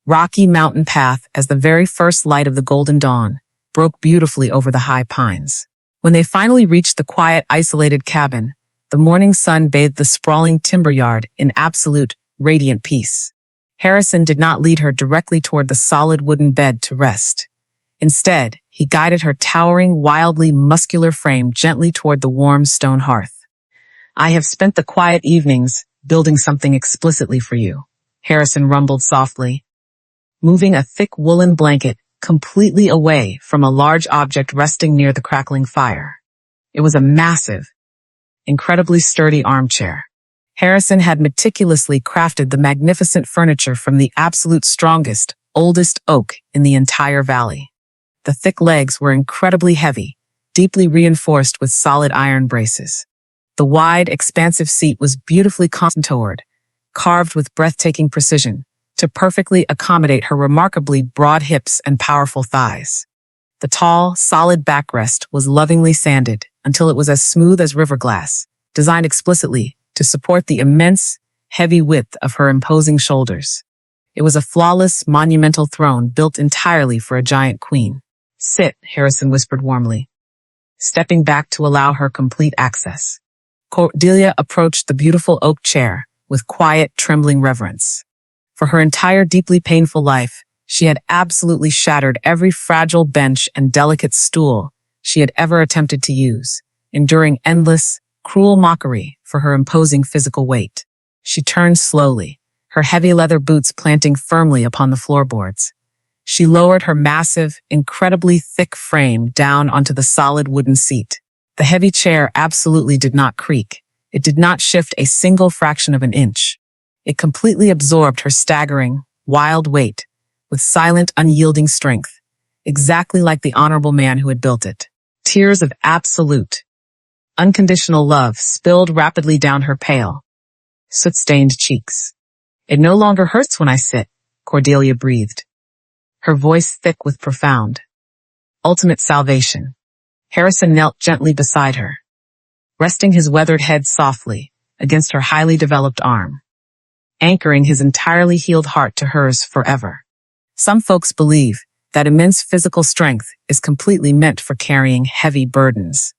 rocky mountain path as the very first light of the golden dawn broke beautifully over the high pines. When they finally reached the quiet, isolated cabin, the morning sun bathed the sprawling timber yard in absolute, radiant peace. Harrison did not lead her directly toward the solid wooden bed to rest. Instead, he guided her towering, wildly muscular frame gently toward the warm stone hearth. "I have spent the quiet evenings building something explicitly for you," Harrison rumbled softly, moving a thick woolen blanket completely away from a large object resting near the crackling fire. It was a massive, incredibly sturdy armchair. Harrison had meticulously crafted the magnificent furniture from the absolute strongest, oldest oak in the entire valley. The thick legs were incredibly heavy, deeply reinforced with solid iron braces. The wide, expansive seat was beautifully contoured, carved with breathtaking precision, to perfectly accommodate her remarkably broad hips and powerful thighs. The tall, solid backrest was lovingly sanded until it was as smooth as river glass, designed explicitly to support the immense, heavy width of her imposing shoulders. It was a flawless, monumental throne built entirely for a giant queen. "Sit," Harrison whispered warmly, stepping back to allow her complete access. Cordelia approached the beautiful oak chair with quiet, trembling reverence. For her entire deeply painful life, she had absolutely shattered every fragile bench and delicate stool she had ever attempted to use, enduring endless, cruel mockery for her imposing physical weight. She turned slowly, her heavy leather boots planting firmly upon the floorboards. She lowered her massive, incredibly thick frame down onto the solid wooden seat. The heavy chair absolutely did not creak. It did not shift a single fraction of an inch. It completely absorbed her staggering, wild weight, with silent, unyielding strength, exactly like the honorable man who had built it. Tears of absolute, unconditional love spilled rapidly down her pale, soot-stained cheeks. "It no longer hurts when I sit," Cordelia breathed, her voice thick with profound, ultimate salvation. Harrison knelt gently beside her, resting his weathered head softly against her highly developed arm, anchoring his entirely healed heart to hers forever. Some folks believe that immense physical strength is completely meant for carrying heavy burdens.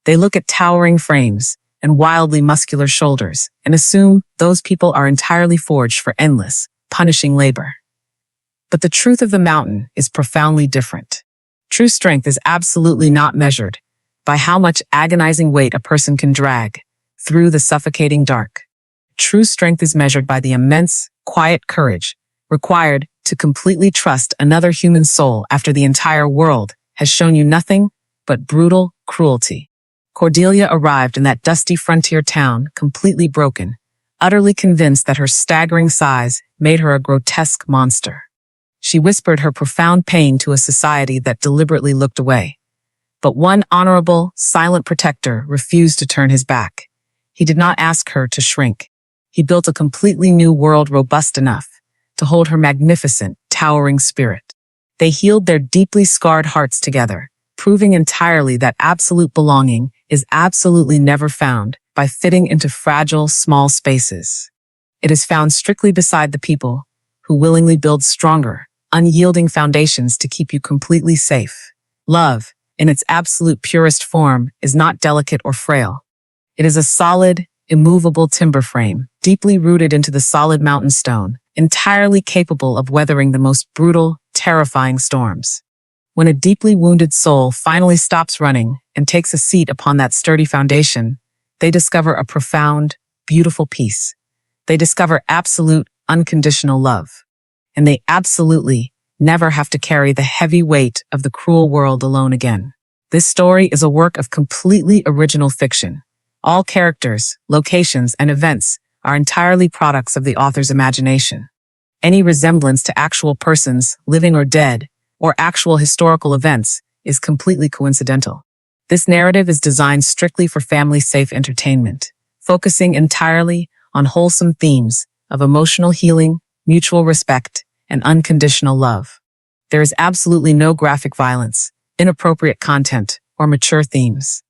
They look at towering frames and wildly muscular shoulders and assume those people are entirely forged for endless, punishing labor. But the truth of the mountain is profoundly different. True strength is absolutely not measured by how much agonizing weight a person can drag through the suffocating dark. True strength is measured by the immense, quiet courage required to completely trust another human soul after the entire world has shown you nothing but brutal cruelty. Cordelia arrived in that dusty frontier town completely broken, utterly convinced that her staggering size made her a grotesque monster. She whispered her profound pain to a society that deliberately looked away. But one honorable, silent protector refused to turn his back. He did not ask her to shrink. He built a completely new world robust enough to hold her magnificent, towering spirit. They healed their deeply scarred hearts together, proving entirely that absolute belonging is absolutely never found by fitting into fragile, small spaces. It is found strictly beside the people who willingly build stronger, unyielding foundations to keep you completely safe. Love, in its absolute purest form, is not delicate or frail. It is a solid, immovable timber frame, deeply rooted into the solid mountain stone, entirely capable of weathering the most brutal, terrifying storms. When a deeply wounded soul finally stops running and takes a seat upon that sturdy foundation, they discover a profound, beautiful peace. They discover absolute, unconditional love. And they absolutely never have to carry the heavy weight of the cruel world alone again. This story is a work of completely original fiction. All characters, locations, and events are entirely products of the author's imagination. Any resemblance to actual persons, living or dead, or actual historical events is completely coincidental. This narrative is designed strictly for family-safe entertainment, focusing entirely on wholesome themes of emotional healing, mutual respect, and unconditional love. There is absolutely no graphic violence, inappropriate content, or mature themes.